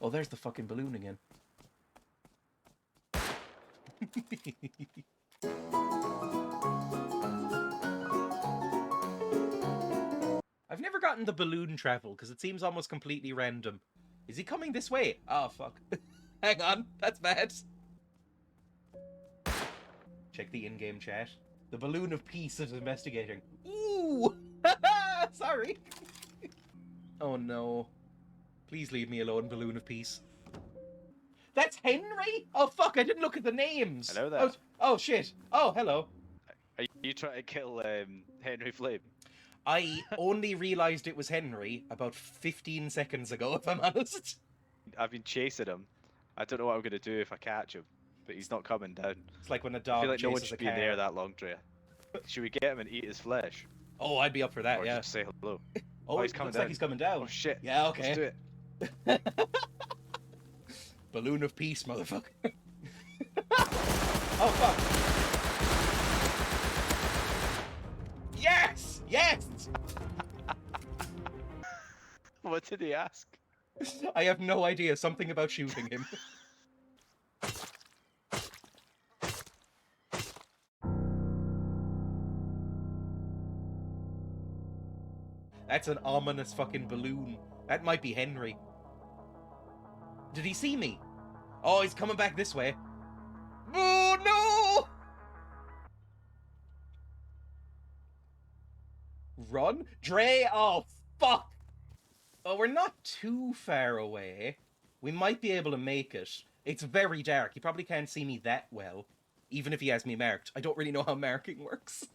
Oh, there's the fucking balloon again. I've never gotten the balloon travel because it seems almost completely random. Is he coming this way? Oh, fuck. Hang on, that's bad. Check the in-game chat. The balloon of peace is investigating. Ooh! Sorry. Oh no. Please leave me alone, balloon of peace. That's Henry? Oh fuck, I didn't look at the names. Hello there. Oh shit. Oh, hello. Are you trying to kill Henry Flame? I only realised it was Henry about 15 seconds ago, if I'm honest. I've been chasing him. I don't know what I'm going to do if I catch him, but he's not coming down. It's like when a I dog feel like no one chases a should be car. there that long, Dreya. Should we get him and eat his flesh? Oh, I'd be up for that, Or yeah. just say hello? Oh, he's coming looks down. like he's coming down. Oh shit. Yeah, okay. Let's do it. Balloon of peace, motherfucker. Oh, fuck. Yes! Yes! What did he ask? I have no idea. Something about shooting him. That's an ominous fucking balloon. That might be Henry. Did he see me? Oh, he's coming back this way. Oh, no! Run? Dre? Oh, fuck! Oh, we're not too far away. We might be able to make it. It's very dark. He probably can't see me that well. Even if he has me marked. I don't really know how marking works.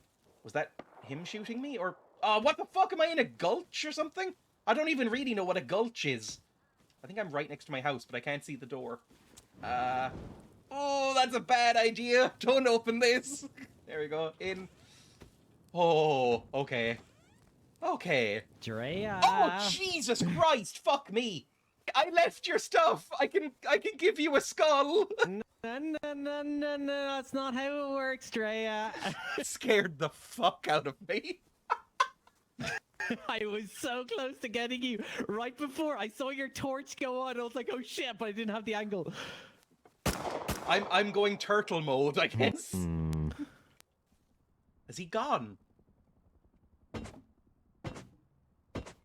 Was that him shooting me? Or... Oh, what the fuck? Am I in a gulch or something? I don't even really know what a gulch is. I think I'm right next to my house, but I can't see the door. Oh, that's a bad idea. Don't open this. There we go. In. Oh, okay. Okay. Dreya. Oh, Jesus Christ. Fuck me. I left your stuff. I can give you a skull. No, that's not how it works, Dreya. It scared the fuck out of me. I was so close to getting you right before I saw your torch go on. I was like, oh shit, but I didn't have the angle. I'm going turtle mode, I guess. Has he gone?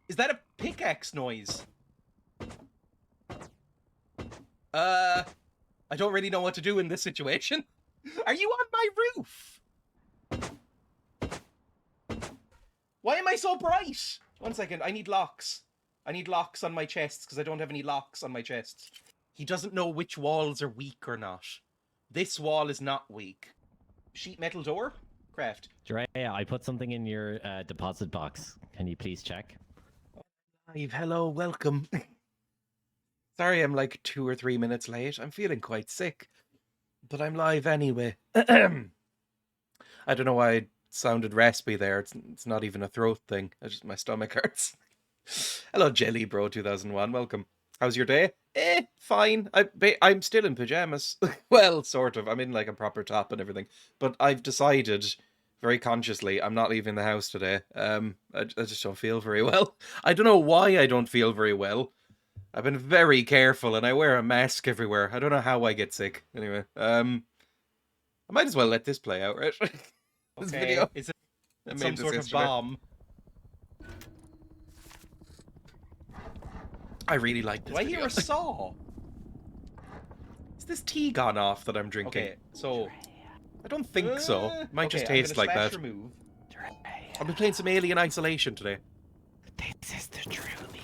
Is that a pickaxe noise? I don't really know what to do in this situation. Are you on my roof? Why am I so bright? 1 second, I need locks. I need locks on my chests because I don't have any locks on my chests. He doesn't know which walls are weak or not. This wall is not weak. Sheet metal door? Craft. Dreya, I put something in your deposit box. Can you please check? Live, hello, welcome. Sorry I'm like 2 or 3 minutes late. I'm feeling quite sick. But I'm live anyway. I don't know why I sounded raspy there. It's not even a throat thing. My stomach hurts. Hello, Jelly Bro 2001. Welcome. How's your day? Fine. I'm still in pajamas. Well, sort of. I'm in like a proper top and everything. But I've decided very consciously I'm not leaving the house today. I just don't feel very well. I don't know why I don't feel very well. I've been very careful and I wear a mask everywhere. I don't know how I get sick. Anyway, I might as well let this play out, right? This video. Is it some sort of bomb? I really like this video. Do I hear a saw? Is this tea gone off that I'm drinking? Okay, so... I don't think so. It might just taste like that. Remove. I've been playing some Alien Isolation today. This is the true me.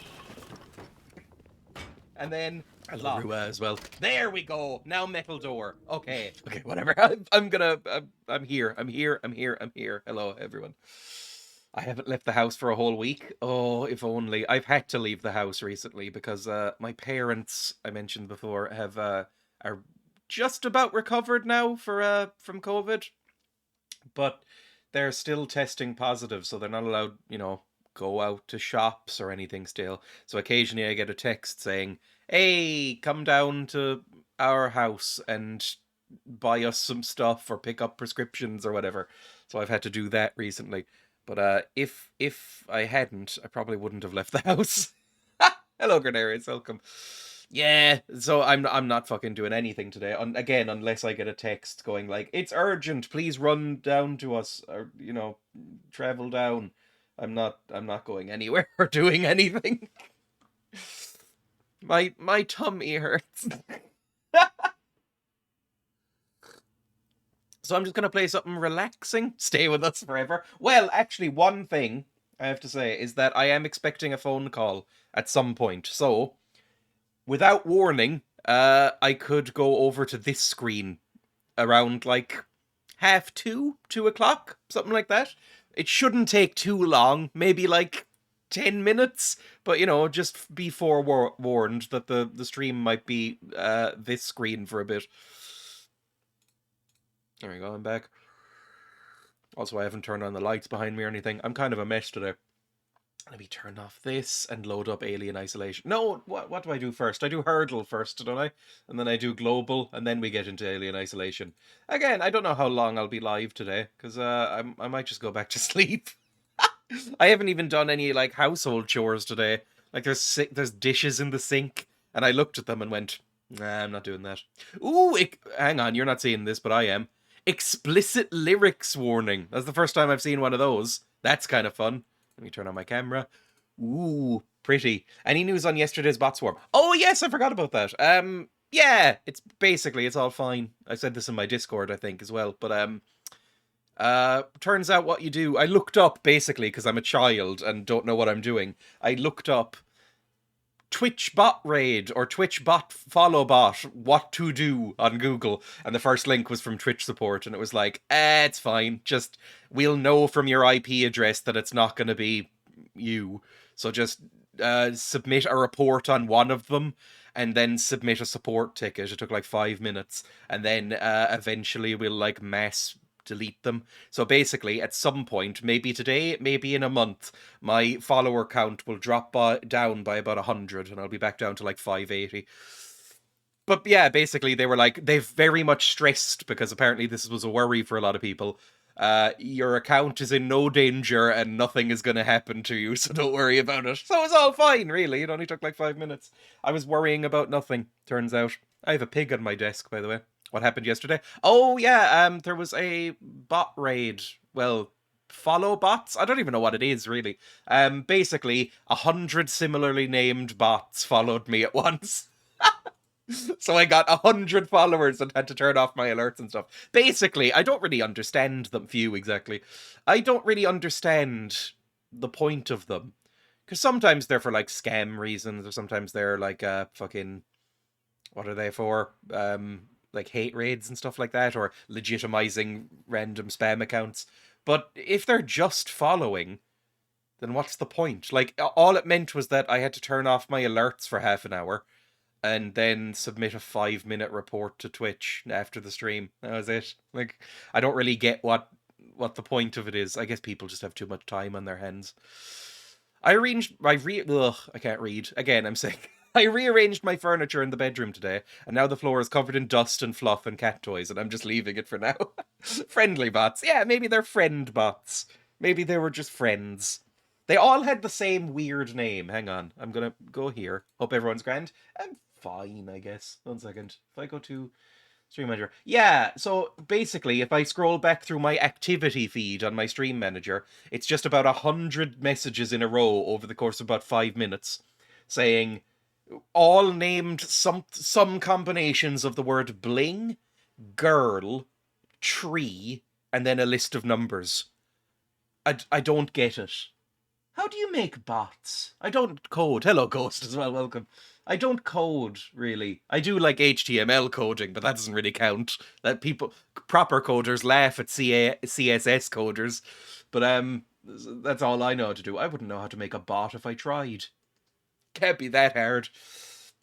And then Rua as well. There we go. Now metal door. Okay. Okay, whatever. I'm here. Hello, everyone. I haven't left the house for a whole week. Oh, if only. I've had to leave the house recently because my parents, I mentioned before, are just about recovered now from COVID. But they're still testing positive, so they're not allowed, go out to shops or anything still. So occasionally I get a text saying, hey, come down to our house and buy us some stuff or pick up prescriptions or whatever. So I've had to do that recently. But if I hadn't, I probably wouldn't have left the house. Hello, Grenarians, welcome. Yeah, so I'm not fucking doing anything today. Again, unless I get a text going like, "It's urgent, please run down to us," or travel down. I'm not going anywhere or doing anything. My tummy hurts. So I'm just gonna play something relaxing. Stay with us forever. Well, actually, one thing I have to say is that I am expecting a phone call at some point. So without warning, I could go over to this screen around like 2:30, 2 o'clock, something like that. It shouldn't take too long, maybe like 10 minutes, but just be forewarned that the stream might be this screen for a bit. There we go, I'm back. Also, I haven't turned on the lights behind me or anything. I'm kind of a mess today. Let me turn off this and load up Alien Isolation. No, what do I do first? I do Hurdle first, don't I? And then I do Global, and then we get into Alien Isolation. Again, I don't know how long I'll be live today, because I might just go back to sleep. I haven't even done any, like, household chores today. Like, there's dishes in the sink, and I looked at them and went, nah, I'm not doing that. Ooh, hang on, you're not seeing this, but I am. Explicit lyrics warning. That's the first time I've seen one of those. That's kind of fun. Let me turn on my camera. Ooh, pretty. Any news on yesterday's bot swarm? Oh yes, I forgot about that. Yeah, it's all fine. I said this in my Discord, I think, as well. But turns out what you do. I looked up basically because I'm a child and don't know what I'm doing. I looked up Twitch bot raid or Twitch bot follow bot what to do on Google, and the first link was from Twitch support, and it was like, it's fine, just we'll know from your IP address that it's not going to be you, so just submit a report on one of them and then submit a support ticket. It took like 5 minutes, and then eventually we'll like mass delete them. So basically, at some point, maybe today, maybe in a month, my follower count will drop down by about 100, and I'll be back down to like 580. But yeah, basically, they were like, they've very much stressed, because apparently this was a worry for a lot of people. Your account is in no danger and nothing is going to happen to you, so don't worry about it. So it was all fine, really. It only took like 5 minutes. I was worrying about nothing, turns out. I have a pig on my desk, by the way. What happened yesterday? Oh, yeah, there was a bot raid. Well, follow bots? I don't even know what it is, really. Basically, 100 similarly named bots followed me at once. So I got 100 followers and had to turn off my alerts and stuff. Basically, I don't really understand them. Few, exactly. I don't really understand the point of them. Because sometimes they're for, like, scam reasons, or sometimes they're, like, fucking... What are they for? Like, hate raids and stuff like that, or legitimizing random spam accounts. But if they're just following, then what's the point? Like, all it meant was that I had to turn off my alerts for half an hour, and then submit a 5-minute report to Twitch after the stream. That was it. Like, I don't really get what the point of it is. I guess people just have too much time on their hands. I can't read. Again, I'm sick. I rearranged my furniture in the bedroom today, and now the floor is covered in dust and fluff and cat toys, and I'm just leaving it for now. Friendly bots. Yeah, maybe they're friend bots. Maybe they were just friends. They all had the same weird name. Hang on. I'm gonna go here. Hope everyone's grand. I'm fine, I guess. 1 second. If I go to Stream Manager. Yeah, so basically, if I scroll back through my activity feed on my Stream Manager, it's just about 100 messages in a row over the course of about 5 minutes, saying, all named some combinations of the word bling, girl, tree, and then a list of numbers. I don't get it. How do you make bots? I don't code. Hello, Ghost, as well. Welcome. I don't code, really. I do like HTML coding, but that doesn't really count. That proper coders laugh at CSS coders. But that's all I know how to do. I wouldn't know how to make a bot if I tried. Can't be that hard.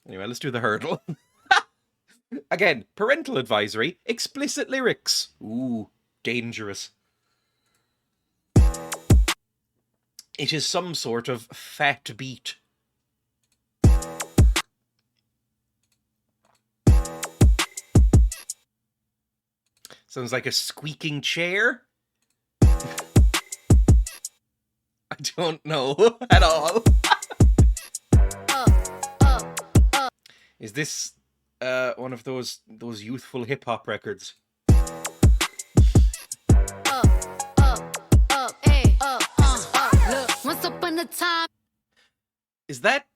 Anyway, let's do the hurdle. Again, parental advisory, explicit lyrics. Ooh, dangerous. It is some sort of fat beat. Sounds like a squeaking chair. I don't know at all. Is this one of those youthful hip hop records? Look, once upon a time. Is that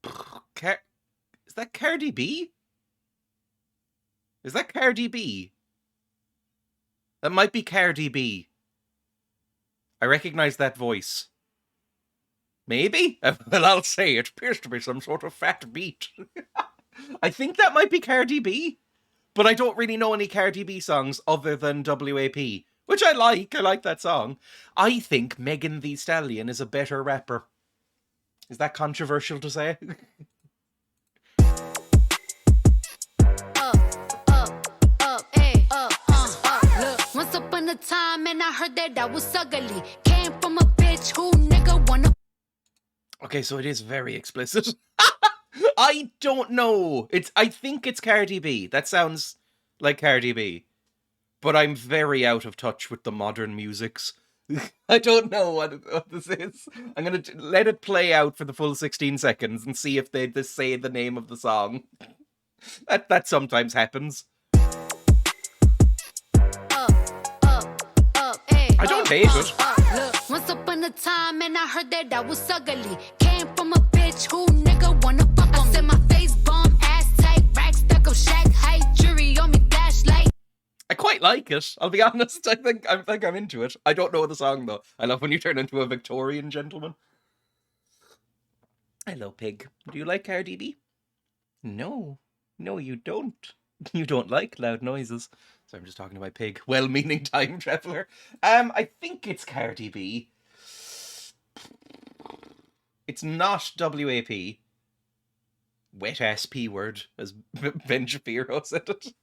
is that Cardi B? Is that Cardi B? That might be Cardi B. I recognize that voice. Maybe? Well, I'll say it appears to be some sort of fat beat. I think that might be Cardi B, but I don't really know any Cardi B songs other than WAP, which I like. I like that song. I think Megan Thee Stallion is a better rapper. Is that controversial to say? Look, once upon a time, and I heard that I was ugly. Came from a bitch who nigga wanna. Okay, so it is very explicit. I don't know. I think it's Cardi B. That sounds like Cardi B. But I'm very out of touch with the modern musics. I don't know what this is. I'm going to let it play out for the full 16 seconds and see if they just say the name of the song. That sometimes happens. I don't hate it. Look, once upon a time, and I heard that I was ugly. Came from a bitch who nigga wanna fuck. I said my face bomb, ass tight, rack stuck up, shack height, jury on me, flashlight. I quite like it. I'll be honest. I think I'm into it. I don't know the song though. I love when you turn into a Victorian gentleman. Hello, pig. Do you like Cardi B? No, you don't. You don't like loud noises. So I'm just talking to my pig. Well-meaning time traveler. I think it's Cardi B. It's not WAP. Wet ass P word, as Ben Shapiro said it.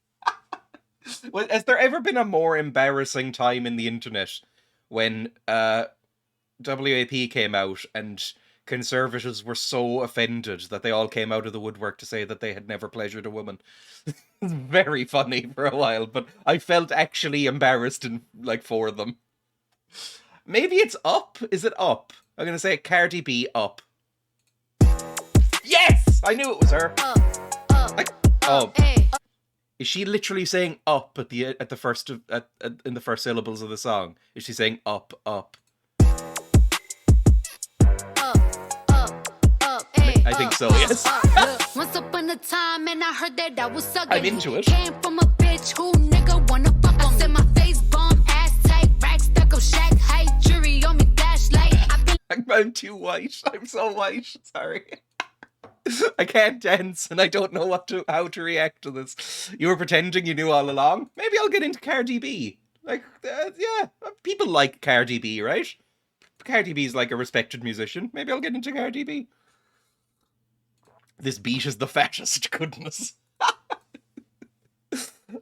Well, has there ever been a more embarrassing time in the internet when WAP came out and conservatives were so offended that they all came out of the woodwork to say that they had never pleasured a woman? It's very funny for a while, but I felt actually embarrassed for them. Maybe it's Up? Is it Up? I'm gonna say Cardi B Up. Yes! I knew it was her. Is she literally saying up in the first syllables of the song? Is she saying up, up? I think so, yes. Look, once upon a time, and I heard that I was ugly. I'm into it. Came from a bitch who nigga wanna fuck. I said my face bomb, ass tight, rack stuck up, shack height, jury on me, flashlight. I'm too white. I'm so white. Sorry. I can't dance, and I don't know how to react to this. You were pretending you knew all along. Maybe I'll get into Cardi B. Yeah, people like Cardi B, right? Cardi B's like a respected musician. Maybe I'll get into Cardi B. This beat is the fattest, goodness.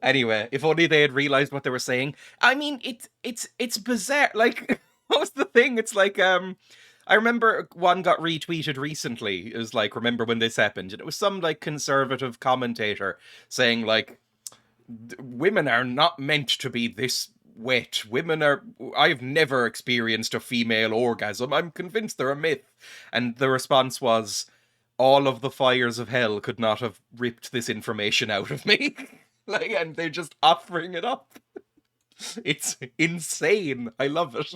Anyway, if only they had realized what they were saying. I mean, it's bizarre. Like, what was the thing? It's like, I remember one got retweeted recently. It was like, remember when this happened? And it was some like conservative commentator saying like, women are not meant to be this wet. I've never experienced a female orgasm. I'm convinced they're a myth. And the response was, all of the fires of hell could not have ripped this information out of me. And they're just offering it up. It's insane. I love it.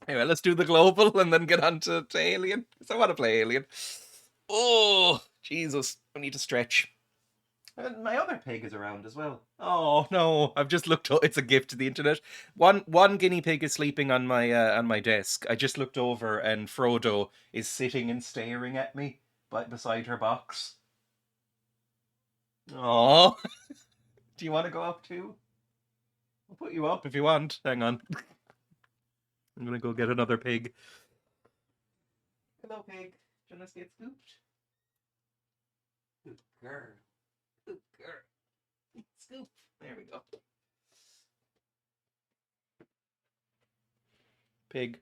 Anyway, let's do the global and then get on to Alien. Because I want to play Alien. Oh, Jesus. I need to stretch. And my other pig is around as well. Oh, no. I've just looked up. It's a gift to the internet. One guinea pig is sleeping on my desk. I just looked over and Frodo is sitting and staring at me beside her box. Oh. Do you want to go up too? I'll put you up if you want. Hang on. I'm gonna go get another pig. Hello, pig. Do you want to get scooped? Good girl. Good girl. Scoop. There we go. Pig.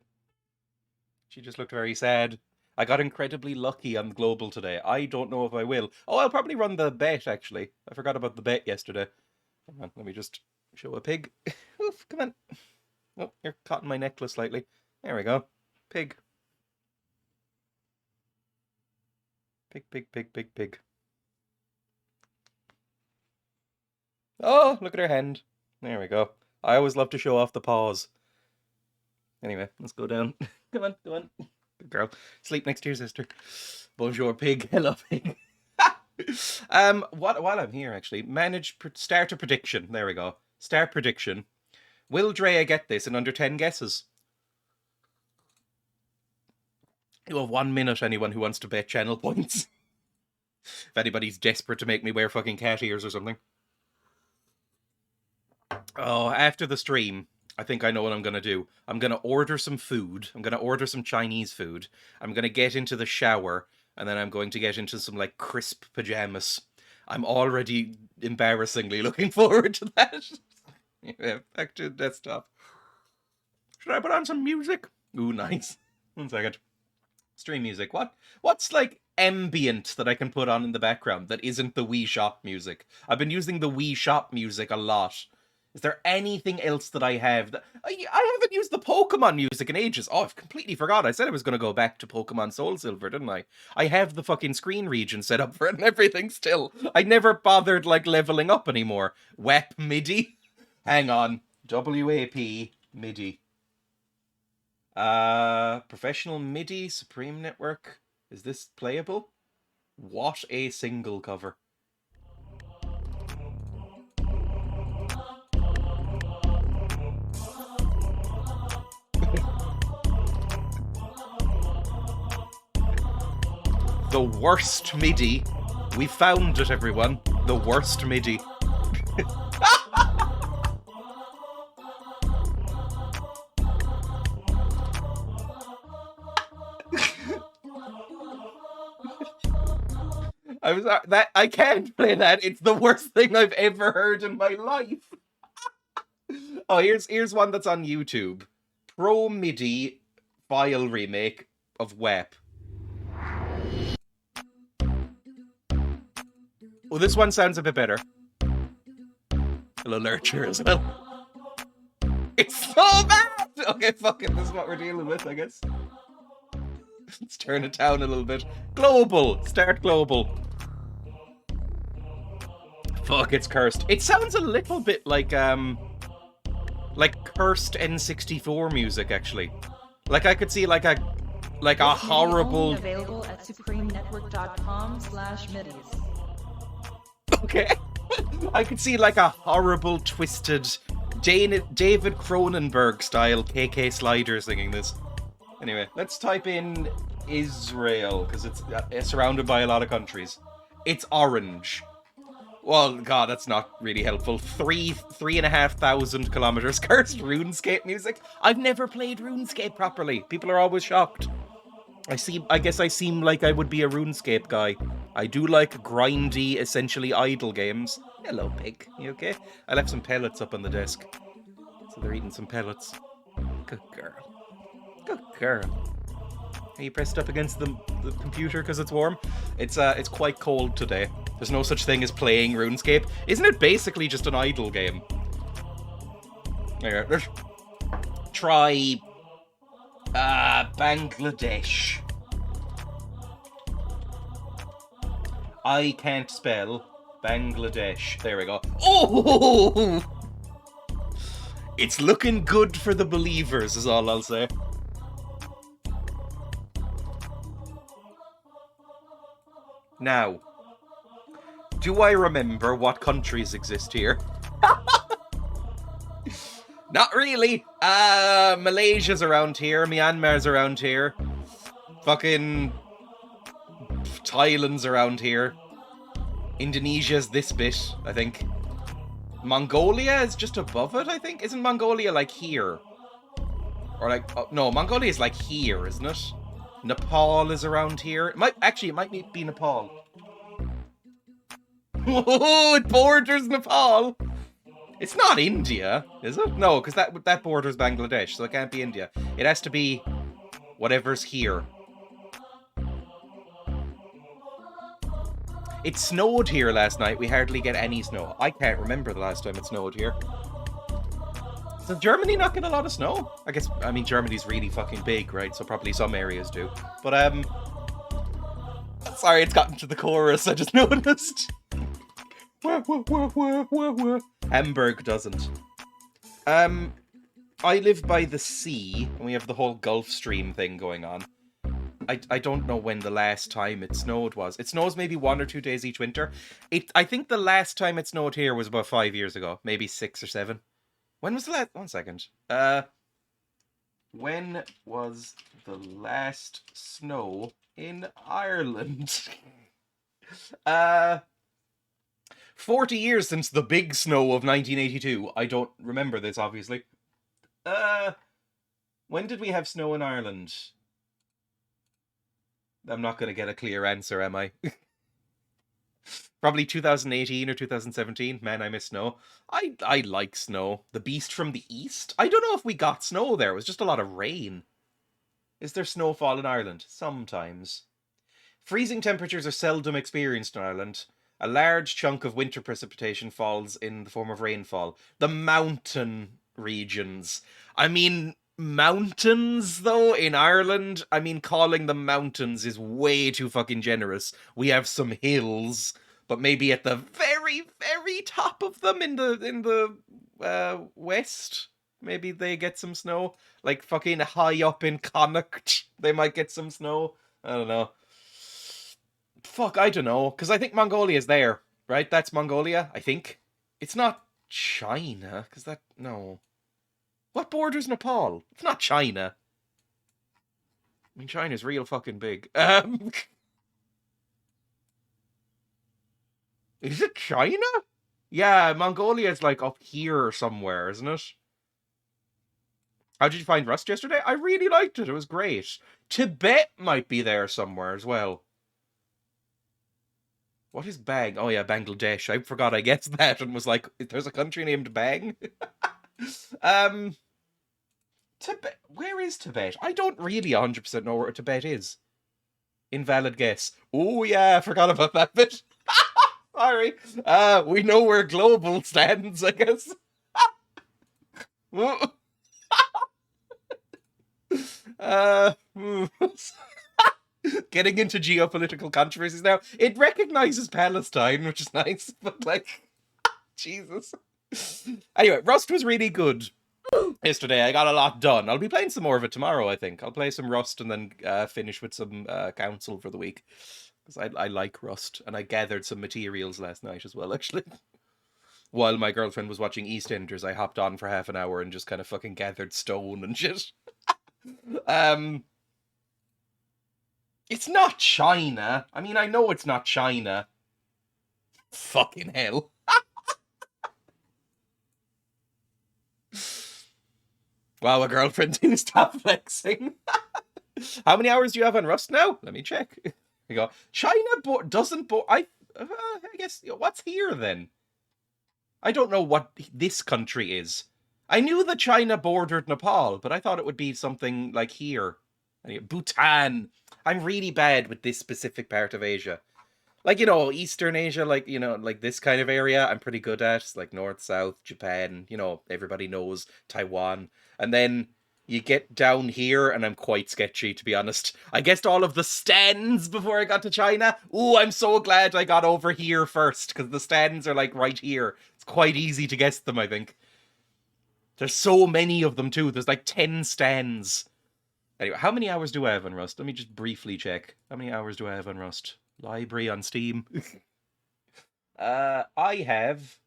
She just looked very sad. I got incredibly lucky on the global today. I don't know if I will. Oh, I'll probably run the bet, actually. I forgot about the bet yesterday. Hang on, let me just show a pig. Oof, come on. Oh, you're caught in my necklace slightly. There we go. Pig. Big. Oh, look at her hand. There we go. I always love to show off the paws. Anyway, let's go down. Come on. Good girl. Sleep next to your sister. Bonjour, pig. Hello, pig. While I'm here, actually, start a prediction. There we go. Start prediction. Will Dreya get this in under 10 guesses? You have 1 minute, anyone who wants to bet channel points. If anybody's desperate to make me wear fucking cat ears or something. Oh, after the stream, I think I know what I'm going to do. I'm going to order some food. I'm going to order some Chinese food. I'm going to get into the shower, and then I'm going to get into some, like, crisp pajamas. I'm already embarrassingly looking forward to that. Yeah, back to the desktop. Should I put on some music? Ooh, nice. 1 second. Stream music. What's, like, ambient that I can put on in the background that isn't the Wii Shop music? I've been using the Wii Shop music a lot. Is there anything else that I have? I haven't used the Pokemon music in ages. Oh, I've completely forgot. I said I was going to go back to Pokemon Soul Silver, didn't I? I have the fucking screen region set up for it and everything still. I never bothered, like, leveling up anymore. WAP MIDI? Hang on. WAP MIDI. Professional MIDI, Supreme Network. Is this playable? What a single cover. The worst MIDI. We found it, everyone. The worst MIDI. I can't play that. It's the worst thing I've ever heard in my life. Oh, here's one that's on YouTube. Pro MIDI file remake of WAP. Well, this one sounds a bit better. Hello, Lurcher as well. It's so bad! Okay, fuck it. This is what we're dealing with, I guess. Let's turn it down a little bit. Global! Start global. Fuck, it's cursed. It sounds a little bit like cursed N64 music, actually. Like, I could see, like a horrible... Only available at supremenetwork.com/midis. Okay. I could see like a horrible, twisted David Cronenberg style KK Slider singing this. Anyway, let's type in Israel, because it's surrounded by a lot of countries. It's orange. Well, God, that's not really helpful. 3,500 kilometers. Cursed RuneScape music. I've never played RuneScape properly. People are always shocked. I guess I seem like I would be a RuneScape guy. I do like grindy, essentially idle games. Hello, pig. You okay? I left some pellets up on the desk. So they're eating some pellets. Good girl. Good girl. Are you pressed up against the computer because it's warm? It's quite cold today. There's no such thing as playing RuneScape. Isn't it basically just an idle game? Okay, let's try Bangladesh. I can't spell Bangladesh. There we go. Oh! It's looking good for the believers, is all I'll say. Now, do I remember what countries exist here? Not really. Malaysia's around here. Myanmar's around here. Fucking Thailand's around here. Indonesia's this bit, I think. Mongolia is just above it, I think. Isn't Mongolia like here? Or like, oh, no, Mongolia is like here, isn't it? Nepal is around here. It might be Nepal. Oh, it borders Nepal. It's not India, is it? No, because that borders Bangladesh, so it can't be India. It has to be whatever's here. It snowed here last night. We hardly get any snow. I can't remember the last time it snowed here. Does Germany not get a lot of snow? I mean, Germany's really fucking big, right? So probably some areas do. But, Sorry, it's gotten to the chorus. I just noticed. Hamburg doesn't. I live by the sea, and we have the whole Gulf Stream thing going on. I don't know when the last time it snowed was. It snows maybe 1 or 2 days each winter. I think the last time it snowed here was about 5 years ago, maybe 6 or 7. When was the last? 1 second. When was the last snow in Ireland? 40 years since the big snow of 1982. I don't remember this, obviously. When did we have snow in Ireland? I'm not going to get a clear answer, am I? Probably 2018 or 2017. Man, I miss snow. I like snow. The Beast from the East? I don't know if we got snow there. It was just a lot of rain. Is there snowfall in Ireland? Sometimes. Freezing temperatures are seldom experienced in Ireland. A large chunk of winter precipitation falls in the form of rainfall. The mountain regions. I mean, mountains, though, in Ireland? I mean, calling them mountains is way too fucking generous. We have some hills, but maybe at the very, very top of them in the west, maybe they get some snow. Like fucking high up in Connacht, they might get some snow. I don't know. Fuck, I don't know, because I think Mongolia's there, right? That's Mongolia, I think. It's not China, because that... No. What borders Nepal? It's not China. I mean, China's real fucking big. Is it China? Yeah, Mongolia's like up here somewhere, isn't it? How did you find Rust yesterday? I really liked it. It was great. Tibet might be there somewhere as well. What is Bang? Oh yeah, Bangladesh. I forgot I guessed that and was like, there's a country named Bang? Tibet. Where is Tibet? I don't really 100% know where Tibet is. Invalid guess. Oh yeah, I forgot about that bit. Sorry. We know where global stands, I guess. Getting into geopolitical controversies now. It recognizes Palestine, which is nice, but like, Jesus. Anyway, Rust was really good yesterday. I got a lot done. I'll be playing some more of it tomorrow, I think. I'll play some Rust and then finish with some Council for the week. Because I like Rust, and I gathered some materials last night as well, actually. While my girlfriend was watching EastEnders, I hopped on for half an hour and just kind of fucking gathered stone and shit. It's not China. I mean, I know it's not China. Fucking hell. Wow, a girlfriend do stop flexing. How many hours do you have on Rust now? Let me check. You go. China doesn't I guess, what's here then? I don't know what this country is. I knew that China bordered Nepal, but I thought it would be something like here. Anyway, Bhutan. I'm really bad with this specific part of Asia. Like, you know, Eastern Asia, like, you know, like this kind of area, I'm pretty good at. It's like North, South, Japan, you know, everybody knows Taiwan. And then you get down here, and I'm quite sketchy, to be honest. I guessed all of the stands before I got to China. Ooh, I'm so glad I got over here first, because the stands are, like, right here. It's quite easy to guess them, I think. There's so many of them, too. There's, like, 10 stands. Anyway, how many hours do I have on Rust? Let me just briefly check. How many hours do I have on Rust? Library on Steam. I have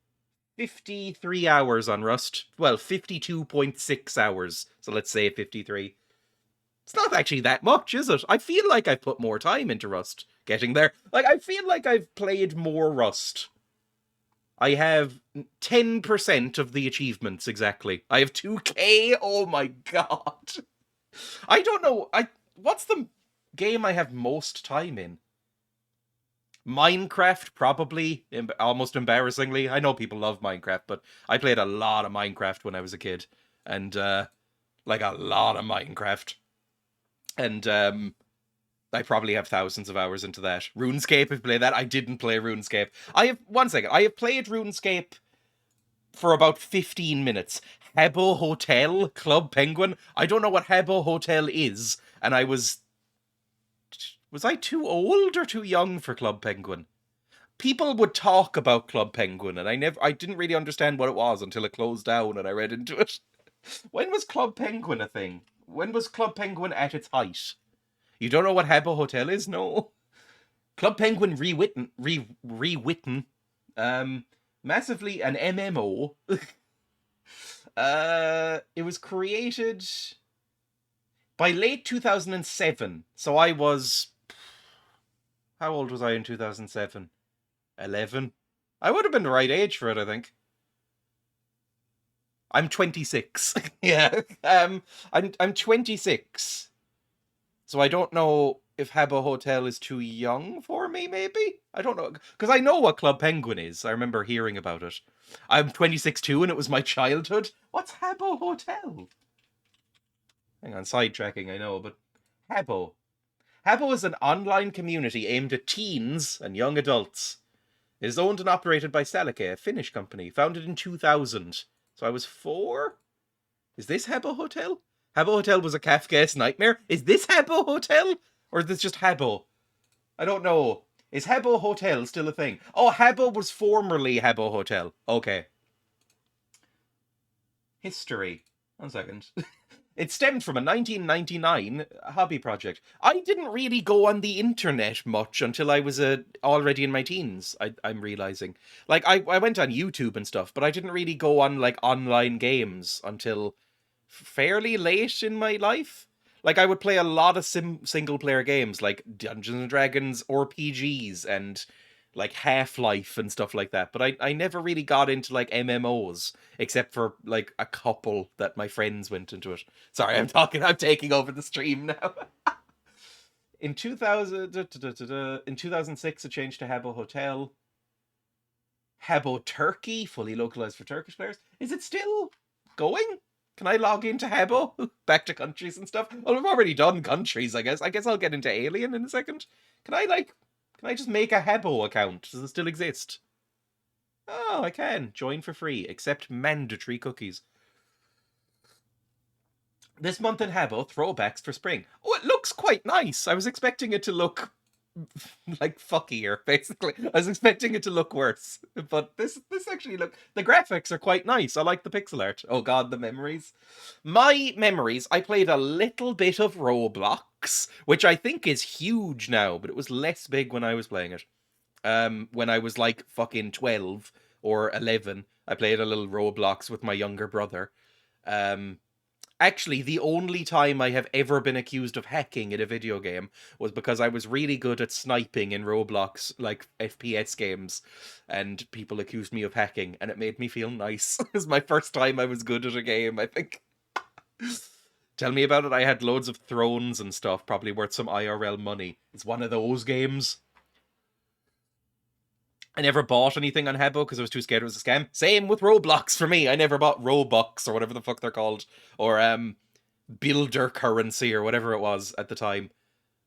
53 hours on Rust. Well, 52.6 hours. So let's say 53. It's not actually that much, is it? I feel like I've put more time into Rust getting there. Like, I feel like I've played more Rust. I have 10% of the achievements, exactly. I have 2K? Oh my god. I don't know. What's the game I have most time in? Minecraft, probably. Almost embarrassingly. I know people love Minecraft, but I played a lot of Minecraft when I was a kid. And, like, a lot of Minecraft. And, I probably have thousands of hours into that. RuneScape, if you play that. I didn't play RuneScape. One second. I have played RuneScape for about 15 minutes. Habbo Hotel, Club Penguin. I don't know what Habbo Hotel is, and I was Was I too old or too young for Club Penguin? People would talk about Club Penguin, and I didn't really understand what it was until it closed down and I read into it. When was Club Penguin a thing? When was Club Penguin at its height? You don't know what Habbo Hotel is? No. Club Penguin rewritten, massively an MMO. It was created by late 2007. So I was... How old was I in 2007? 11? I would have been the right age for it, I think. I'm 26. Yeah. I'm 26. So I don't know if Habbo Hotel is too young for me, maybe? I don't know. Because I know what Club Penguin is. I remember hearing about it. I'm 26 too, and it was my childhood. What's Habbo Hotel? Hang on, sidetracking, I know, but... Habbo. Habbo is an online community aimed at teens and young adults. It is owned and operated by Salike, a Finnish company, founded in 2000. So I was 4? Is this Habbo Hotel? Habbo Hotel was a Kafkaesque nightmare? Is this Habbo Hotel? Or is this just Habbo? I don't know. Is Habbo Hotel still a thing? Oh, Habbo was formerly Habbo Hotel. Okay. History. 1 second. It stemmed from a 1999 hobby project. I didn't really go on the internet much until I was already in my teens, I'm realizing. Like, I went on YouTube and stuff, but I didn't really go on, like, online games until fairly late in my life. Like, I would play a lot of single-player games, like Dungeons & Dragons, RPGs, and, like, Half-Life and stuff like that. But I never really got into, like, MMOs, except for, like, a couple that my friends went into it. Sorry, I'm taking over the stream now. In 2006, it changed to Habbo Hotel. Habbo Turkey, fully localized for Turkish players. Is it still going? Can I log into Habbo? Back to countries and stuff? Well, I've already done countries, I guess. I guess I'll get into Alien in a second. Can I just make a Habbo account? Does it still exist? Oh, I can. Join for free. Accept mandatory cookies. This month in Habbo, throwbacks for spring. Oh, it looks quite nice. I was expecting it to look like fuckier, basically. I was expecting it to look worse. But this actually the graphics are quite nice. I like the pixel art. Oh god, the memories. My memories, I played a little bit of Roblox, which I think is huge now, but it was less big when I was playing it. When I was like fucking 12 or 11, I played a little Roblox with my younger brother. Actually, the only time I have ever been accused of hacking in a video game was because I was really good at sniping in Roblox, like, FPS games, and people accused me of hacking, and it made me feel nice. It was my first time I was good at a game, I think. Tell me about it. I had loads of thrones and stuff, probably worth some IRL money. It's one of those games. I never bought anything on Habbo because I was too scared it was a scam. Same with Roblox for me. I never bought Robux or whatever the fuck they're called. Or builder currency or whatever it was at the time.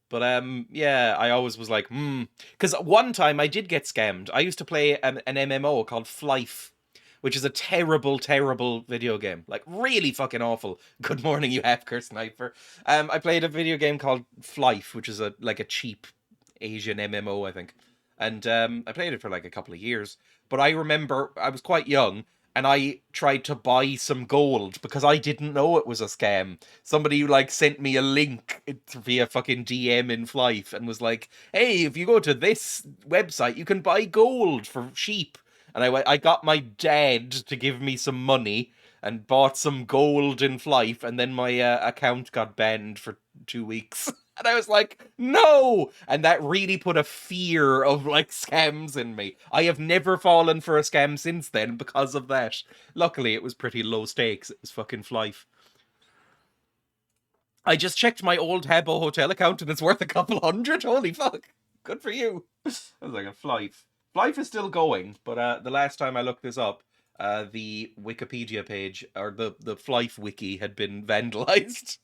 But yeah, I always was like, Because one time I did get scammed. I used to play an MMO called Flife, which is a terrible, terrible video game. Like, really fucking awful. Good morning, you half-cursed sniper. I played a video game called Flife, which is a cheap Asian MMO, I think. And I played it for like a couple of years. But I remember I was quite young, and I tried to buy some gold because I didn't know it was a scam. Somebody like sent me a link via fucking DM in Flife and was like, hey, if you go to this website, you can buy gold for cheap. And I got my dad to give me some money and bought some gold in Flife, and then my account got banned for 2 weeks. And I was like, no! And that really put a fear of, like, scams in me. I have never fallen for a scam since then because of that. Luckily, it was pretty low stakes. It was fucking Flife. I just checked my old Habbo Hotel account and it's worth a couple hundred. Holy fuck. Good for you. I was like, a Flife. Flife is still going, but the last time I looked this up, the Wikipedia page, or the Flife wiki, had been vandalized.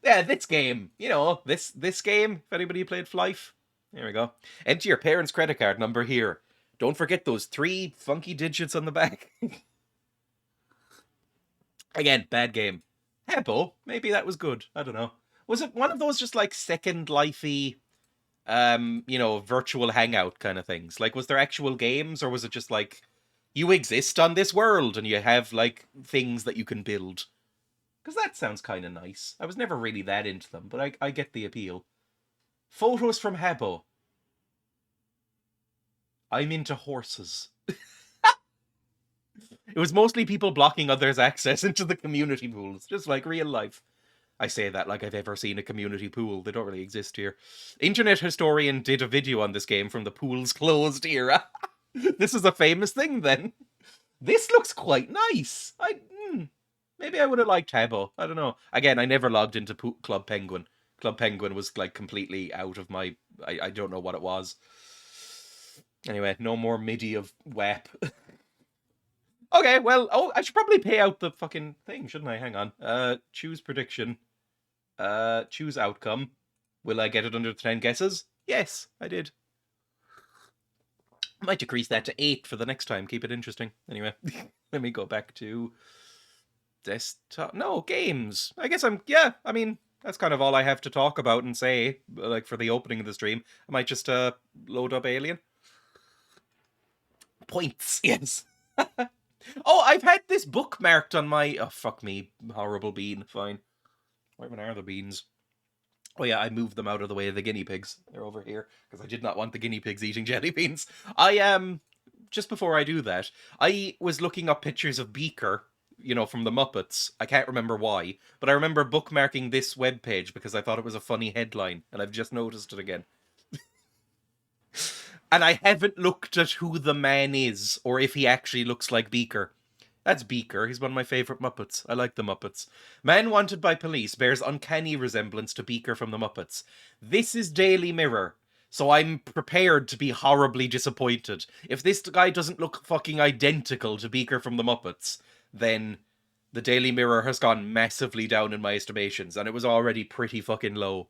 Yeah, this game. You know, this game, if anybody played Flife. There we go. Enter your parents' credit card number here. Don't forget those 3 funky digits on the back. Again, bad game. Habbo, maybe that was good. I don't know. Was it one of those just like Second Life-y virtual hangout kind of things? Like, was there actual games, or was it just like you exist on this world and you have like things that you can build? Because that sounds kind of nice. I was never really that into them, but I get the appeal. Photos from Habbo. I'm into horses. It was mostly people blocking others' access into the community pools, just like real life. I say that like I've ever seen a community pool. They don't really exist here. Internet Historian did a video on this game from the pool's closed era. This is a famous thing then. This looks quite nice. Maybe I would have liked Habbo. I don't know. Again, I never logged into Club Penguin. Club Penguin was like completely out of my... I don't know what it was. Anyway, no more MIDI of WAP. Okay, well, I should probably pay out the fucking thing, shouldn't I? Hang on. Choose prediction. Choose outcome. Will I get it under 10 guesses? Yes, I did. I might decrease that to 8 for the next time. Keep it interesting. Anyway, let me go back to desktop. No, games. I guess I mean, that's kind of all I have to talk about and say, like, for the opening of the stream. I might just load up Alien. Points, yes. Oh, I've had this bookmarked on my... Oh, fuck me. Horrible bean. Fine. Where even are the beans? Oh yeah, I moved them out of the way of the guinea pigs. They're over here, because I did not want the guinea pigs eating jelly beans. Just before I do that, I was looking up pictures of Beaker, from the Muppets. I can't remember why, but I remember bookmarking this webpage because I thought it was a funny headline, and I've just noticed it again. And I haven't looked at who the man is, or if he actually looks like Beaker. That's Beaker. He's one of my favourite Muppets. I like the Muppets. Man wanted by police bears uncanny resemblance to Beaker from the Muppets. This is Daily Mirror, so I'm prepared to be horribly disappointed. If this guy doesn't look fucking identical to Beaker from the Muppets, then the Daily Mirror has gone massively down in my estimations, and it was already pretty fucking low.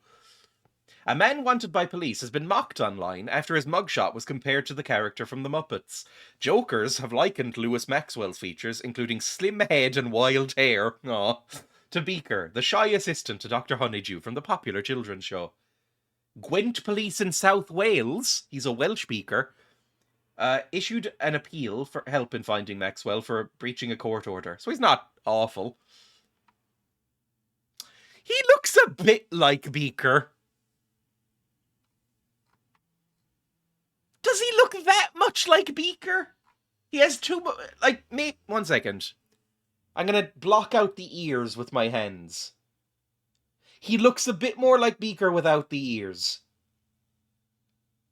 A man wanted by police has been mocked online after his mugshot was compared to the character from the Muppets. Jokers have likened Lewis Maxwell's features, including slim head and wild hair, to Beaker, the shy assistant to Dr. Honeydew from the popular children's show. Gwent Police in South Wales, he's a Welsh Beaker, issued an appeal for help in finding Maxwell for breaching a court order. So he's not awful. He looks a bit like Beaker. Does he look that much like Beaker? He has one second. I'm gonna block out the ears with my hands. He looks a bit more like Beaker without the ears.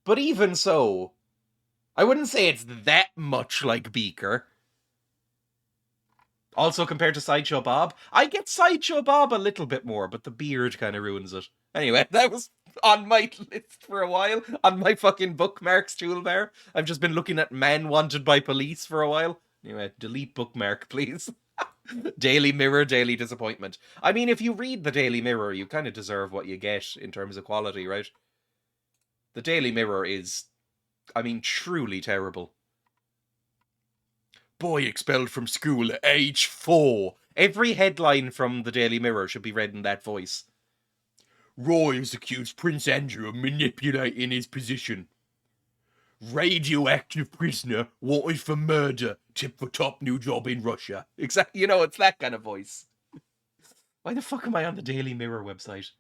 But even so, I wouldn't say it's that much like Beaker. Also, compared to Sideshow Bob, I get Sideshow Bob a little bit more, but the beard kind of ruins it. Anyway, that was on my list for a while, on my fucking bookmarks toolbar. I've just been looking at Man Wanted by Police for a while. Anyway, delete bookmark, please. Daily Mirror, daily disappointment. I mean, if you read the Daily Mirror, you kind of deserve what you get in terms of quality, right? The Daily Mirror is, truly terrible. Boy expelled from school at age 4. Every headline from the Daily Mirror should be read in that voice. Roy has accused Prince Andrew of manipulating his position. Radioactive prisoner wanted for murder. Tip for top new job in Russia. Exactly, it's that kind of voice. Why the fuck am I on the Daily Mirror website?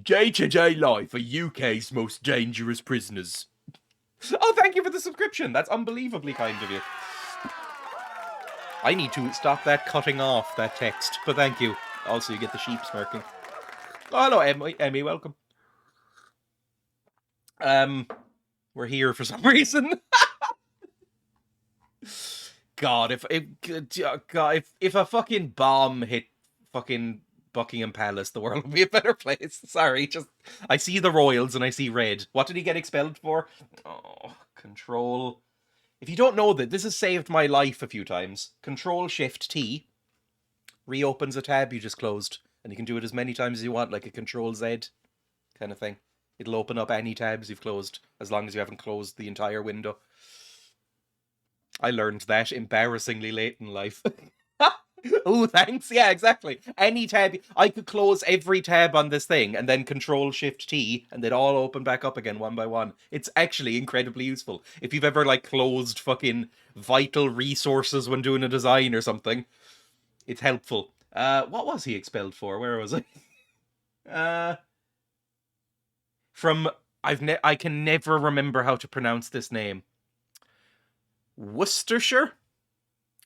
Day-to-day life of UK's most dangerous prisoners. Oh, thank you for the subscription. That's unbelievably kind of you. I need to stop that cutting off that text, but thank you. Also, you get the sheep smirking. Oh, hello, Emmy, welcome. We're here for some reason. God, if a fucking bomb hit fucking Buckingham Palace, the world would be a better place. Sorry, I see the royals and I see red. What did he get expelled for? Oh, Control. If you don't know that, this has saved my life a few times. Control-Shift-T reopens a tab you just closed. And you can do it as many times as you want, like a Control-Z kind of thing. It'll open up any tabs you've closed, as long as you haven't closed the entire window. I learned that embarrassingly late in life. Oh, thanks. Yeah, exactly. Any tab. I could close every tab on this thing and then Control-Shift-T and they'd all open back up again one by one. It's actually incredibly useful. If you've ever, like, closed fucking vital resources when doing a design or something, it's helpful. What was he expelled for? Where was I? From... I can never remember how to pronounce this name. Worcestershire?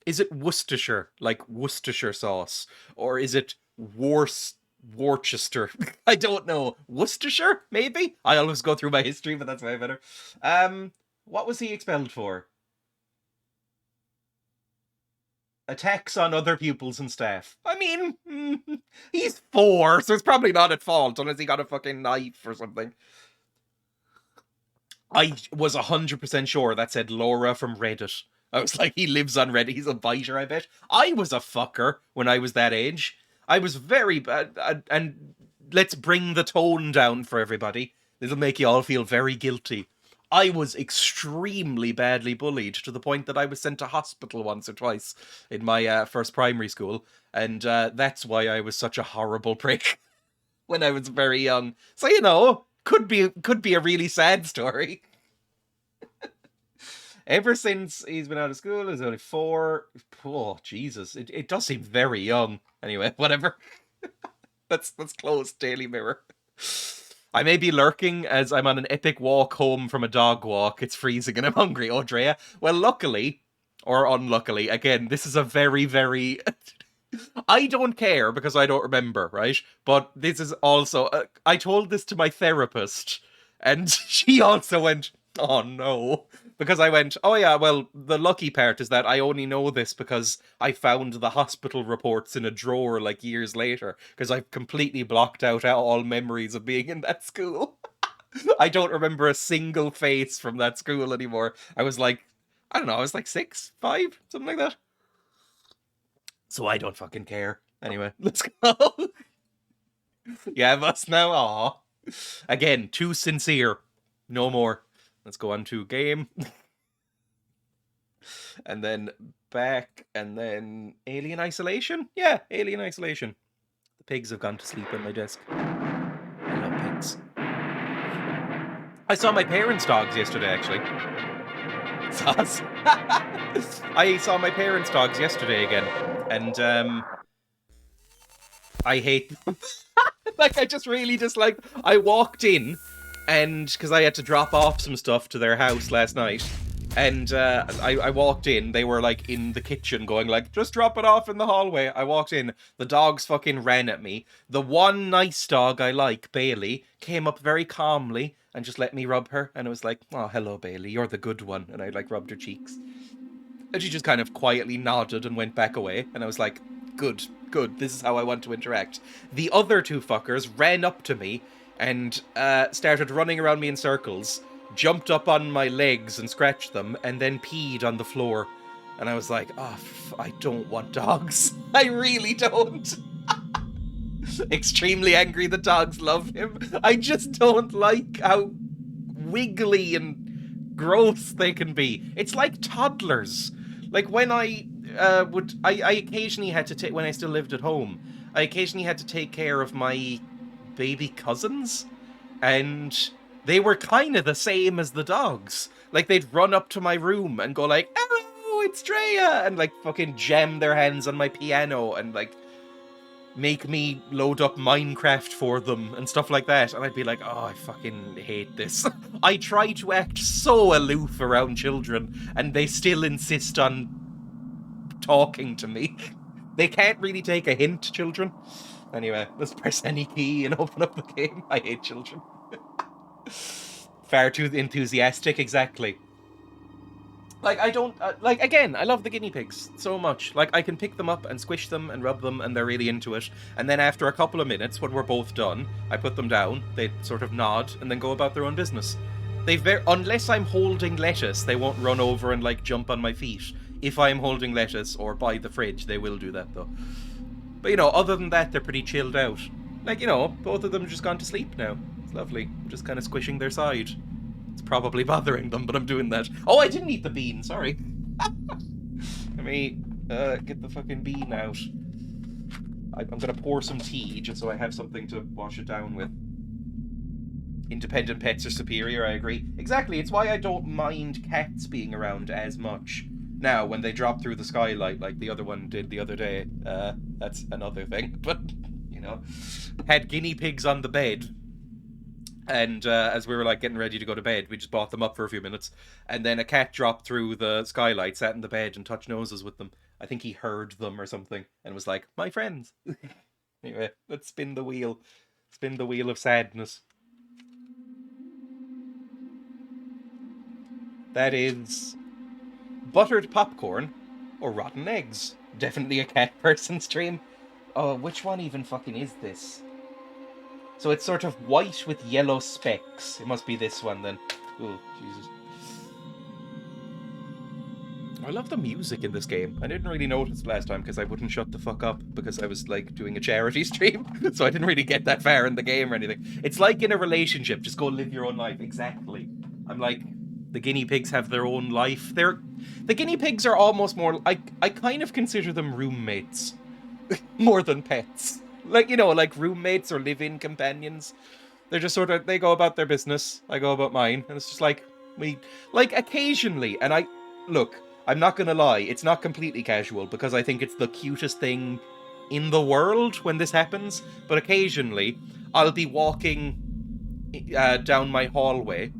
Is it Worcestershire, like Worcestershire sauce? Or is it Worcester? I don't know. Worcestershire, maybe? I always go through my history, but that's way better. What was he expelled for? Attacks on other pupils and staff. I mean, he's 4, so it's probably not at fault, unless he got a fucking knife or something. I was 100% sure that said Laura from Reddit. I was like, he lives on Reddit. He's a biter, I bet. I was a fucker when I was that age. I was very bad. And let's bring the tone down for everybody. This'll make you all feel very guilty. I was extremely badly bullied to the point that I was sent to hospital once or twice in my first primary school. And that's why I was such a horrible prick when I was very young. So, you know, could be a really sad story. Ever since he's been out of school, he's only 4. Oh, Jesus. It does seem very young. Anyway, whatever. Let's close Daily Mirror. I may be lurking as I'm on an epic walk home from a dog walk. It's freezing and I'm hungry. Oh, Dreya. Well, luckily, or unluckily, again, this is a very, very... I don't care because I don't remember, right? But this is also... I told this to my therapist and she also went, oh no. Because I went, oh yeah, well, the lucky part is that I only know this because I found the hospital reports in a drawer like years later. Because I've completely blocked out all memories of being in that school. I don't remember a single face from that school anymore. I was like, I don't know, I was like 6, 5, something like that. So I don't fucking care. Anyway, let's go. Yeah, us now. Aw. Again, too sincere. No more. Let's go on to game. And then back, and then Alien Isolation? Yeah, Alien Isolation. The pigs have gone to sleep on my desk. I love pigs. I saw my parents' dogs yesterday, actually. Sauce. I saw my parents' dogs yesterday again, and I hate them. Like, I just really dislike... I walked in, and because I had to drop off some stuff to their house last night, and I walked in, they were like in the kitchen going like, just drop it off in the hallway. I walked in, the dogs fucking ran at me. The one nice dog I like, Bailey, came up very calmly and just let me rub her, and it was like, oh, hello Bailey, you're the good one, and I like rubbed her cheeks. And she just kind of quietly nodded and went back away, and I was like, good, this is how I want to interact. The other 2 fuckers ran up to me and started running around me in circles, jumped up on my legs and scratched them, and then peed on the floor. And I was like, oh, I don't want dogs. I really don't. Extremely angry the dogs love him. I just don't like how wiggly and gross they can be. It's like toddlers. Like when I occasionally had to take, when I still lived at home, I occasionally had to take care of my baby cousins, and they were kind of the same as the dogs. Like, they'd run up to my room and go like, hello, it's Dreya, and like fucking jam their hands on my piano and like make me load up Minecraft for them and stuff like that, and I'd be like, oh, I fucking hate this. I try to act so aloof around children, and they still insist on talking to me. They can't really take a hint, children. Anyway, let's press any key and open up the game. I hate children. Far too enthusiastic, exactly. Like, I don't... like, again, I love the guinea pigs so much. Like, I can pick them up and squish them and rub them, and they're really into it. And then after a couple of minutes, when we're both done, I put them down, they sort of nod, and then go about their own business. Unless I'm holding lettuce, they won't run over and, like, jump on my feet. If I'm holding lettuce or by the fridge, they will do that, though. But, you know, other than that, they're pretty chilled out. Like, you know, both of them have just gone to sleep now. It's lovely. I'm just kind of squishing their side. It's probably bothering them, but I'm doing that. Oh, I didn't eat the bean, sorry. Let me Get the fucking bean out. I'm gonna pour some tea just so I have something to wash it down with. Independent pets are superior, I agree. Exactly, it's why I don't mind cats being around as much. Now, when they drop through the skylight like the other one did the other day, that's another thing. But, you know, had guinea pigs on the bed. And as we were like getting ready to go to bed, we just brought them up for a few minutes. And then a cat dropped through the skylight, sat in the bed and touched noses with them. I think he heard them or something and was like, my friends. Anyway, let's spin the wheel. Spin the wheel of sadness. That is buttered popcorn or rotten eggs. Definitely a cat person stream. Oh, which one even fucking is this? So it's sort of white with yellow specks. It must be this one then. Oh, Jesus. I love the music in this game. I didn't really notice last time because I wouldn't shut the fuck up because I was like doing a charity stream. So I didn't really get that far in the game or anything. It's like in a relationship. Just go live your own life. Exactly. I'm like, the guinea pigs have their own life. The guinea pigs are almost more... I kind of consider them roommates. More than pets. Like, you know, like roommates or live-in companions. They're just sort of... They go about their business. I go about mine. And it's just like... Like, occasionally... And Look... I'm not gonna lie, it's not completely casual, because I think it's the cutest thing in the world when this happens, but occasionally, I'll be walking down my hallway,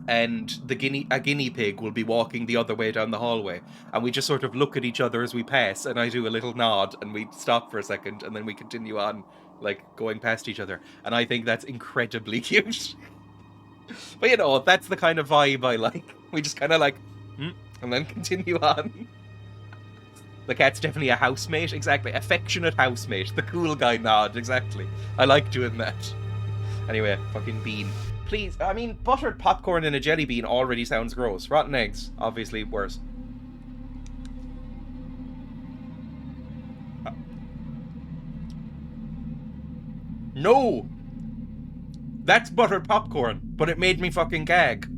and a guinea pig will be walking the other way down the hallway, and we just sort of look at each other as we pass, and I do a little nod, and we stop for a second, and then we continue on, like, going past each other, and I think that's incredibly cute. But, you know, that's the kind of vibe I like. We just kind of like... and then continue on. The cat's definitely a housemate, exactly. Affectionate housemate. The cool guy nod, exactly. I like doing that. Anyway, fucking bean. Please, I mean, buttered popcorn in a jelly bean already sounds gross. Rotten eggs, obviously worse. No! That's buttered popcorn, but it made me fucking gag.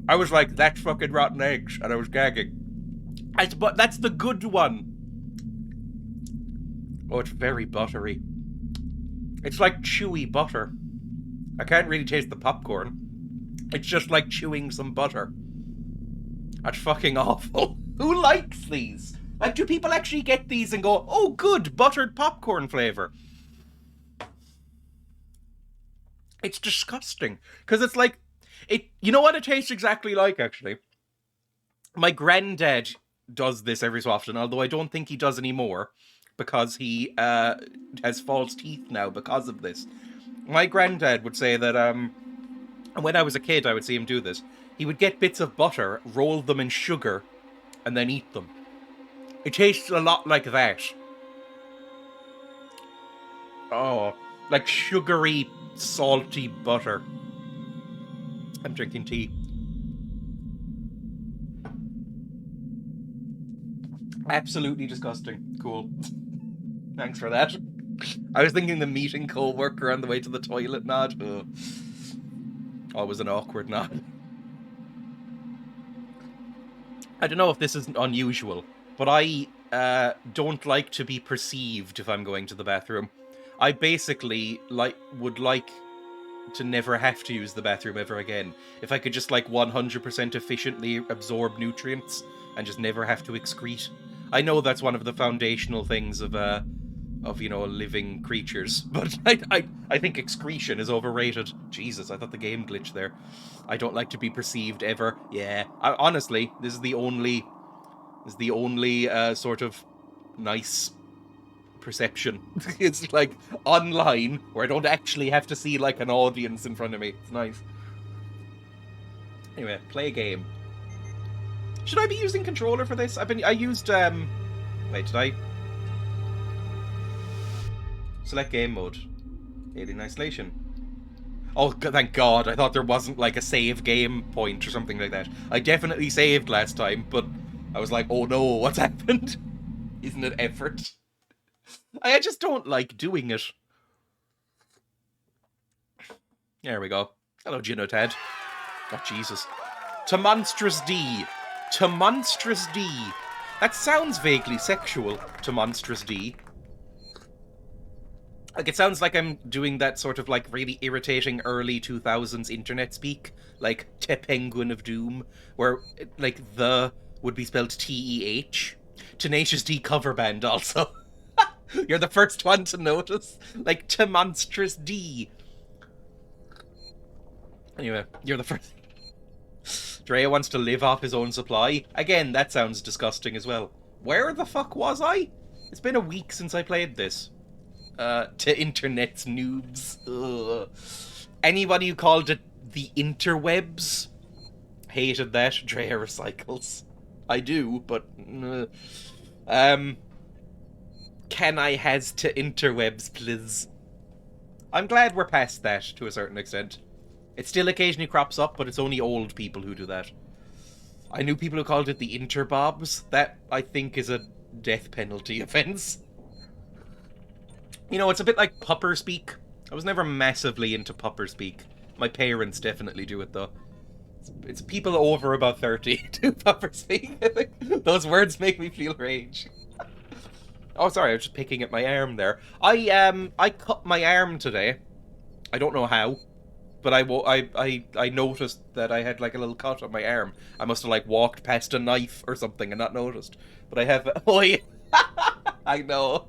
I was like, that's fucking rotten eggs, and I was gagging. But that's the good one. Oh, it's very buttery. It's like chewy butter. I can't really taste the popcorn. It's just like chewing some butter. That's fucking awful. Who likes these? Like, do people actually get these and go, oh, good, buttered popcorn flavour? It's disgusting. Because it's like, you know what it tastes exactly like, actually? My granddad does this every so often, although I don't think he does anymore, because he has false teeth now because of this. My granddad would say that, when I was a kid, I would see him do this. He would get bits of butter, roll them in sugar, and then eat them. It tastes a lot like that. Oh, like sugary, salty butter. I'm drinking tea. Absolutely disgusting. Cool. Thanks for that. I was thinking the meeting co-worker on the way to the toilet nod. Ugh. Always an awkward nod. I don't know if this is unusual, but I don't like to be perceived if I'm going to the bathroom. I basically would like to never have to use the bathroom ever again. If I could just, like, 100% efficiently absorb nutrients and just never have to excrete. I know that's one of the foundational things of you know, living creatures, but I think excretion is overrated. Jesus, I thought the game glitched there. I don't like to be perceived ever. Yeah, honestly, this is the only sort of nice perception. It's like online where I don't actually have to see like an audience in front of me. It's nice. Anyway, play a game. Should I be using controller for this? I used wait, did I select game mode? Alien Isolation. Oh, thank God. I thought there wasn't like a save game point or something like that. I definitely saved last time, but I was like, oh no, what's happened? Isn't it effort? I just don't like doing it. There we go. Hello, Ginotad. Oh, Jesus. To Monstrous D. To Monstrous D. That sounds vaguely sexual to Monstrous D. Like, it sounds like I'm doing that sort of, like, really irritating early 2000s internet speak. Like, Te Penguin of Doom, where, like, the would be spelled T-E-H. Tenacious D cover band, also. You're the first one to notice. Like, Te Monstrous D. Anyway, you're the first. Dreya wants to live off his own supply. Again, that sounds disgusting as well. Where the fuck was I? It's been a week since I played this. To internet's noobs. Ugh. Anybody who called it the interwebs hated that. Dreya recycles. I do, but... Can I has to interwebs, please? I'm glad we're past that, to a certain extent. It still occasionally crops up, but it's only old people who do that. I knew people who called it the interbobs. That, I think, is a death penalty offense. You know, it's a bit like pupper speak. I was never massively into pupper speak. My parents definitely do it, though. It's people over about 30 do pupper speak. Those words make me feel rage. Oh, sorry, I was just picking at my arm there. I cut my arm today. I don't know how, but I noticed that I had like a little cut on my arm. I must have like walked past a knife or something and not noticed. But I have. Oh yeah, I know.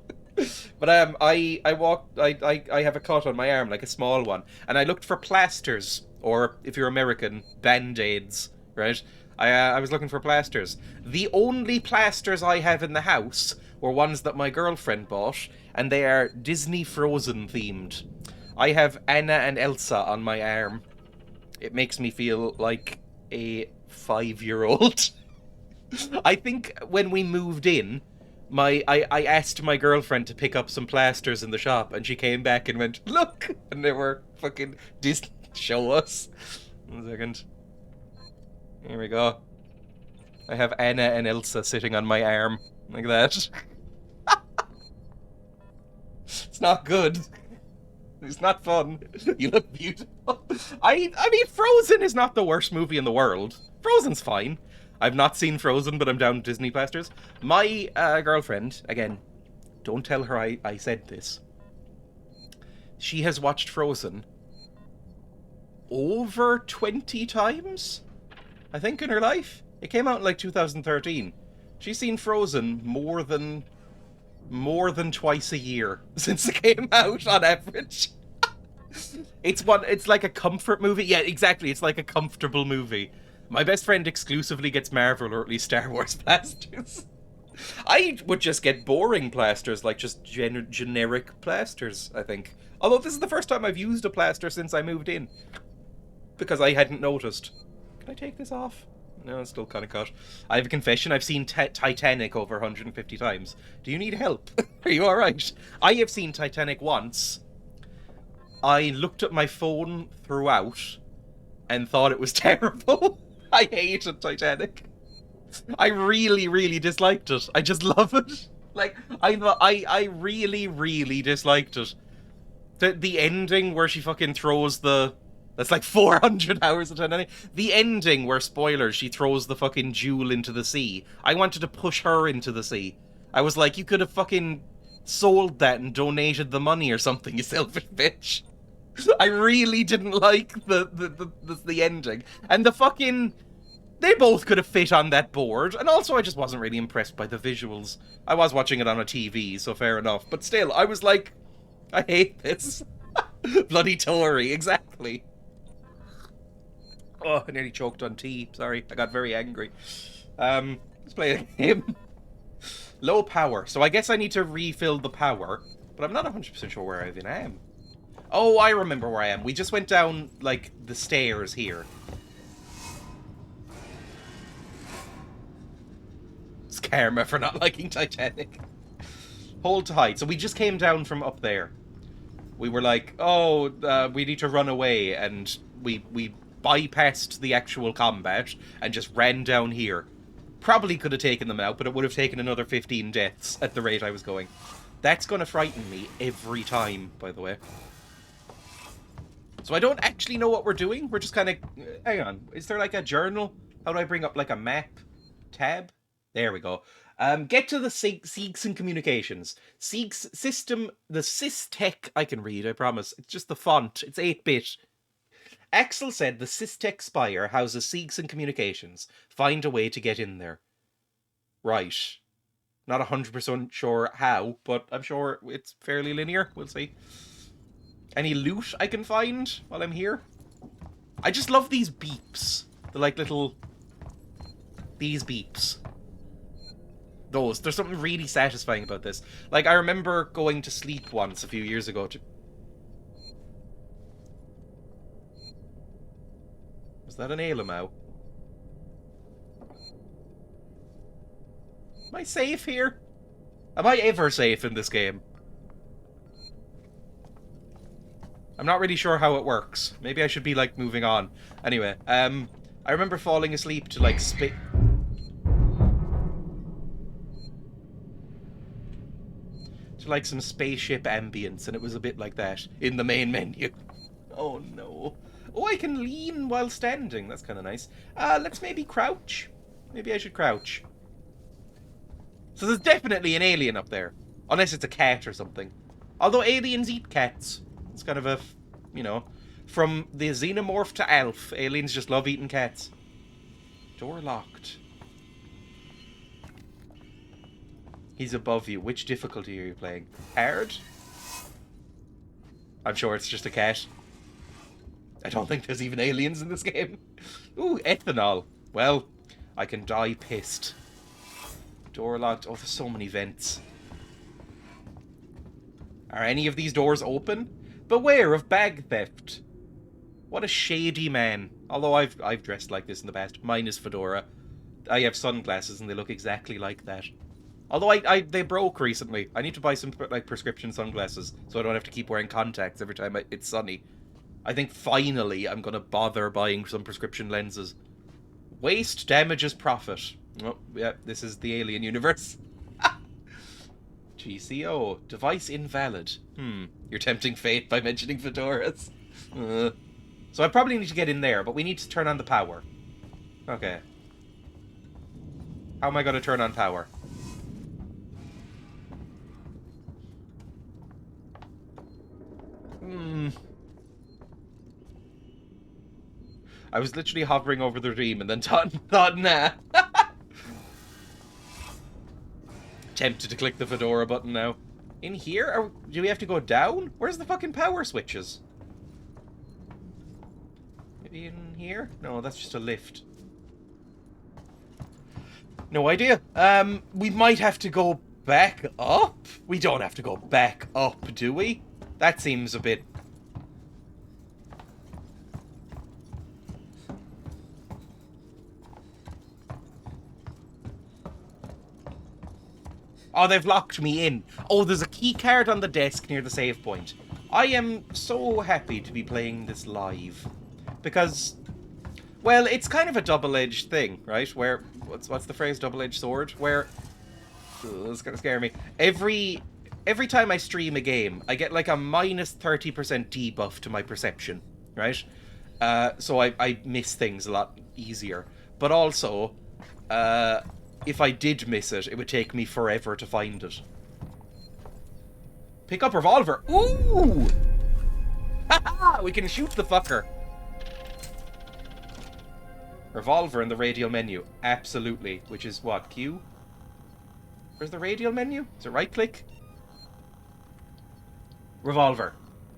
But I have a cut on my arm, like a small one, and I looked for plasters, or if you're American, band-aids, right? I was looking for plasters. The only plasters I have in the house were ones that my girlfriend bought, and they are Disney Frozen themed. I have Anna and Elsa on my arm. It makes me feel like a 5-year-old. I think when we moved in, I asked my girlfriend to pick up some plasters in the shop, and she came back and went, look! And they were fucking Disney. Show us. 1 second. Here we go. I have Anna and Elsa sitting on my arm. Like that. It's not good. It's not fun. You look beautiful. I mean, Frozen is not the worst movie in the world. Frozen's fine. I've not seen Frozen, but I'm down Disney plasters. My girlfriend, again, don't tell her I said this. She has watched Frozen over 20 times, I think, in her life. It came out in like 2013. She's seen Frozen more than twice a year since it came out on average. It's like a comfort movie. Yeah, exactly. It's like a comfortable movie. My best friend exclusively gets Marvel, or at least Star Wars plasters. I would just get boring plasters, like just generic plasters, I think. Although this is the first time I've used a plaster since I moved in, because I hadn't noticed. Can I take this off? No, it's still kind of cut. I have a confession. I've seen Titanic over 150 times. Do you need help? Are you alright? I have seen Titanic once. I looked at my phone throughout and thought it was terrible. I hated Titanic. I really, really disliked it. I just love it. Like, I really, really disliked it. The ending where she fucking throws the... That's like 400 hours of Titanic. The ending where, spoilers, she throws the fucking jewel into the sea. I wanted to push her into the sea. I was like, you could have fucking sold that and donated the money or something, you selfish bitch. I really didn't like the ending. And the fucking... They both could have fit on that board. And also, I just wasn't really impressed by the visuals. I was watching it on a TV, so fair enough. But still, I was like, I hate this. Bloody Tory, exactly. Oh, I nearly choked on tea. Sorry, I got very angry. Let's play a game. Low power. So I guess I need to refill the power. But I'm not 100% sure where I even am. Oh, I remember where I am. We just went down, like, the stairs here. It's karma for not liking Titanic. Hold to hide. So we just came down from up there. We were like, oh, we need to run away, and we bypassed the actual combat and just ran down here. Probably could have taken them out, but it would have taken another 15 deaths at the rate I was going. That's going to frighten me every time, by the way. So I don't actually know what we're doing. We're just kind of... Hang on. Is there like a journal? How do I bring up like a map tab? There we go. Get to the Seeks and Communications. Seeks system, the Systech, I can read, I promise. It's just the font. It's 8-bit. Axel said the Systech Spire houses Seeks and Communications. Find a way to get in there. Right. Not 100% sure how, but I'm sure it's fairly linear. We'll see. Any loot I can find while I'm here? I just love these beeps. The like little... These beeps. Those. There's something really satisfying about this. Like, I remember going to sleep once a few years ago to... Was that an Ailamau? Am I safe here? Am I ever safe in this game? I'm not really sure how it works. Maybe I should be, like, moving on. Anyway, I remember falling asleep to, like, some spaceship ambience, and it was a bit like that in the main menu. Oh, no. Oh, I can lean while standing. That's kind of nice. Let's maybe crouch. Maybe I should crouch. So there's definitely an alien up there. Unless it's a cat or something. Although aliens eat cats. It's kind of a, you know, from the xenomorph to Alf, aliens just love eating cats. Door locked. He's above you. Which difficulty are you playing? Hard? I'm sure it's just a cat. I don't think there's even aliens in this game. Ooh, ethanol. Well, I can die pissed. Door locked. Oh, there's so many vents. Are any of these doors open? Beware of bag theft. What a shady man. Although I've dressed like this in the past, minus fedora. I have sunglasses and they look exactly like that. Although they broke recently. I need to buy some like prescription sunglasses so I don't have to keep wearing contacts every time it's sunny. I think finally I'm gonna bother buying some prescription lenses. Waste damages profit. Oh, yeah, this is the alien universe. GCO. Device invalid. You're tempting fate by mentioning fedoras. So I probably need to get in there, but we need to turn on the power. Okay. How am I going to turn on power? I was literally hovering over the dream and then thought nah. Tempted to click the fedora button now. In here? Or do we have to go down? Where's the fucking power switches? Maybe in here? No, that's just a lift. No idea. We might have to go back up? We don't have to go back up, do we? That seems a bit... Oh, they've locked me in. Oh, there's a key card on the desk near the save point. I am so happy to be playing this live. Because, well, it's kind of a double-edged thing, right? Where, what's the phrase, double-edged sword? Where, it's gonna scare me. Every time I stream a game, I get like a minus 30% debuff to my perception, right? So I miss things a lot easier. But also, if I did miss it, it would take me forever to find it. Pick up revolver. Ooh! Haha! We can shoot the fucker. Revolver in the radial menu. Absolutely. Which is what? Q? Where's the radial menu? Is it right click? Revolver.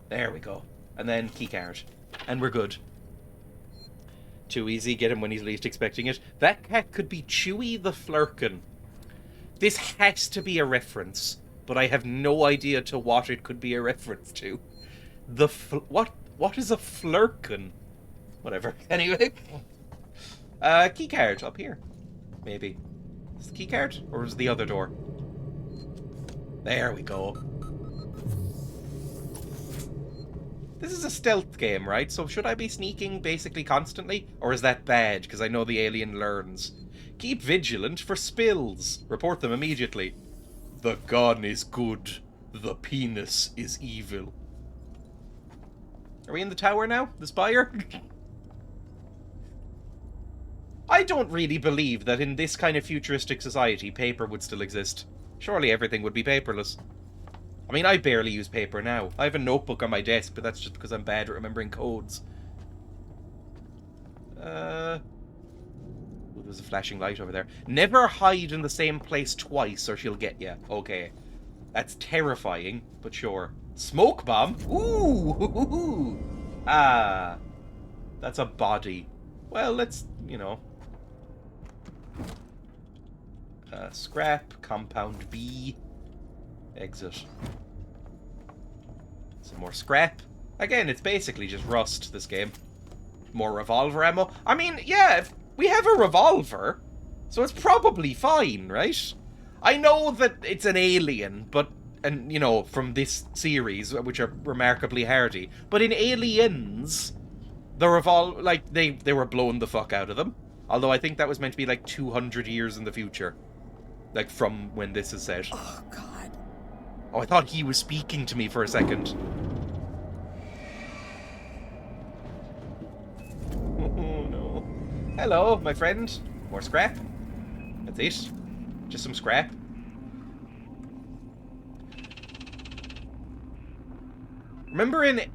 There we go. And then keycard. And we're good. Too easy, get him when he's least expecting it. That cat could be Chewy the Flurkin. This has to be a reference, but I have no idea to what it could be a reference to. What is a Flurkin? Whatever. Anyway. Keycard up here. Maybe. Is the keycard? Or is the other door? There we go. This is a stealth game, right? So should I be sneaking basically constantly? Or is that bad, because I know the alien learns? Keep vigilant for spills. Report them immediately. The gun is good. The penis is evil. Are we in the tower now? The spire? I don't really believe that in this kind of futuristic society, paper would still exist. Surely everything would be paperless. I mean, I barely use paper now. I have a notebook on my desk, but that's just because I'm bad at remembering codes. Ooh, there's a flashing light over there. Never hide in the same place twice or she'll get you. Okay. That's terrifying, but sure. Smoke bomb? Ooh! Ah. That's a body. Well, let's, you know. Scrap, compound B. Exit. Some more scrap. Again, it's basically just rust, this game. More revolver ammo. I mean, yeah, we have a revolver, so it's probably fine, right? I know that it's an alien, but, and, you know, from this series, which are remarkably hardy, but in Aliens, the like, they were blowing the fuck out of them. Although I think that was meant to be like 200 years in the future. Like, from when this is set. Oh, God. Oh, I thought he was speaking to me for a second. Oh, no. Hello, my friend. More scrap. That's it. Just some scrap. Remember in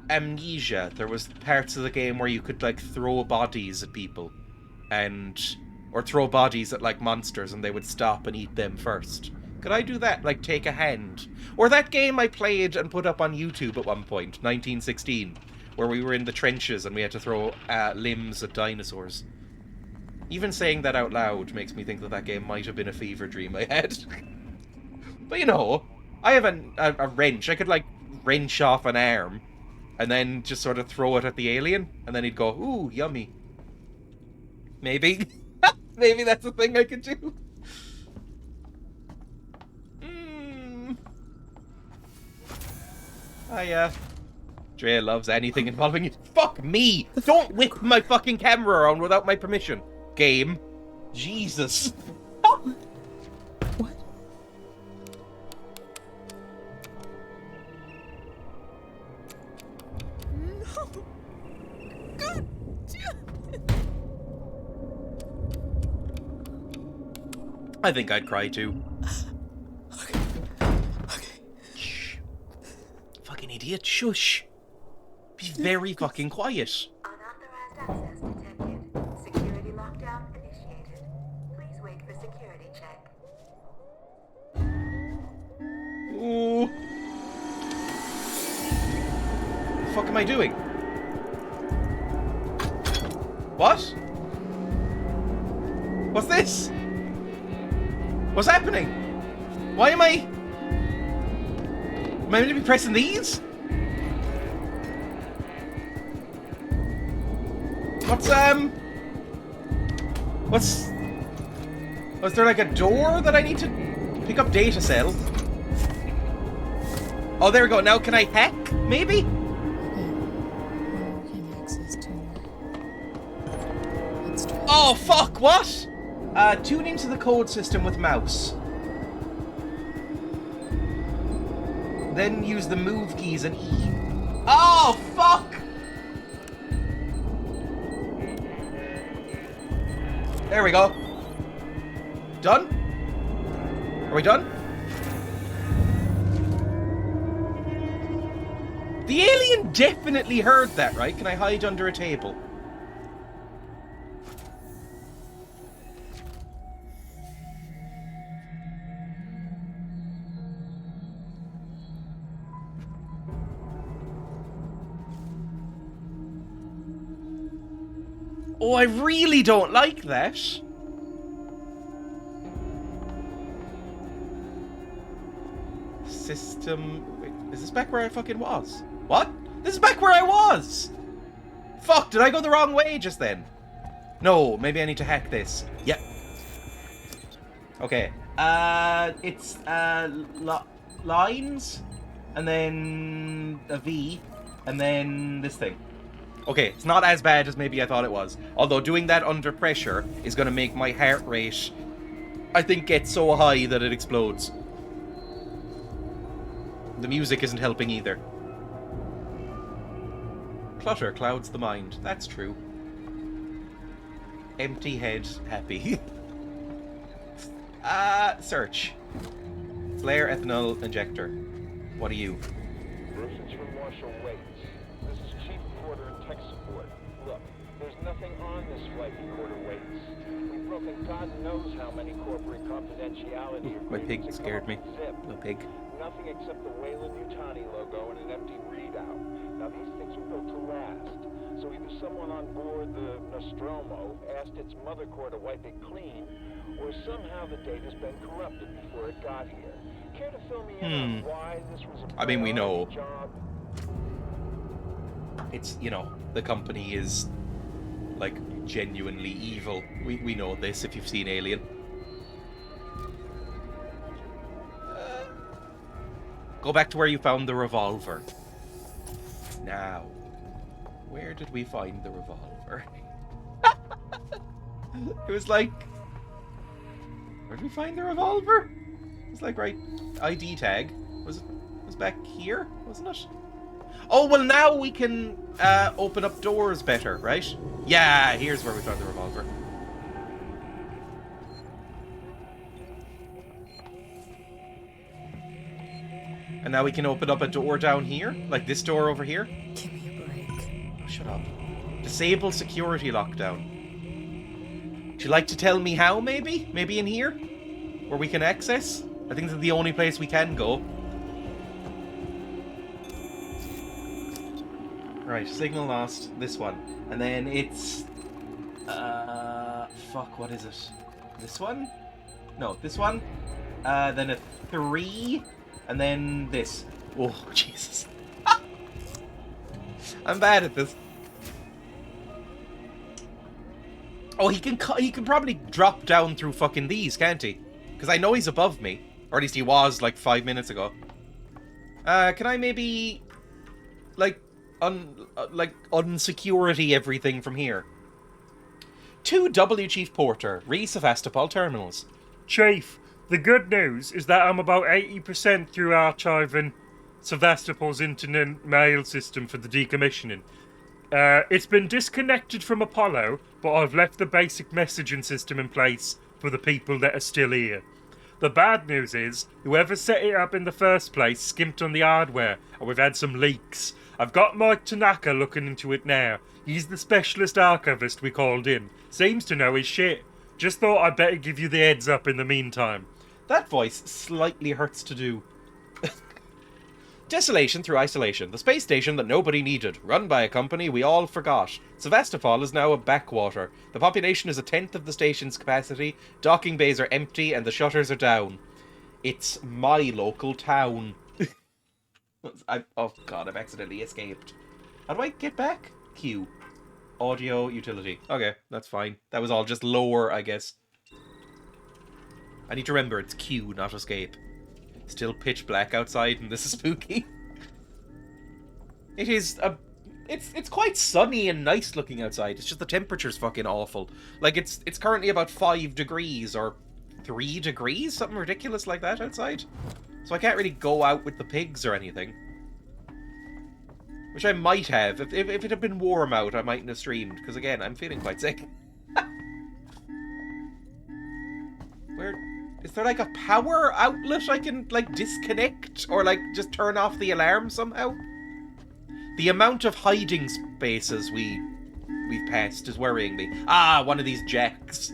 Amnesia, there was parts of the game where you could, like, throw bodies at people. Or throw bodies at, like, monsters and they would stop and eat them first. Could I do that? Like, take a hand? Or that game I played and put up on YouTube at one point, 1916, where we were in the trenches and we had to throw limbs at dinosaurs. Even saying that out loud makes me think that that game might have been a fever dream I had. But, you know, I have a wrench. I could, like, wrench off an arm and then just sort of throw it at the alien, and then he'd go, ooh, yummy. Maybe. Maybe that's a thing I could do. Dreya loves anything involving it. Fuck me! Don't whip my fucking camera around without my permission. Game. Jesus. What? No. God. I think I'd cry too. Okay. Shh. Fucking idiot. Shush. Be very fucking quiet. Unauthorized access detected. Security lockdown initiated. Please wait for security check. Ooh. The fuck am I doing? What? What's this? What's happening? Why am I... Am I meant to be pressing these? Was there like a door that I need to pick up data cell? Oh, there we go. Now can I hack? Maybe? Oh, fuck, what? Tune into the code system with mouse. Then use the move keys and E. Oh, fuck! There we go. Done? Are we done? The alien definitely heard that, right? Can I hide under a table? Oh, I really don't like that. System... Wait, is this back where I fucking was? What? This is back where I was! Fuck, did I go the wrong way just then? No, maybe I need to hack this. Yep. Okay. It's, lines, and then a V, and then this thing. Okay, it's not as bad as maybe I thought it was. Although doing that under pressure is going to make my heart rate, I think, get so high that it explodes. The music isn't helping either. Clutter clouds the mind. That's true. Empty head, happy. Search. Flare ethanol injector. What are you? Bruce's from Marshall Waits. This is Chief Porter and Tech Support. Look, there's nothing on this flight recorder, Waits. We've broken God knows how many corporate confidentiality My pig agreements. scared me. Zip. No pig. Nothing except the Wayland Yutani logo and an empty readout. Now these things were built to last. So either someone on board the Nostromo asked its mother core to wipe it clean, or somehow the data's been corrupted before it got here. Care to fill me in on why this was a I mean, we know. priority job? It's, you know, the company is, like, genuinely evil. We know this if you've seen Alien. Go back to where you found the revolver. Now, where did we find the revolver? It was like... Where did we find the revolver? It was like, right, ID tag. Was back here, wasn't it? Oh, well now we can open up doors better, right? Yeah, here's where we found the revolver. And now we can open up a door down here, like this door over here. Give me a break. Oh, shut up. Disable security lockdown. Would you like to tell me how, maybe? Maybe in here? Where we can access? I think this is the only place we can go. Right, signal lost. This one. And then it's... fuck, what is it? This one? No, this one. Then a 3. And then this. Oh, Jesus. I'm bad at this. Oh, he can probably drop down through fucking these, can't he? Because I know he's above me. Or at least he was, like, 5 minutes ago. Can I maybe... Like, unsecurity everything from here? To W. Chief Porter, re-Sevastopol terminals. Chief, the good news is that I'm about 80% through archiving Sevastopol's internet mail system for the decommissioning. It's been disconnected from Apollo, but I've left the basic messaging system in place for the people that are still here. The bad news is, whoever set it up in the first place skimped on the hardware, and we've had some leaks. I've got Mike Tanaka looking into it now. He's the specialist archivist we called in. Seems to know his shit. Just thought I'd better give you the heads up in the meantime. That voice slightly hurts to do. Desolation through isolation. The space station that nobody needed. Run by a company we all forgot. Sevastopol is now a backwater. The population is 1/10 of the station's capacity. Docking bays are empty and the shutters are down. It's my local town. Oh god, I've accidentally escaped. How do I get back? Q. Audio utility. Okay, that's fine. That was all just lower, I guess. I need to remember it's Q, not escape. Still pitch black outside and this is spooky. It is it's quite sunny and nice looking outside. It's just the temperature's fucking awful. Like it's currently about 5 degrees or 3 degrees, something ridiculous like that outside. So I can't really go out with the pigs or anything. Which I might have. If it had been warm out, I mightn't have streamed. Because again, I'm feeling quite sick. Where... Is there like a power outlet I can like disconnect? Or like just turn off the alarm somehow? The amount of hiding spaces we've passed is worrying me. Ah, one of these jacks.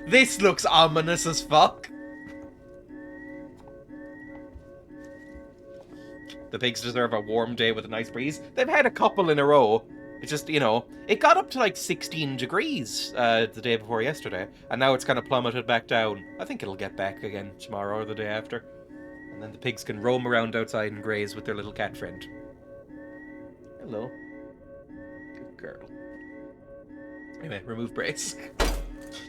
This looks ominous as fuck. The pigs deserve a warm day with a nice breeze. They've had a couple in a row. It's just, you know, it got up to like 16 degrees the day before yesterday. And now it's kind of plummeted back down. I think it'll get back again tomorrow or the day after. And then the pigs can roam around outside and graze with their little cat friend. Hello. Good girl. Anyway, remove brace.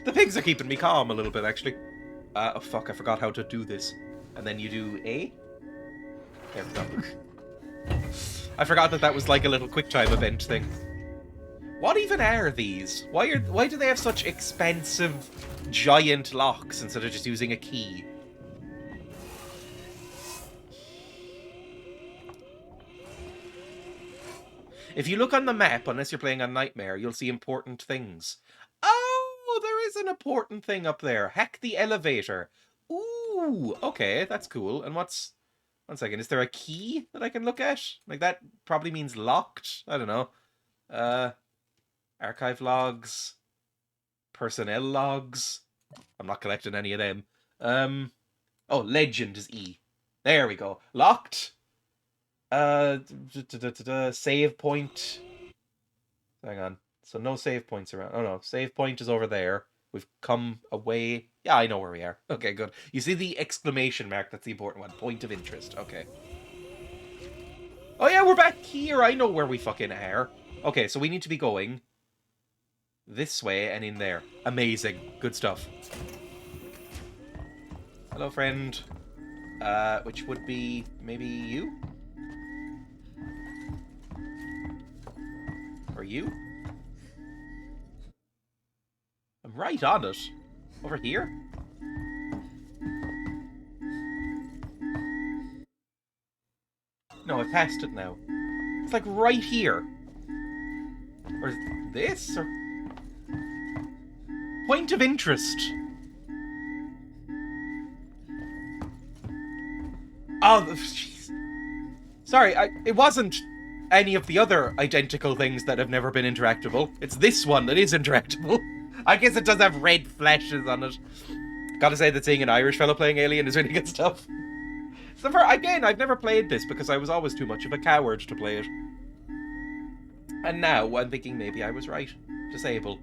The pigs are keeping me calm a little bit, actually. Oh fuck, I forgot how to do this. And then you do A? There we go. I forgot that was like a little QuickTime event thing. What even are these? Why do they have such expensive, giant locks instead of just using a key? If you look on the map, unless you're playing on Nightmare, you'll see important things. Oh, there is an important thing up there. Hack the elevator. Ooh, okay, that's cool. And what's... One second, is there a key that I can look at? Like, that probably means locked? I don't know. Archive logs. Personnel logs. I'm not collecting any of them. Oh, legend is E. There we go. Locked. Save point. Hang on. So no save points around. Oh no, save point is over there. We've come away. Yeah, I know where we are. Okay, good. You see the exclamation mark? That's the important one. Point of interest. Okay. Oh yeah, we're back here. I know where we fucking are. Okay, so we need to be going this way and in there. Amazing. Good stuff. Hello, friend. Which would be maybe you? Or you? I'm right on it. Over here? No, I passed it now. It's like right here. Or is this? Or... Point of interest. Oh, jeez. Sorry, it wasn't any of the other identical things that have never been interactable. It's this one that is interactable. I guess it does have red flashes on it. Gotta say that seeing an Irish fellow playing Alien is really good stuff. So again, I've never played this because I was always too much of a coward to play it. And now I'm thinking maybe I was right. Disable.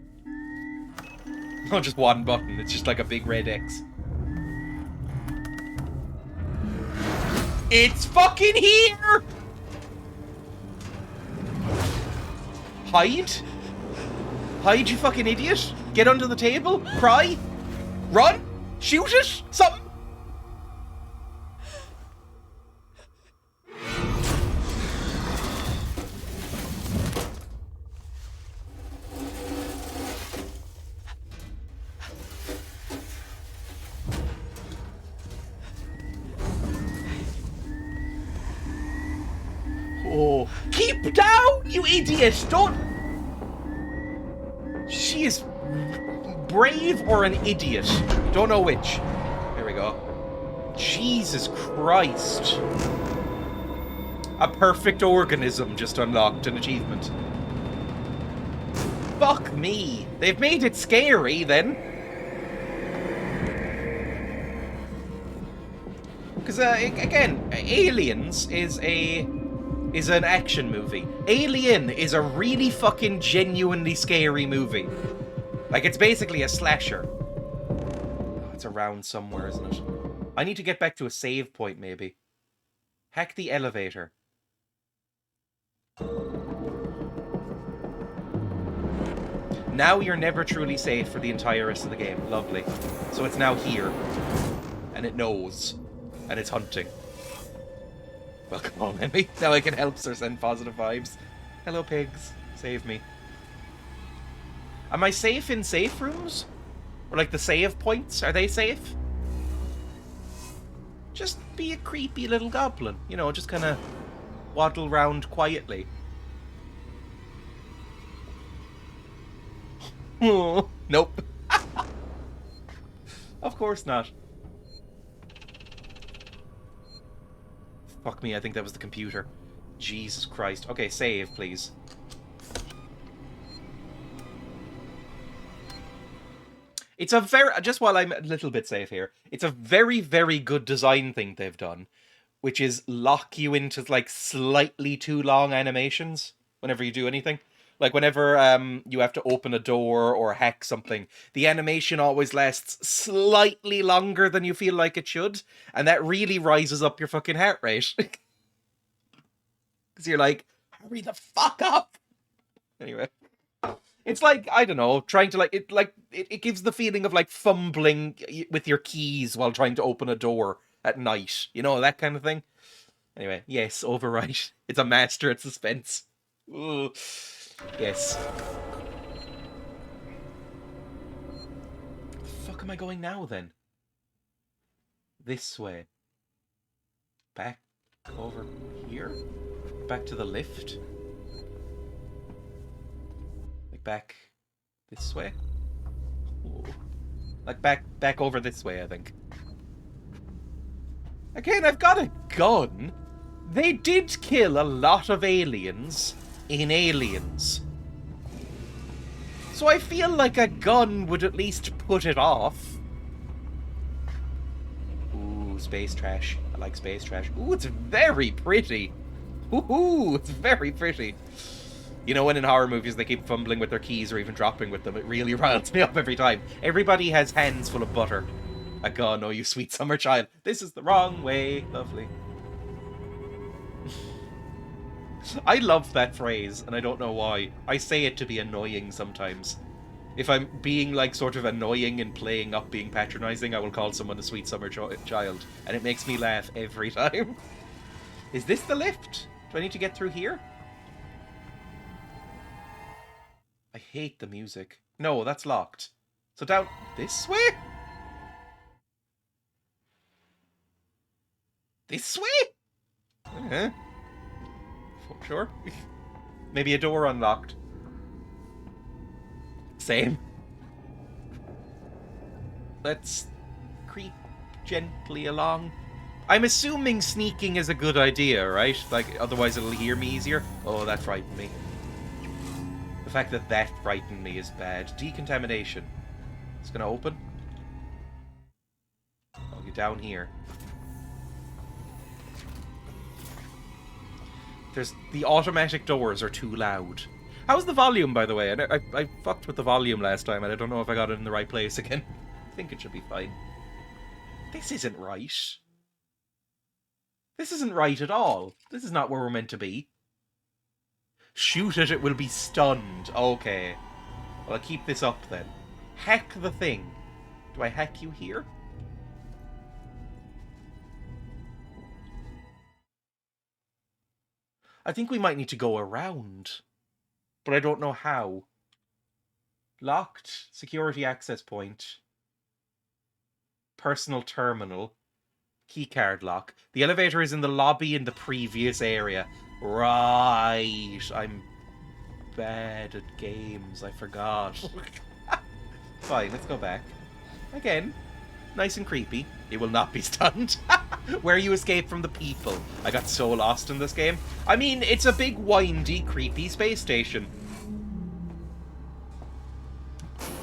Not just one button, it's just like a big red X. It's fucking here! Hide? Hide, you fucking idiot! Get under the table? Cry? Run? Shoot it? Something? Oh, keep down, you idiot! Don't... She is brave or an idiot. Don't know which. There we go. Jesus Christ. A perfect organism just unlocked an achievement. Fuck me. They've made it scary, then. Because, again, Aliens is an action movie. Alien is a really fucking genuinely scary movie. Like, it's basically a slasher. Oh, it's around somewhere, isn't it? I need to get back to a save point, maybe. Hack the elevator. Now you're never truly safe for the entire rest of the game. Lovely. So it's now here. And it knows. And it's hunting. Well, come on, Emmy. Now I can help her send positive vibes. Hello, pigs. Save me. Am I safe in safe rooms? Or like the save points? Are they safe? Just be a creepy little goblin. You know, just kind of waddle around quietly. Oh, nope. Of course not. Fuck me, I think that was the computer. Jesus Christ. Okay, save, please. It's a very... Just while I'm a little bit safe here, it's a very, very good design thing they've done, which is lock you into, like, slightly too long animations whenever you do anything. Like, whenever you have to open a door or hack something, the animation always lasts slightly longer than you feel like it should, and that really rises up your fucking heart rate. Because you're like, hurry the fuck up! Anyway. It's like, I don't know, trying to, it gives the feeling of, like, fumbling with your keys while trying to open a door at night. You know, that kind of thing. Anyway, yes, overwrite. It's a master at suspense. Ugh. Yes. The fuck am I going now, then? This way. Back over here? Back to the lift? Like back this way? Like back over this way, I think. Again, I've got a gun. They did kill a lot of aliens in Aliens. So I feel like a gun would at least put it off. Ooh, space trash. I like space trash. Ooh, it's very pretty. Ooh, it's very pretty. You know when in horror movies they keep fumbling with their keys or even dropping with them? It really riles me up every time. Everybody has hands full of butter. A gun, oh you sweet summer child. This is the wrong way. Lovely. I love that phrase, and I don't know why. I say it to be annoying sometimes. If I'm being, like, sort of annoying and playing up being patronizing, I will call someone a sweet summer child. And it makes me laugh every time. Is this the lift? Do I need to get through here? I hate the music. No, that's locked. So down this way? This way? Uh-huh. Sure. Maybe a door unlocked. Same. Let's creep gently along. I'm assuming sneaking is a good idea, right? Like, otherwise it'll hear me easier. Oh, that frightened me. The fact that that frightened me is bad. Decontamination. It's gonna open. I'll get down here. The automatic doors are too loud. How's the volume, by the way? I fucked with the volume last time, and I don't know if I got it in the right place again. I think it should be fine. This isn't right. This isn't right at all. This is not where we're meant to be. Shoot it, it will be stunned. Okay. Well, I'll keep this up then. Hack the thing. Do I hack you here? I think we might need to go around. But I don't know how. Locked. Security access point. Personal terminal. Keycard lock. The elevator is in the lobby in the previous area. Right. I'm bad at games. I forgot. Fine, let's go back. Again. Nice and creepy. It will not be stunned. Where you escape from the people. I got so lost in this game. I mean, it's a big, windy, creepy space station.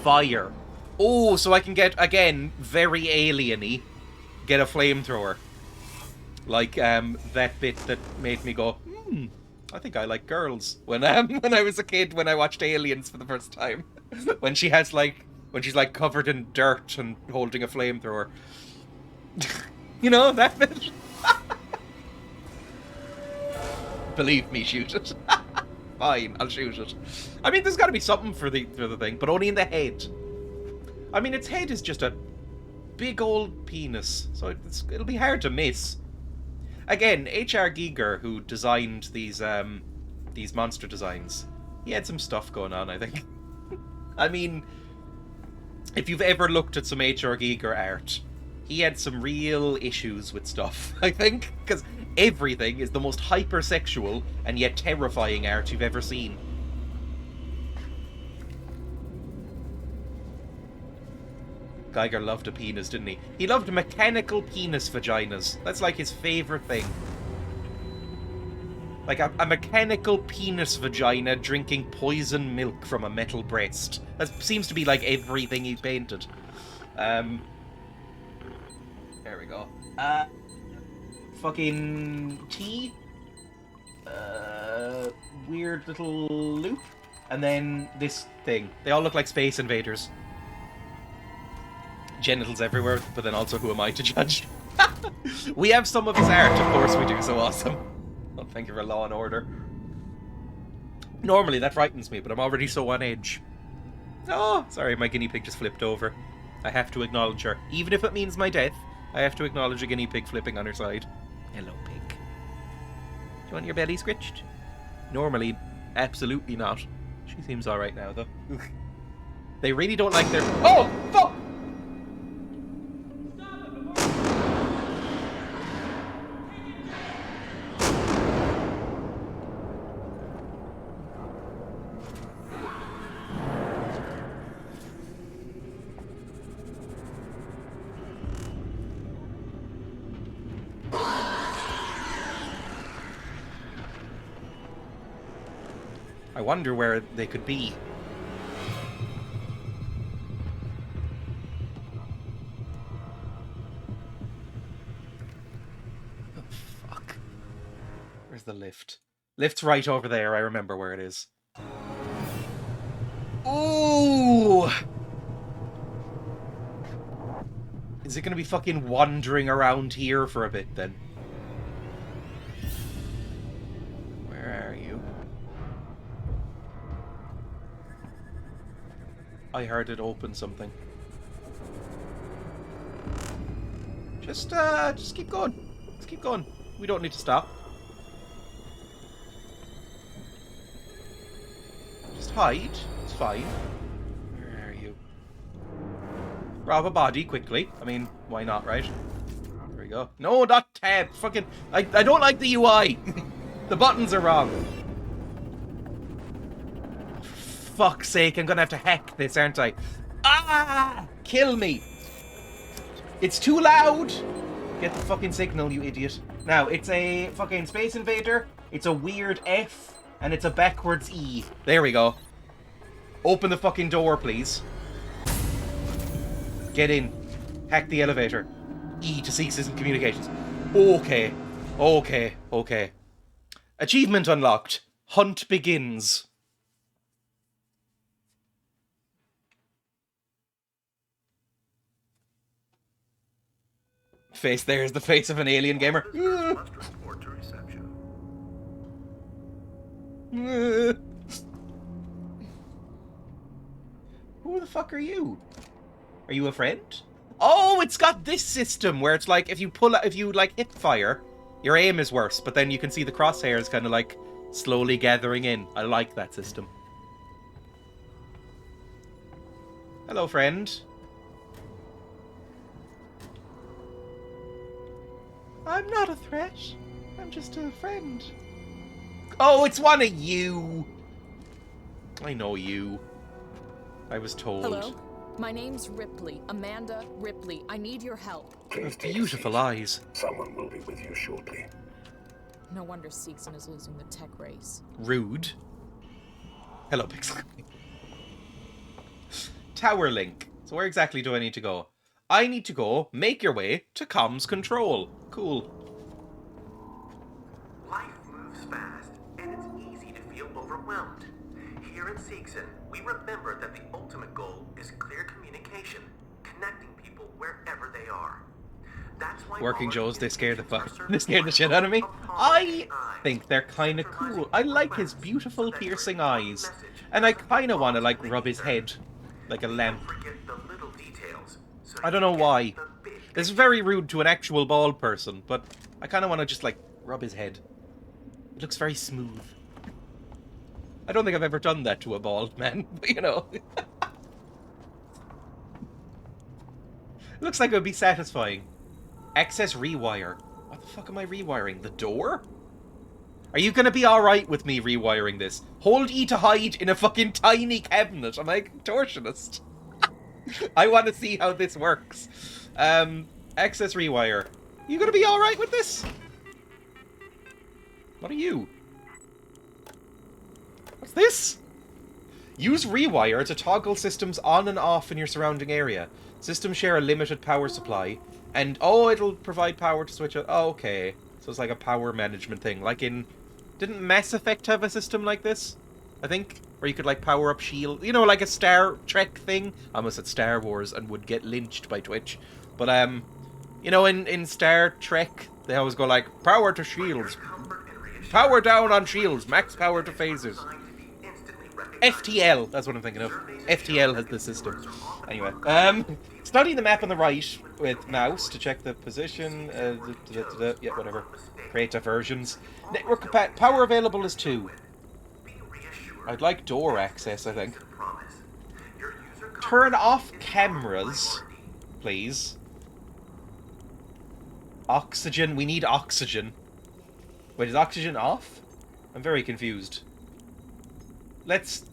Fire. Oh, so I can get, again, very alien-y, get a flamethrower. Like, that bit that made me go, I think I like girls. When I was a kid, when I watched Aliens for the first time. When she's like covered in dirt and holding a flamethrower. You know, that bit? Believe me, shoot it. Fine, I'll shoot it. I mean, there's got to be something for the thing, but only in the head. I mean, its head is just a big old penis, so it'll be hard to miss. Again, H.R. Giger, who designed these monster designs, he had some stuff going on, I think. I mean, if you've ever looked at some H.R. Giger art, he had some real issues with stuff, I think, because everything is the most hypersexual and yet terrifying art you've ever seen. Geiger loved a penis, didn't he? He loved mechanical penis vaginas. That's like his favorite thing. Like a mechanical penis vagina drinking poison milk from a metal breast. That seems to be like everything he painted. There we go. Fucking T. Weird little loop. And then this thing. They all look like Space Invaders. Genitals everywhere, but then also who am I to judge? We have some of his art, of course we do, so awesome. Well, thank you for Law and Order. Normally that frightens me, but I'm already so on edge. Oh, sorry, my guinea pig just flipped over. I have to acknowledge her. Even if it means my death, I have to acknowledge a guinea pig flipping on her side. Hello, pig. Do you want your belly scritched? Normally, absolutely not. She seems alright now, though. They really don't like their... Oh, fuck! I wonder where they could be. Oh, fuck. Where's the lift? Lift's right over there. I remember where it is. Ooh! Is it going to be fucking wandering around here for a bit, then? Where are you? I heard it open something. Just keep going. Just keep going. We don't need to stop. Just hide. It's fine. Where are you? Rob a body quickly. I mean, why not, right? There we go. No, not tab. Fucking... I don't like the UI. The buttons are wrong. For fuck's sake, I'm gonna have to hack this, aren't I? Ah! Kill me! It's too loud! Get the fucking signal, you idiot. Now, it's a fucking Space Invader, it's a weird F, and it's a backwards E. There we go. Open the fucking door, please. Get in. Hack the elevator. E to seek system communications. Okay. Okay. Okay. Achievement unlocked. Hunt begins. Face there is the face of an alien gamer. Must report to reception. Who the fuck are you? Are you a friend? Oh, it's got this system where it's like if you like hip fire, your aim is worse, but then you can see the crosshairs kind of like slowly gathering in. I like that system. Hello, friend. I'm not a threat. I'm just a friend. Oh, it's one of you. I know you. I was told. Hello. My name's Ripley. Amanda Ripley. I need your help. Those beautiful eyes. Someone will be with you shortly. No wonder Seegson is losing the tech race. Rude. Hello, Pixel. Tower link. So where exactly do I need to go? I need to go make your way to comms control. Cool. Life moves fast, and it's easy to feel overwhelmed. Here in Seegson, we remember that the ultimate goal is clear communication, connecting people wherever they are. That's why Working Joes, they scare the shit out of me. I think they're kind of cool. I like his beautiful piercing eyes. And I kind of want to like rub his head like a lamp. I don't know why. This is very rude to an actual bald person, but I kind of want to just like rub his head. It looks very smooth. I don't think I've ever done that to a bald man, but you know. It looks like it would be satisfying. Access rewire. What the fuck am I rewiring? The door? Are you gonna be alright with me rewiring this? Hold E to hide in a fucking tiny cabinet. I'm like a contortionist. I want to see how this works. Access rewire. You gonna be alright with this? What are you? What's this? Use rewire to toggle systems on and off in your surrounding area. Systems share a limited power supply. And, oh, it'll provide power to switch it. Oh, okay. So it's like a power management thing. Like in... Didn't Mass Effect have a system like this? I think? Where you could, like, power up shield. You know, like a Star Trek thing. I almost said Star Wars and would get lynched by Twitch. But, you know, in Star Trek, they always go like, power to shields. Power down on shields. Max power to phasers. FTL, that's what I'm thinking of. FTL has this system. Anyway, study the map on the right with mouse to check the position. Yeah, whatever. Create diversions. Network power available is 2. I'd like door access, I think. Turn off cameras, please. Oxygen. We need oxygen. Wait, is oxygen off? I'm very confused. Let's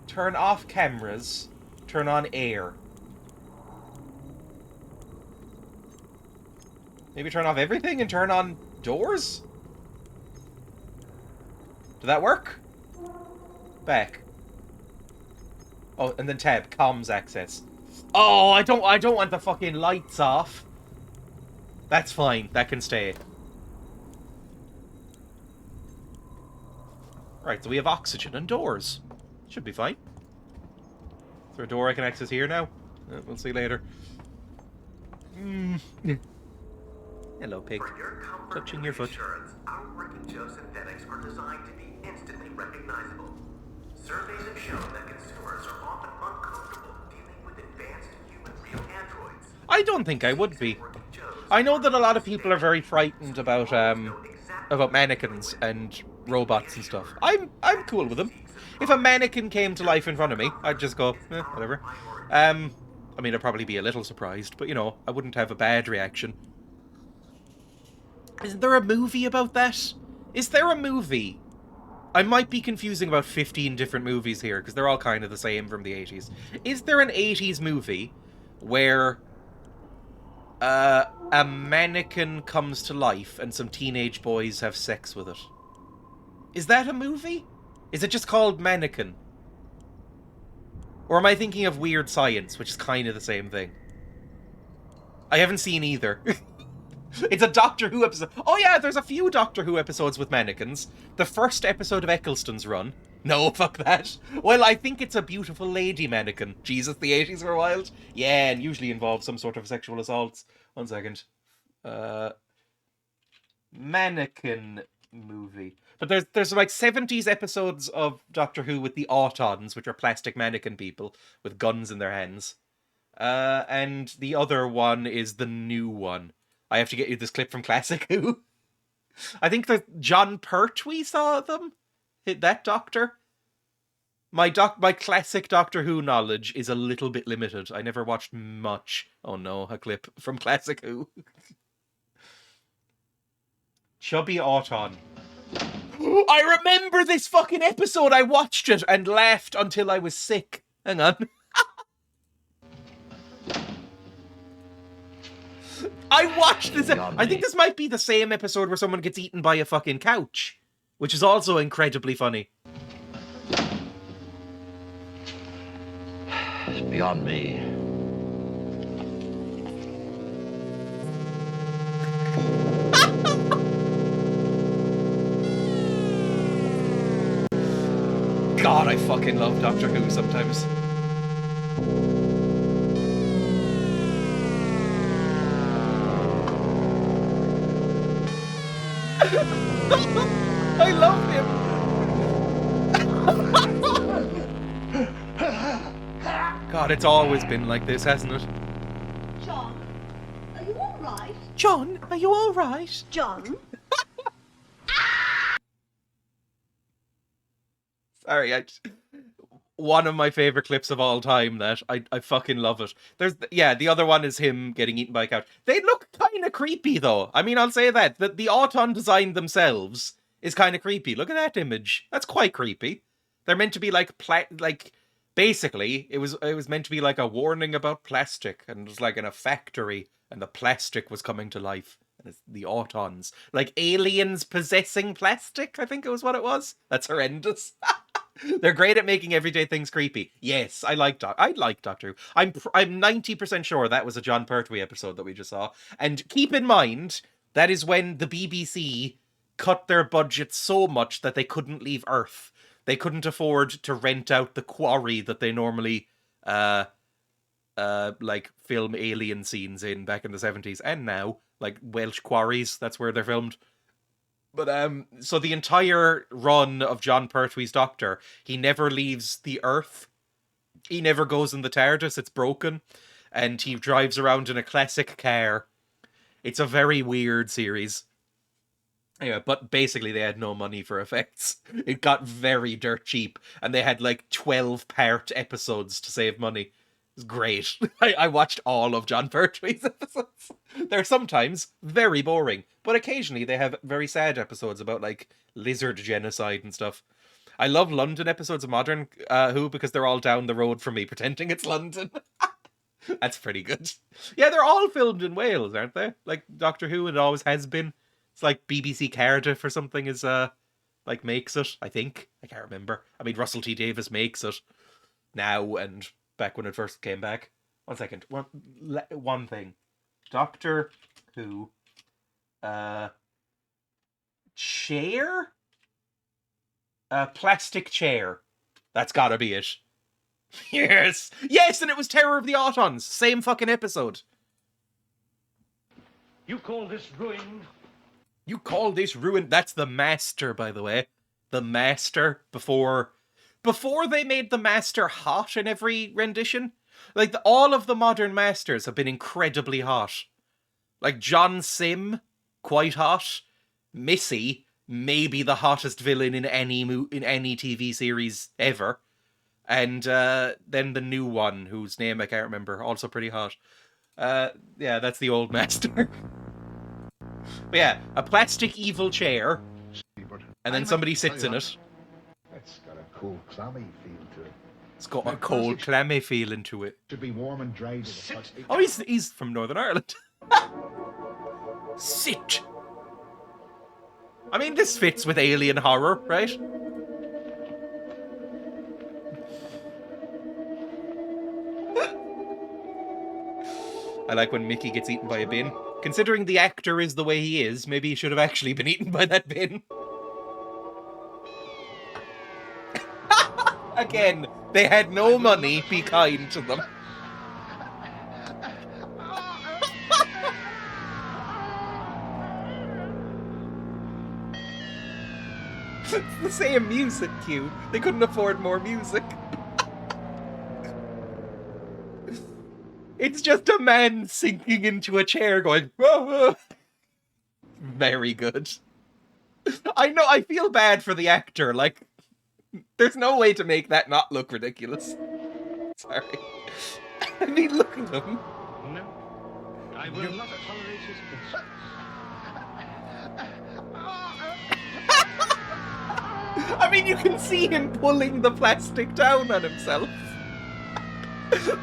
turn off cameras, turn on air. Maybe turn off everything and turn on doors? Did that work? Back. Oh, and then tab, comms access. Oh, I don't want the fucking lights off. That's fine. That can stay. Right, so we have oxygen and doors. Should be fine. Is there a door I can access here now? We'll see later. Hello, pig. For your comfort Touching and your foot. reassurance, our working Joe synthetics are designed to be instantly recognizable. Surveys have shown that consumers are often uncomfortable dealing with advanced human real androids. I don't think I would be. I know that a lot of people are very frightened about mannequins and robots and stuff. I'm cool with them. If a mannequin came to life in front of me, I'd just go, whatever. I mean, I'd probably be a little surprised, but you know, I wouldn't have a bad reaction. Isn't there a movie about that? Is there a movie? I might be confusing about 15 different movies here, because they're all kind of the same from the 80s. Is there an 80s movie where a mannequin comes to life and some teenage boys have sex with it? Is that a movie? Is it just called Mannequin? Or am I thinking of Weird Science, which is kind of the same thing? I haven't seen either. It's a Doctor Who episode. Oh yeah, there's a few Doctor Who episodes with mannequins. The first episode of Eccleston's Run. No, fuck that. Well, I think it's a beautiful lady mannequin. Jesus, the 80s were wild. Yeah, and usually involves some sort of sexual assaults. 1 second. Mannequin movie. But there's like 70s episodes of Doctor Who with the Autons, which are plastic mannequin people with guns in their hands. And the other one is the new one. I have to get you this clip from Classic Who. I think that John Pertwee saw them. Hit that Doctor. My classic Doctor Who knowledge is a little bit limited. I never watched much. Oh no, a clip from Classic Who. Chubby Auton. I remember this fucking episode. I watched it and laughed until I was sick. Hang on. I watched this. I think this might be the same episode where someone gets eaten by a fucking couch, which is also incredibly funny. It's beyond me. God, I fucking love Doctor Who sometimes. I love him. God, it's always been like this, hasn't it? John, are you all right? John, are you all right? John? Sorry, one of my favorite clips of all time. That I fucking love it. The other one is him getting eaten by a couch. They look kind of creepy though. I mean, I'll say that the Auton design themselves is kind of creepy. Look at that image. That's quite creepy. They're meant to be like basically it was meant to be like a warning about plastic, and it was like in a factory, and the plastic was coming to life. And it's the Autons, like aliens possessing plastic. I think it was what it was. That's horrendous. They're great at making everyday things creepy. Yes, I like Doctor Who. I'm 90% sure that was a John Pertwee episode that we just saw. And keep in mind, that is when the BBC cut their budget so much that they couldn't leave Earth. They couldn't afford to rent out the quarry that they normally like film alien scenes in back in the 70s, and now like Welsh quarries, that's where they're filmed. But so the entire run of John Pertwee's Doctor, he never leaves the Earth. He never goes in the TARDIS, it's broken. And he drives around in a classic car. It's a very weird series. Yeah, but basically they had no money for effects. It got very dirt cheap, and they had like 12-part episodes to save money. It's great. I watched all of John Pertwee's episodes. They're sometimes very boring, but occasionally they have very sad episodes about like lizard genocide and stuff. I love London episodes of Modern Who because they're all down the road from me pretending it's London. That's pretty good. Yeah, they're all filmed in Wales, aren't they? Like Doctor Who, it always has been. It's like BBC Cardiff or something is like like makes it, I think. I can't remember. I mean, Russell T Davies makes it now and back when it first came back. 1 second. One thing. Doctor Who chair? Plastic chair. That's gotta be it. Yes! Yes, and it was Terror of the Autons. Same fucking episode. You call this ruined? You call this ruined? That's the Master, by the way. The Master before they made the Master hot in every rendition. Like, all of the modern Masters have been incredibly hot. Like, John Sim, quite hot. Missy, maybe the hottest villain in any TV series ever. And then the new one, whose name I can't remember, also pretty hot. Yeah, that's the old Master. But yeah, a plastic evil chair, and then somebody sits in it. It's got a cool, clammy feel to it. It's got a cold, clammy feeling to it. Should be warm and dry. Oh, he's from Northern Ireland. Sit. I mean, this fits with alien horror, right? I like when Mickey gets eaten by a bin. Considering the actor is the way he is, maybe he should have actually been eaten by that bin. Again, they had no money, be kind to them. It's the same music cue. They couldn't afford more music. It's just a man sinking into a chair going, whoa, whoa. Very good. I know, I feel bad for the actor. Like, there's no way to make that not look ridiculous. Sorry. I mean, look at him. No. I will not tolerate his insults. I mean, you can see him pulling the plastic down on himself.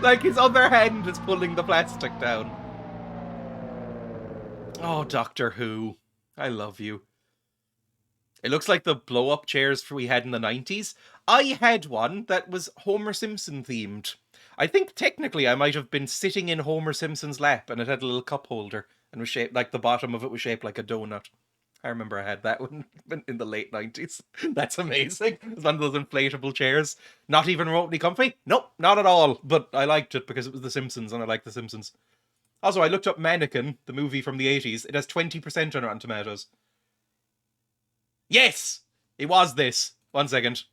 Like his other hand is pulling the plastic down. Oh, Doctor Who. I love you. It looks like the blow-up chairs we had in the 90s. I had one that was Homer Simpson themed. I think technically I might have been sitting in Homer Simpson's lap and it had a little cup holder and was shaped like the bottom of it was shaped like a donut. I remember I had that one in the late 90s. That's amazing. It's one of those inflatable chairs. Not even remotely comfy? Nope, not at all. But I liked it because it was The Simpsons and I like The Simpsons. Also, I looked up Mannequin, the movie from the 80s. It has 20% on Rotten Tomatoes. Yes! It was this. 1 second.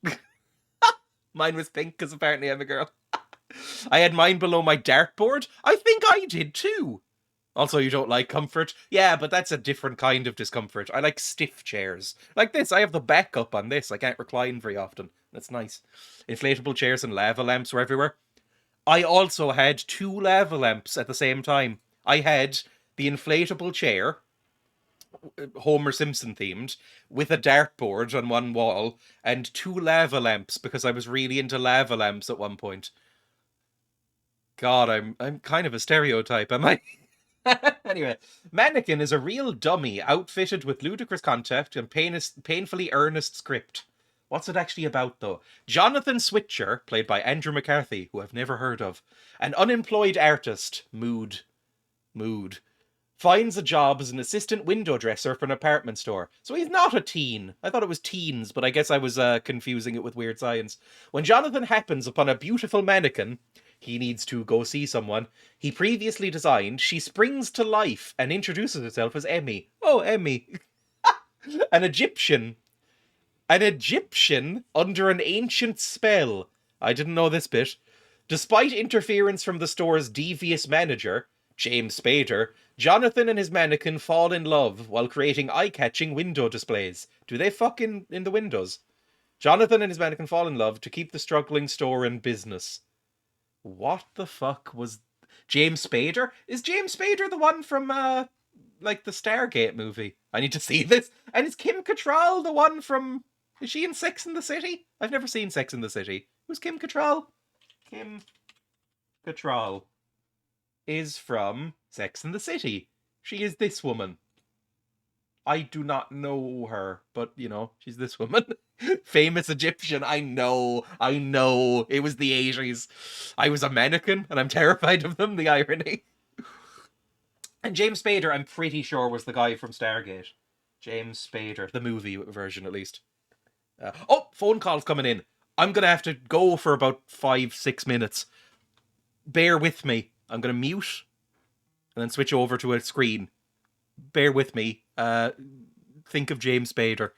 Mine was pink because apparently I'm a girl. I had mine below my dartboard. I think I did too. Also, you don't like comfort? Yeah, but that's a different kind of discomfort. I like stiff chairs. Like this, I have the backup on this. I can't recline very often. That's nice. Inflatable chairs and lava lamps were everywhere. I also had 2 lava lamps at the same time. I had the inflatable chair, Homer Simpson themed, with a dartboard on one wall, and 2 lava lamps because I was really into lava lamps at one point. God, I'm kind of a stereotype, am I? Anyway, Mannequin is a real dummy outfitted with ludicrous concept and painfully earnest script. What's it actually about, though? Jonathan Switcher, played by Andrew McCarthy, who I've never heard of, an unemployed artist, Mood, finds a job as an assistant window dresser for an apartment store. So he's not a teen. I thought it was teens, but I guess I was confusing it with Weird Science. When Jonathan happens upon a beautiful mannequin he needs to go see someone he previously designed, she springs to life and introduces herself as Emmy. Oh, Emmy. An Egyptian under an ancient spell. I didn't know this bit. Despite interference from the store's devious manager, James Spader, Jonathan and his mannequin fall in love while creating eye-catching window displays. Do they fuck in the windows? Jonathan and his mannequin fall in love to keep the struggling store in business. What the fuck was James Spader? Is James Spader the one from like the Stargate movie? I need to see this. And is Kim Cattrall the one from... Is she in Sex and the City? I've never seen Sex and the City. Who's Kim Cattrall? Kim Cattrall is from Sex and the City. She is this woman. I do not know her, but you know, she's this woman. Famous Egyptian. I know. It was the 80s. I was a mannequin, and I'm terrified of them, the irony. And James Spader, I'm pretty sure, was the guy from Stargate. James Spader, the movie version at least. Phone call's coming in. I'm going to have to go for about 5-6 minutes. Bear with me. I'm going to mute and then switch over to a screen. Bear with me. Think of James Spader.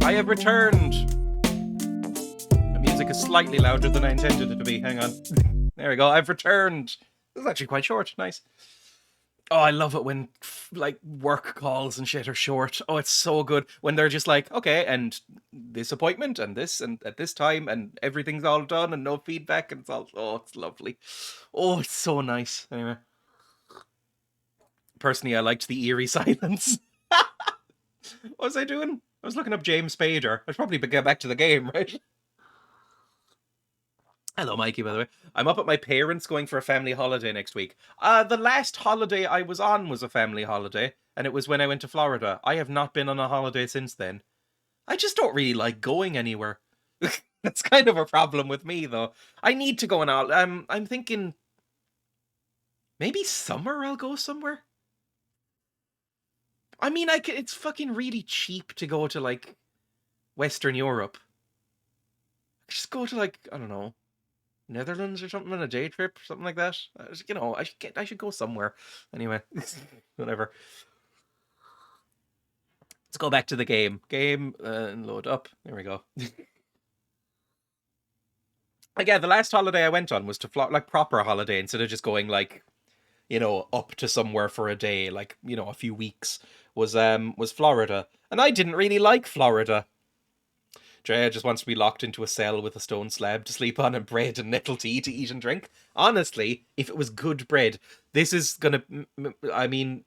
I have returned. The music is slightly louder than I intended it to be. Hang on. There we go. I've returned. This is actually quite short. Nice. Oh, I love it when like work calls and shit are short. Oh, it's so good when they're just like, okay, and this appointment and this and at this time and everything's all done and no feedback and it's all. Oh, it's lovely. Oh, it's so nice. Anyway, personally, I liked the eerie silence. What was I doing? I was looking up James Spader. I should probably get back to the game, right? Hello, Mikey, by the way. I'm up at my parents' going for a family holiday next week. The last holiday I was on was a family holiday, and it was when I went to Florida. I have not been on a holiday since then. I just don't really like going anywhere. That's kind of a problem with me, though. I need to go on all. I'm thinking maybe summer I'll go somewhere. I mean, it's fucking really cheap to go to, like, Western Europe. Just go to, like, I don't know, Netherlands or something on a day trip, something like that. You know, I should go somewhere. Anyway, whatever. Let's go back to the game. And load up. There we go. Again, the last holiday I went on was to like proper holiday instead of just going like, you know, up to somewhere for a day, like, you know, a few weeks. Was Florida, and I didn't really like Florida. Dreya just wants to be locked into a cell with a stone slab to sleep on and bread and nettle tea to eat and drink. Honestly, if it was good bread, this is gonna. I mean,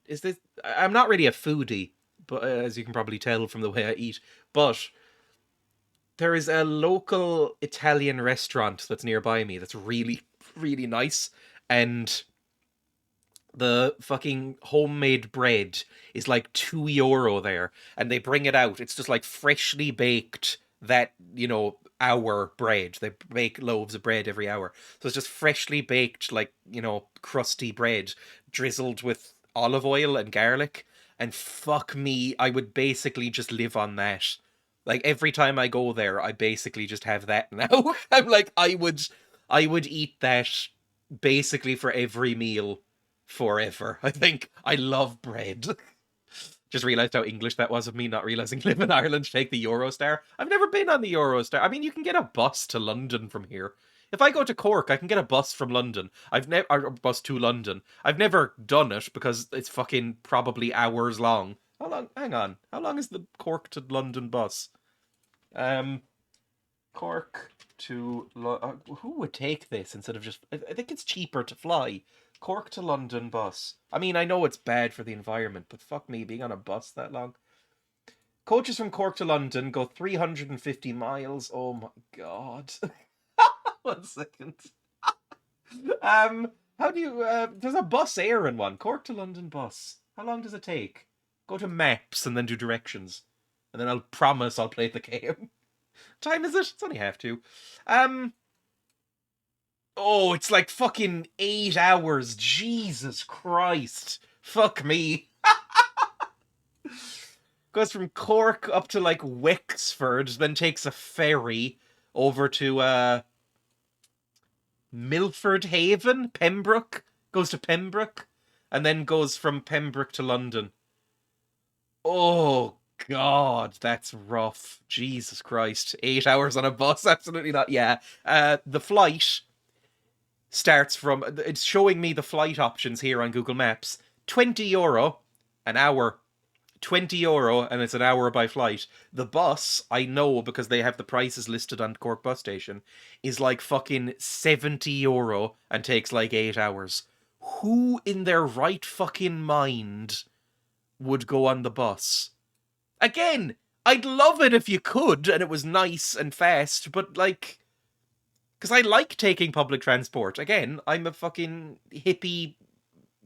is this? I'm not really a foodie, but as you can probably tell from the way I eat, but there is a local Italian restaurant that's nearby me that's really, really nice, and the fucking homemade bread is like €2 there, and they bring it out. It's just like freshly baked, that, you know, hour bread. They bake loaves of bread every hour. So it's just freshly baked, like, you know, crusty bread drizzled with olive oil and garlic. And fuck me, I would basically just live on that. Like, every time I go there, I basically just have that now. I'm like, I would eat that basically for every meal forever. I think I love bread. Just realised how English that was of me not realising live in Ireland, take the Eurostar. I've never been on the Eurostar. I mean, you can get a bus to London from here. If I go to Cork, I can get a bus from London. Or a bus to London. I've never done it because it's fucking probably hours long. How long? Hang on. How long is the Cork to London bus? Cork to who would take this instead of just? I think it's cheaper to fly. Cork to London bus. I mean, I know it's bad for the environment, but fuck me, being on a bus that long. Coaches from Cork to London go 350 miles. Oh my god. 1 second. How do you, there's a bus air in one. Cork to London bus. How long does it take? Go to maps and then do directions. And then I'll promise I'll play the game. Time is it? It's only 2:30. Oh, it's like fucking 8 hours. Jesus Christ. Fuck me. Goes from Cork up to like Wexford, then takes a ferry over to Milford Haven, Pembroke. Goes to Pembroke, and then goes from Pembroke to London. Oh God, that's rough. Jesus Christ. 8 hours on a bus? Absolutely not. Yeah. The flight starts from, it's showing me the flight options here on Google Maps. €20 an hour. €20, and it's an hour by flight. The bus, I know because they have the prices listed on Cork bus station, is like fucking €70 and takes like 8 hours. Who in their right fucking mind would go on the bus? Again, I'd love it if you could and it was nice and fast, but like, because I like taking public transport. Again, I'm a fucking hippie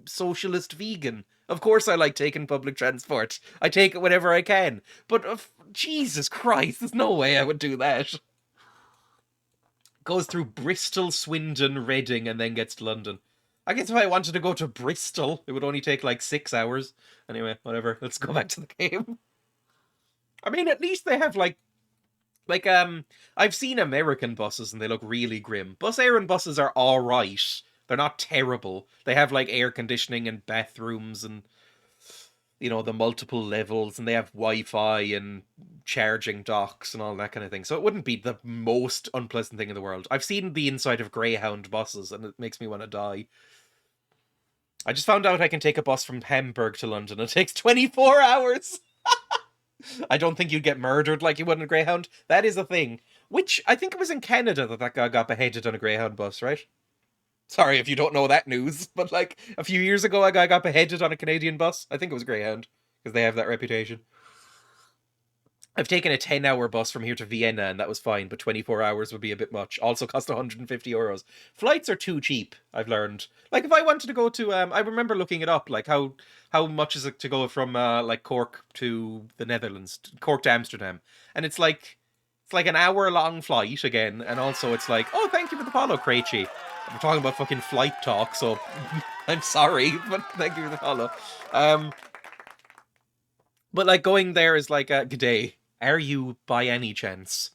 socialist vegan. Of course I like taking public transport. I take it whenever I can. But Jesus Christ, there's no way I would do that. Goes through Bristol, Swindon, Reading, and then gets to London. I guess if I wanted to go to Bristol, it would only take like 6 hours. Anyway, whatever. Let's go back to the game. I mean, at least they have I've seen American buses and they look really grim. Bus Air and buses are alright. They're not terrible. They have like air conditioning and bathrooms and you know, the multiple levels, and they have Wi-Fi and charging docks and all that kind of thing. So it wouldn't be the most unpleasant thing in the world. I've seen the inside of Greyhound buses, and it makes me want to die. I just found out I can take a bus from Hamburg to London. It takes 24 hours. I don't think you'd get murdered like you would in a Greyhound. That is a thing. Which, I think it was in Canada that guy got beheaded on a Greyhound bus, right? Sorry if you don't know that news, but like a few years ago a guy got beheaded on a Canadian bus. I think it was Greyhound, because they have that reputation. I've taken a 10-hour bus from here to Vienna, and that was fine, but 24 hours would be a bit much. Also cost 150 euros. Flights are too cheap, I've learned. Like, if I wanted to go to, I remember looking it up, like, how much is it to go from, like, Cork to the Netherlands, Cork to Amsterdam? And it's like an hour-long flight, again, and also it's like, oh, thank you for the follow, Krejci. We're talking about fucking flight talk, so I'm sorry, but thank you for the follow. But, like, going there is like, good day. Are you, by any chance...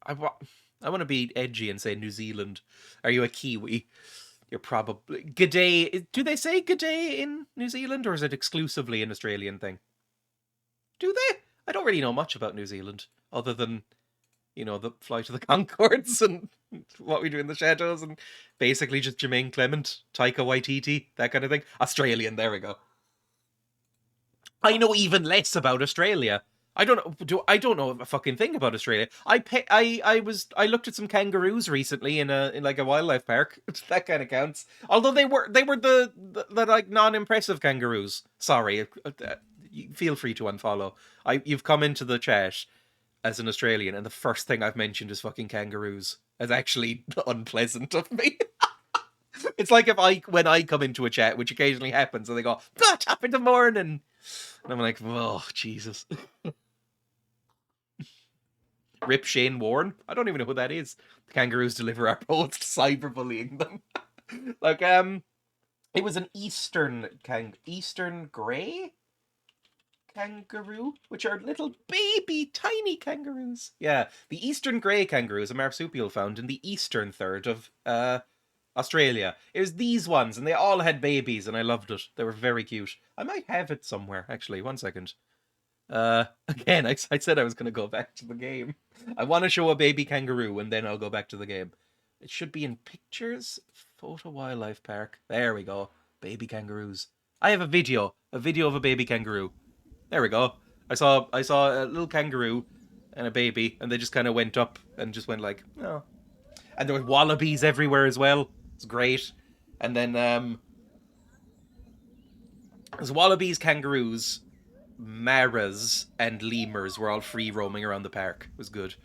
I want to be edgy and say New Zealand. Are you a Kiwi? You're probably... G'day... Do they say g'day in New Zealand, or is it exclusively an Australian thing? Do they? I don't really know much about New Zealand, other than, you know, the Flight of the Conchords and What We Do in the Shadows, and basically just Jermaine Clement, Taika Waititi, that kind of thing. Australian, there we go. I know even less about Australia. I don't know a fucking thing about Australia. I looked at some kangaroos recently in like a wildlife park. That kind of counts. Although they were the like non-impressive kangaroos. Sorry, feel free to unfollow. You've come into the chat as an Australian, and the first thing I've mentioned is fucking kangaroos. It's actually unpleasant of me. It's like when I come into a chat, which occasionally happens, and they go, top in the morning. And I'm like, oh, Jesus. Rip Shane Warne. I don't even know who that is. The kangaroos deliver our post, cyberbullying them. Like, it was an eastern grey kangaroo, which are little baby tiny kangaroos. Yeah, the eastern grey kangaroo is a marsupial found in the eastern third of Australia. It was these ones, and they all had babies, and I loved it. They were very cute. I might have it somewhere, actually. 1 second. Again, I said I was going to go back to the game. I want to show a baby kangaroo, and then I'll go back to the game. It should be in pictures. Photo wildlife park. There we go. Baby kangaroos. I have a video of a baby kangaroo. There we go. I saw a little kangaroo and a baby, and they just kind of went up and just went like, oh. And there were wallabies everywhere as well. It's great. And then there's wallabies, kangaroos, maras, and lemurs were all free roaming around the park. It was good.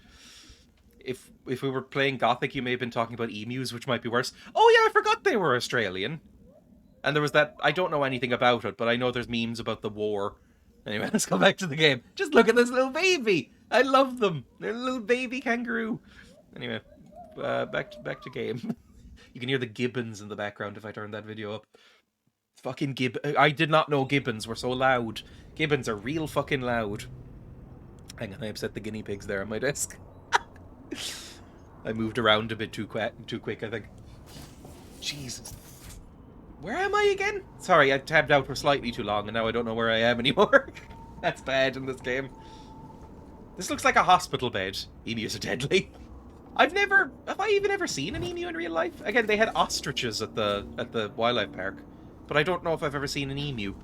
If we were playing Gothic, you may have been talking about emus, which might be worse. Oh yeah, I forgot they were Australian. And there was that, I don't know anything about it, but I know there's memes about the war. Anyway, let's go back to the game. Just look at this little baby. I love them. They're a little baby kangaroo. Anyway, back to game. You can hear the gibbons in the background if I turn that video up. Fucking I did not know gibbons were so loud. Gibbons are real fucking loud. Hang on, I upset the guinea pigs there on my desk. I moved around a bit too quick, I think. Jesus. Where am I again? Sorry, I tabbed out for slightly too long, and now I don't know where I am anymore. That's bad in this game. This looks like a hospital bed. Emus are deadly. Have I even ever seen an emu in real life? Again, they had ostriches at the wildlife park, but I don't know if I've ever seen an emu.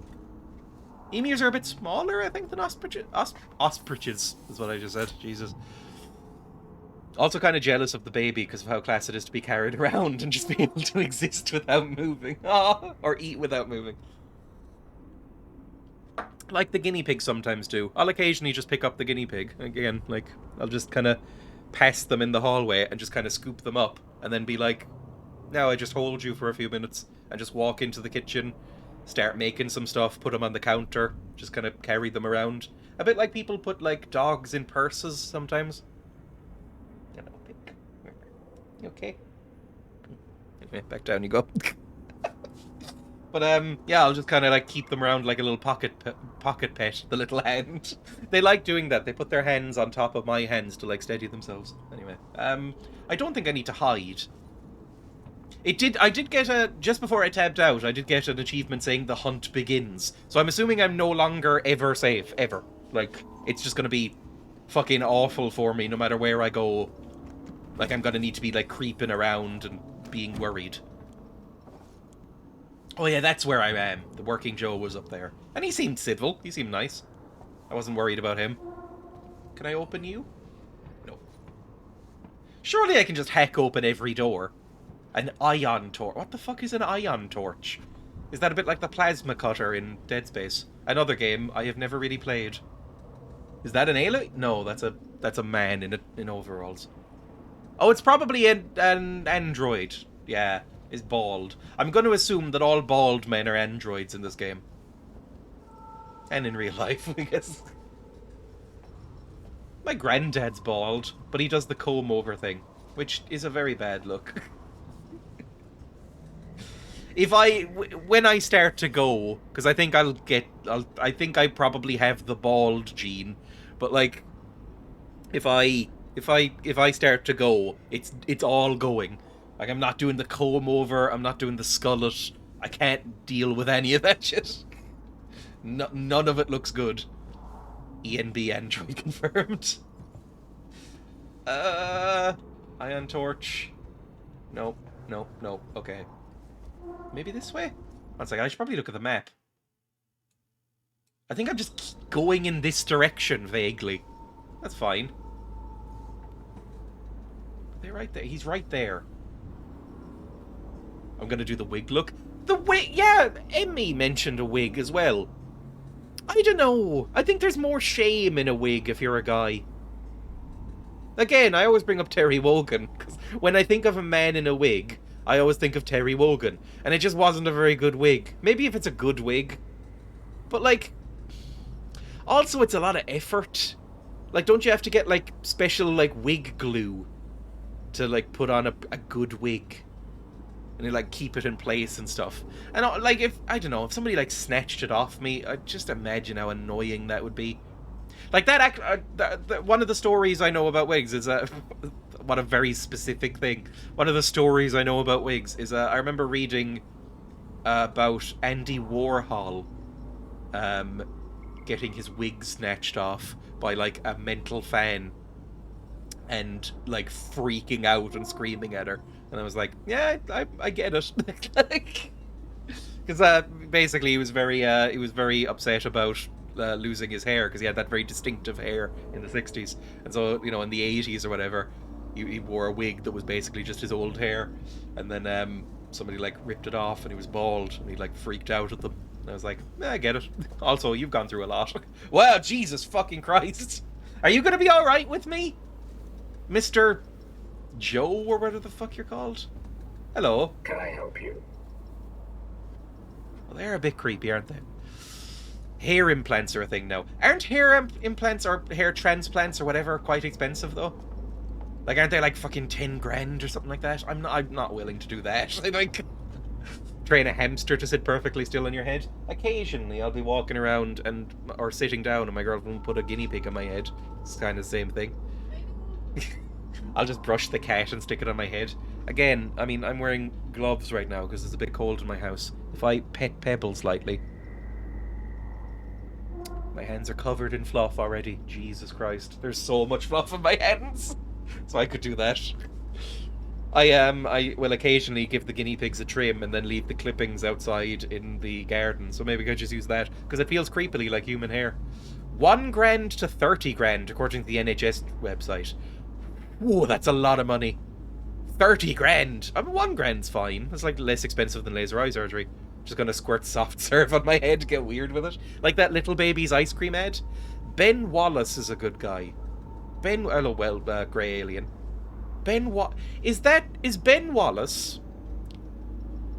Emus are a bit smaller, I think, than ostriches. Ostriches is what I just said. Jesus. Also kind of jealous of the baby because of how class it is to be carried around and just be able to exist without moving. Oh, or eat without moving. Like the guinea pig sometimes do. I'll occasionally just pick up the guinea pig. Again, like, I'll just kind of pass them in the hallway and just kind of scoop them up and then be like, now I just hold you for a few minutes and just walk into the kitchen, start making some stuff, put them on the counter, just kind of carry them around. A bit like people put, like, dogs in purses sometimes. You okay? Anyway, back down you go. But, yeah, I'll just kind of, like, keep them around like a little pocket pet, the little hand. They like doing that. They put their hands on top of my hands to, like, steady themselves. Anyway, I don't think I need to hide. I did get just before I tabbed out, I did get an achievement saying the hunt begins. So I'm assuming I'm no longer ever safe, ever. Like, it's just gonna be fucking awful for me no matter where I go. Like, I'm gonna need to be, like, creeping around and being worried. Oh yeah, that's where I am. The Working Joe was up there. And he seemed civil. He seemed nice. I wasn't worried about him. Can I open you? No. Surely I can just hack open every door. An ion torch. What the fuck is an ion torch? Is that a bit like the plasma cutter in Dead Space? Another game I have never really played. Is that an alien? No, that's a man in overalls. Oh, it's probably an android. Yeah, is bald. I'm going to assume that all bald men are androids in this game. And in real life, I guess. My granddad's bald, but he does the comb over thing, which is a very bad look. When I start to go, because I think I think I probably have the bald gene, but like, if I start to go, it's all going. Like, I'm not doing the comb over, I'm not doing the skullet. I can't deal with any of that shit. None of it looks good. ENB Android confirmed. Ion torch. Nope. Okay. Maybe this way? One second, I should probably look at the map. I think I'm just going in this direction, vaguely. That's fine. They're right there. He's right there. I'm gonna do the wig look. The wig! Yeah, Emmy mentioned a wig as well. I don't know. I think there's more shame in a wig if you're a guy. Again, I always bring up Terry Wogan, because when I think of a man in a wig, I always think of Terry Wogan, and it just wasn't a very good wig. Maybe if it's a good wig. But, like, also it's a lot of effort. Like, don't you have to get, like, special, like, wig glue to, like, put on a good wig? And, like, keep it in place and stuff. And, like, if somebody, like, snatched it off me, I just imagine how annoying that would be. Like, one of the stories I know about wigs is what a very specific thing. One of the stories I know about wigs is I remember reading about Andy Warhol getting his wig snatched off by, like, a mental fan and, like, freaking out and screaming at her. And I was like, yeah, I get it. Because basically he was very upset about losing his hair, because he had that very distinctive hair in the 60s. And so, you know, in the 80s or whatever, he wore a wig that was basically just his old hair. And then somebody, like, ripped it off and he was bald and he, like, freaked out at them. And I was like, yeah, I get it. Also, you've gone through a lot. Wow, Jesus fucking Christ. Are you going to be alright with me? Mr. Joe, or whatever the fuck you're called? Hello. Can I help you? Well, they're a bit creepy, aren't they? Hair implants are a thing now. Aren't hair implants or hair transplants or whatever quite expensive, though? Like, aren't they like fucking 10 grand or something like that? I'm not willing to do that. Like, train a hamster to sit perfectly still on your head. Occasionally, I'll be walking around or sitting down, and my girlfriend will put a guinea pig on my head. It's kind of the same thing. I'll just brush the cat and stick it on my head. Again, I mean, I'm wearing gloves right now because it's a bit cold in my house. If I pet Pebble slightly... My hands are covered in fluff already. Jesus Christ. There's so much fluff in my hands. So I could do that. I will occasionally give the guinea pigs a trim and then leave the clippings outside in the garden. So maybe I could just use that, because it feels creepily like human hair. 1 grand to 30 grand, according to the NHS website. Whoa, that's a lot of money. 30 grand. I mean, 1 grand's fine. That's like less expensive than laser eye surgery. Just gonna squirt soft serve on my head, get weird with it. Like that little baby's ice cream ad. Ben Wallace is a good guy. Grey Alien. Is Ben Wallace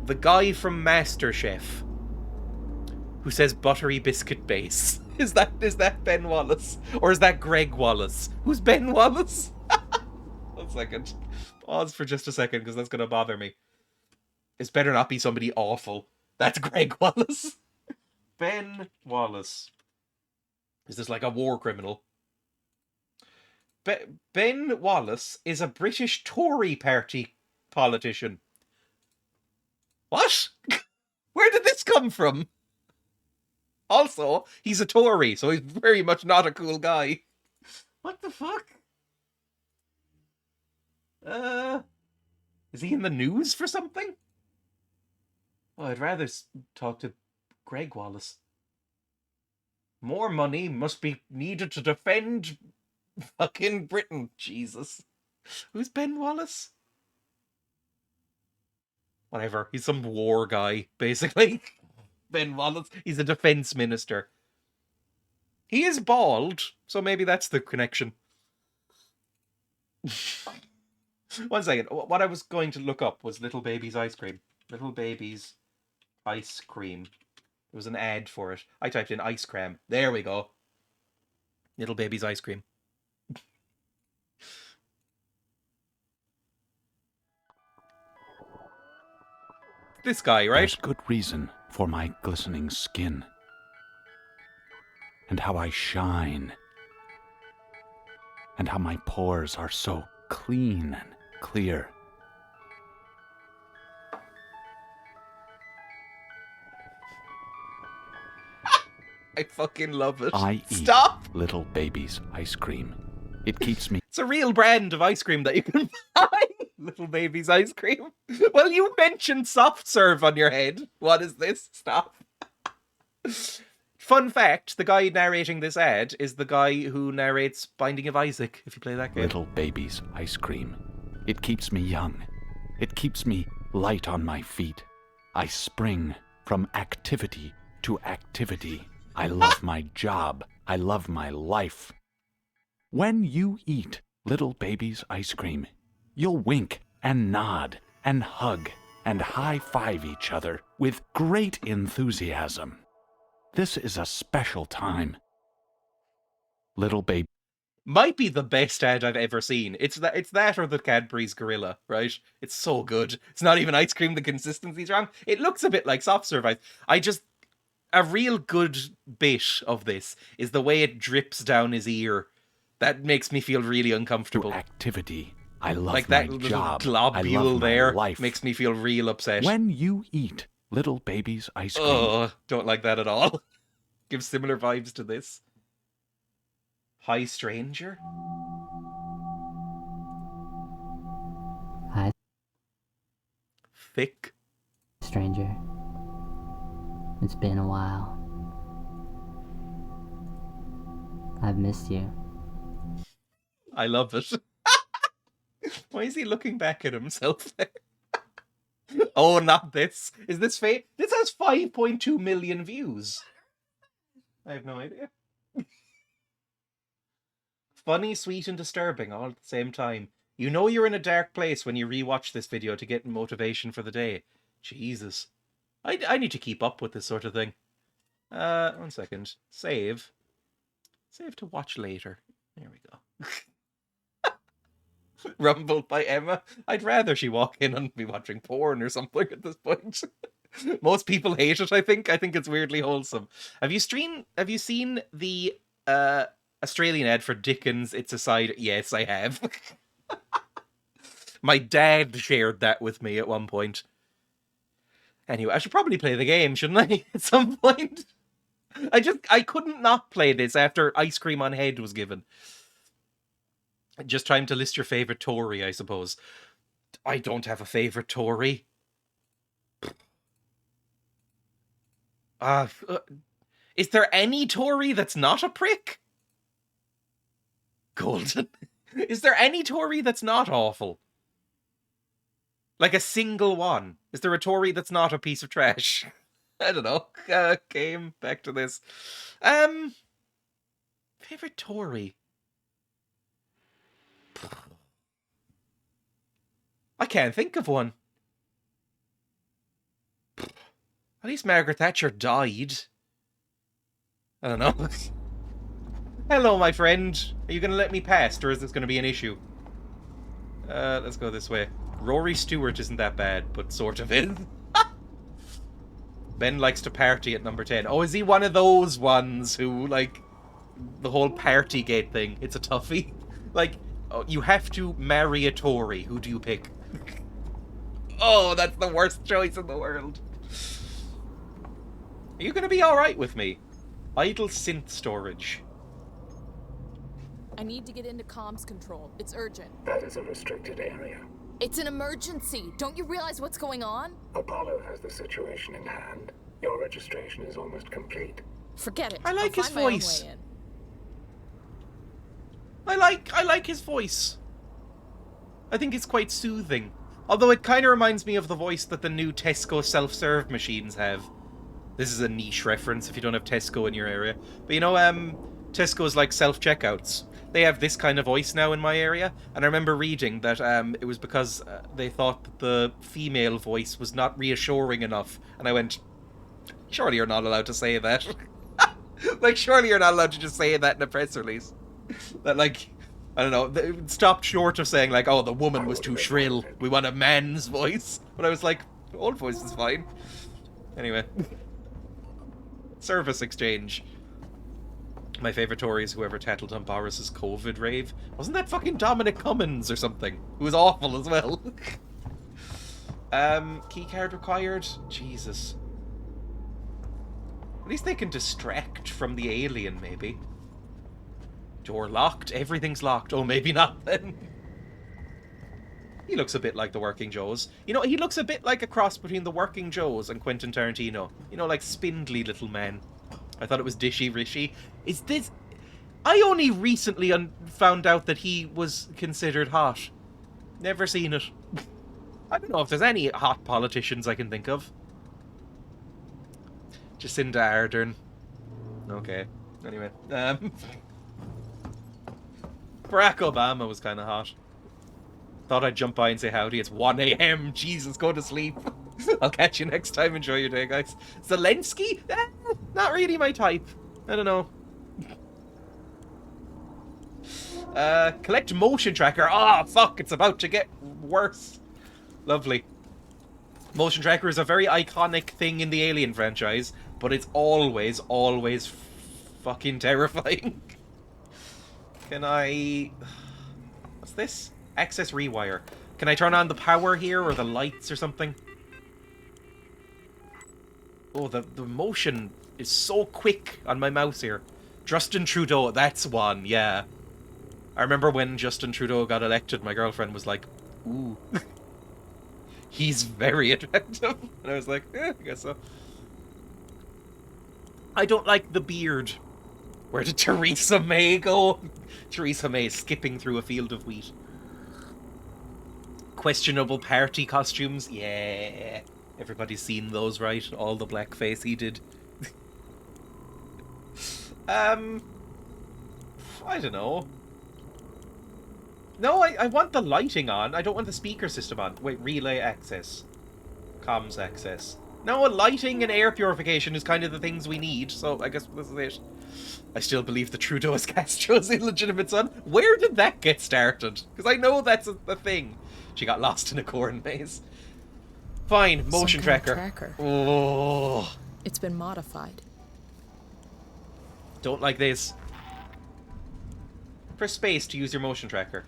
the guy from MasterChef who says buttery biscuit base? Is that Ben Wallace? Or is that Greg Wallace? Who's Ben Wallace? 1 second. Pause for just a second, because that's gonna bother me. It better not be somebody awful. That's Greg Wallace. Ben Wallace. Is this like a war criminal? Ben Wallace is a British Tory party politician. What? Where did this come from? Also, he's a Tory, so he's very much not a cool guy. What the fuck? Is he in the news for something? Oh, I'd rather talk to Greg Wallace. More money must be needed to defend fucking Britain. Jesus. Who's Ben Wallace? Whatever. He's some war guy, basically. Ben Wallace. He's a defense minister. He is bald, so maybe that's the connection. One second. What I was going to look up was Little Baby's ice cream. Little Baby's ice cream. There was an ad for it. I typed in ice cream. There we go. Little Baby's ice cream. This guy, right? There's good reason for my glistening skin. And how I shine. And how my pores are so clean and clear. I fucking love it. I Stop! eat Little Baby's ice cream. It keeps me... It's a real brand of ice cream that you can buy. Little Baby's ice cream. Well, you mentioned soft serve on your head. What is this? Stop. Fun fact, the guy narrating this ad is the guy who narrates Binding of Isaac, if you play that game. Little Baby's ice cream. It keeps me young. It keeps me light on my feet. I spring from activity to activity. I love my job. I love my life. When you eat Little Baby's ice cream, you'll wink and nod and hug and high-five each other with great enthusiasm. This is a special time. Little Baby might be the best ad I've ever seen. It's that or the Cadbury's Gorilla, right? It's so good. It's not even ice cream, the consistency's wrong. It looks a bit like soft serve ice. A real good bit of this is the way it drips down his ear. That makes me feel really uncomfortable. Activity. I love like my that little job. globule I love my there life. makes me feel real upset. When you eat Little Baby's ice cream. Oh, don't like that at all. Gives similar vibes to this. Hi, stranger. Hi, Thick. stranger. It's been a while. I've missed you. I love it. Why is he looking back at himself there? Oh, not this. Is this fake? This has 5.2 million views. I have no idea. Funny, sweet, and disturbing all at the same time. You know you're in a dark place when you rewatch this video to get motivation for the day. Jesus. I need to keep up with this sort of thing. 1 second. Save. Save to watch later. There we go. Rumble by Emma. I'd rather she walk in and be watching porn or something at this point. Most people hate it, I think. I think it's weirdly wholesome. Have you seen the Australian ad for Dickens, It's a Side? Yes, I have. My dad shared that with me at one point. Anyway, I should probably play the game, shouldn't I? At some point. I couldn't not play this after Ice Cream on Head was given. Just time to list your favourite Tory, I suppose. I don't have a favourite Tory. Is there any Tory that's not a prick? Golden. Is there any Tory that's not awful? Like a single one. Is there a Tory that's not a piece of trash? I don't know. Game, back to this. Favorite Tory? I can't think of one. At least Margaret Thatcher died. I don't know. Hello, my friend. Are you going to let me past, or is this going to be an issue? Let's go this way. Rory Stewart isn't that bad, but sort of is. Ben likes to party at number 10. Oh, is he one of those ones who, like, the whole Partygate thing? It's a toughie. Like, oh, you have to marry a Tory. Who do you pick? Oh, that's the worst choice in the world. Are you going to be alright with me? Idle synth storage. I need to get into comms control. It's urgent. That is a restricted area. It's an emergency. Don't you realize what's going on? Apollo has the situation in hand. Your registration is almost complete. Forget it. I like I'll his find my own voice. way in. I like his voice. I think it's quite soothing. Although it kind of reminds me of the voice that the new Tesco self-serve machines have. This is a niche reference if you don't have Tesco in your area. But you know, Tesco's like self-checkouts. They have this kind of voice now in my area. And I remember reading that it was because they thought that the female voice was not reassuring enough. And I went, surely you're not allowed to say that. Like, surely you're not allowed to just say that in a press release. That, like, I don't know, it stopped short of saying, like, oh, the woman was too shrill. We want a man's voice. But I was like, the old voice is fine. Anyway. Service exchange. My favourite Tory is whoever tattled on Boris's COVID rave. Wasn't that fucking Dominic Cummins or something? Who was awful as well. Keycard required? Jesus. At least they can distract from the alien, maybe. Door locked? Everything's locked. Oh, maybe not then. He looks a bit like the Working Joes. You know, he looks a bit like a cross between the Working Joes and Quentin Tarantino. You know, like spindly little men. I thought it was Dishy Rishi. Is this... I only recently found out that he was considered hot. Never seen it. I don't know if there's any hot politicians I can think of. Jacinda Ardern. Okay. Anyway. Barack Obama was kind of hot. Thought I'd jump by and say howdy. It's 1 a.m. Jesus, go to sleep. I'll catch you next time. Enjoy your day, guys. Zelensky? Not really my type. I don't know. Collect motion tracker. Ah, fuck. It's about to get worse. Lovely. Motion tracker is a very iconic thing in the Alien franchise, but it's always, always fucking terrifying. Can I... What's this? Access rewire. Can I turn on the power here or the lights or something? Oh, the motion is so quick on my mouse here. Justin Trudeau, that's one, yeah. I remember when Justin Trudeau got elected, my girlfriend was like, ooh. He's very attractive. And I was like, I guess so. I don't like the beard. Where did Theresa May go? Theresa May skipping through a field of wheat. Questionable party costumes. Yeah. Everybody's seen those, right? All the blackface he did. I don't know. No, I want the lighting on. I don't want the speaker system on. Wait, relay access. Comms access. No, lighting and air purification is kind of the things we need, so I guess this is it. I still believe the Trudeau is Castro's illegitimate son. Where did that get started? Because I know that's a thing. She got lost in a corn maze. Fine, motion tracker. Oh. It's been modified. Don't like this. Press space to use your motion tracker.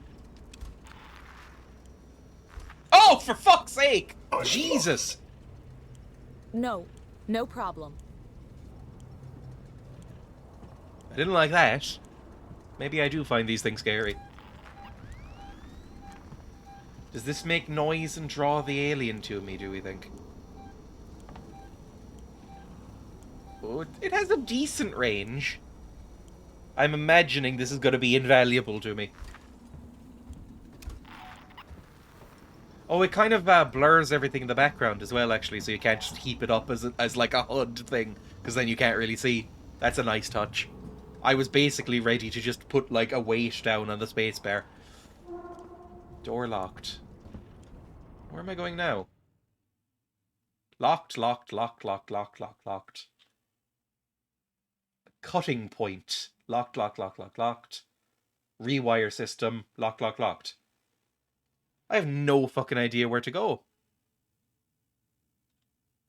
Oh, for fuck's sake! Jesus! No, no problem. I didn't like that. Maybe I do find these things scary. Does this make noise and draw the alien to me, do we think? Oh, it has a decent range. I'm imagining this is going to be invaluable to me. Oh, it kind of blurs everything in the background as well, actually, so you can't just heap it up as like a HUD thing, because then you can't really see. That's a nice touch. I was basically ready to just put, like, a weight down on the spacebar. Door locked. Where am I going now? Locked, locked, locked, locked, locked, locked, locked. Cutting point. Locked, locked, locked, locked, locked. Rewire system. Locked, locked, locked. I have no fucking idea where to go.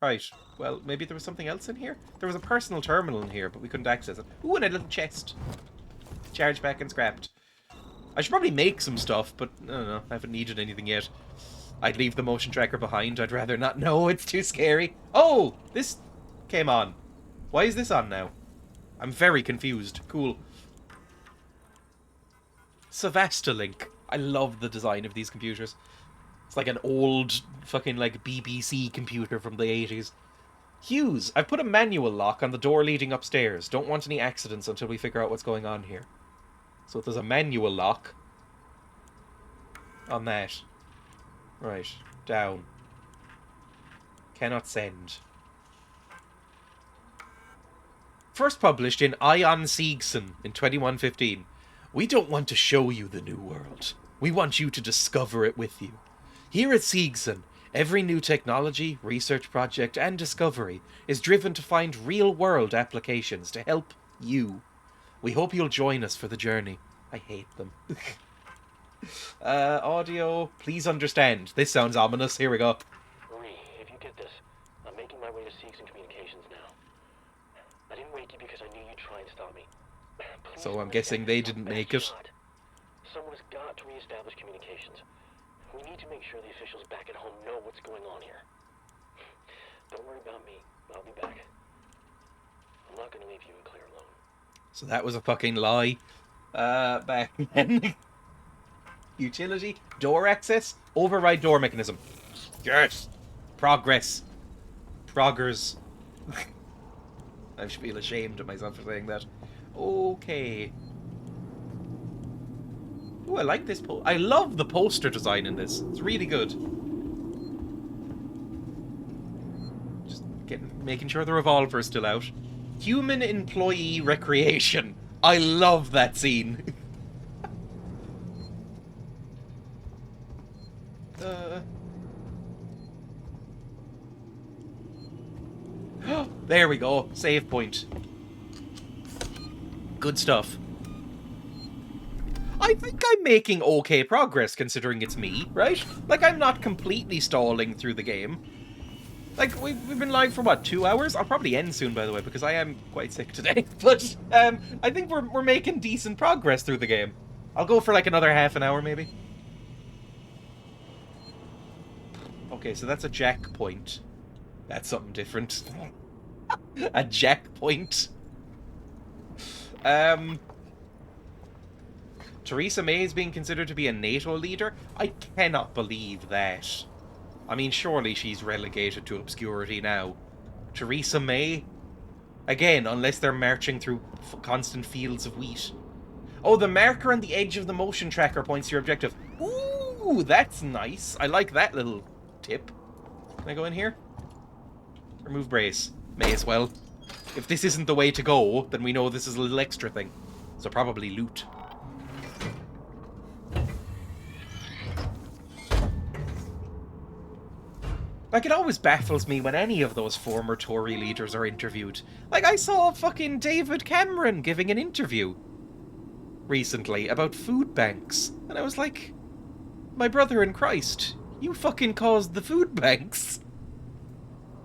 Right. Well, maybe there was something else in here? There was a personal terminal in here, but we couldn't access it. Ooh, and a little chest. Charged back and scrapped. I should probably make some stuff, but I don't know. I haven't needed anything yet. I'd leave the motion tracker behind. I'd rather not know. It's too scary. Oh! This came on. Why is this on now? I'm very confused. Cool. Sevastalink. I love the design of these computers. It's like an old fucking like BBC computer from the 80s. Hughes, I've put a manual lock on the door leading upstairs. Don't want any accidents until we figure out what's going on here. So there's a manual lock on that. Right, down. Cannot send. First published in Ion Siegson in 2115. We don't want to show you the new world. We want you to discover it with you. Here at Siegson, every new technology, research project, and discovery is driven to find real-world applications to help you. We hope you'll join us for the journey. I hate them. Audio, please understand. This sounds ominous. Here we go. Marie, if you get this, I'm making my way to Siegson Communications now. I didn't wake you because I knew you'd try and stop me. Please So I'm guessing they didn't make it. Someone's got to reestablish communications. We need to make sure the officials back at home know what's going on here. Don't worry about me. I'll be back. I'm not going to leave you and Claire alone. So that was a fucking lie. Back then. Utility, door access, override door mechanism. Yes! Progress. Proggers. I should feel ashamed of myself for saying that. Okay. Ooh, I like this I love the poster design in this. It's really good. Just making sure the revolver's still out. Human employee recreation. I love that scene. There we go. Save point. Good stuff. I think I'm making okay progress considering it's me, right? Like, I'm not completely stalling through the game. Like, we've been live for, what, 2 hours? I'll probably end soon, by the way, because I am quite sick today. But, I think we're making decent progress through the game. I'll go for, like, another half an hour, maybe. Okay, so that's a jack point. That's something different. A jack point. Theresa May is being considered to be a NATO leader? I cannot believe that. I mean, surely she's relegated to obscurity now. Theresa May? Again, unless they're marching through constant fields of wheat. Oh, the marker on the edge of the motion tracker points to your objective. Ooh, that's nice. I like that little tip. Can I go in here? Remove brace. May as well. If this isn't the way to go, then we know this is a little extra thing. So probably loot. Like, it always baffles me when any of those former Tory leaders are interviewed. Like, I saw fucking David Cameron giving an interview recently about food banks. And I was like, my brother in Christ, you fucking caused the food banks.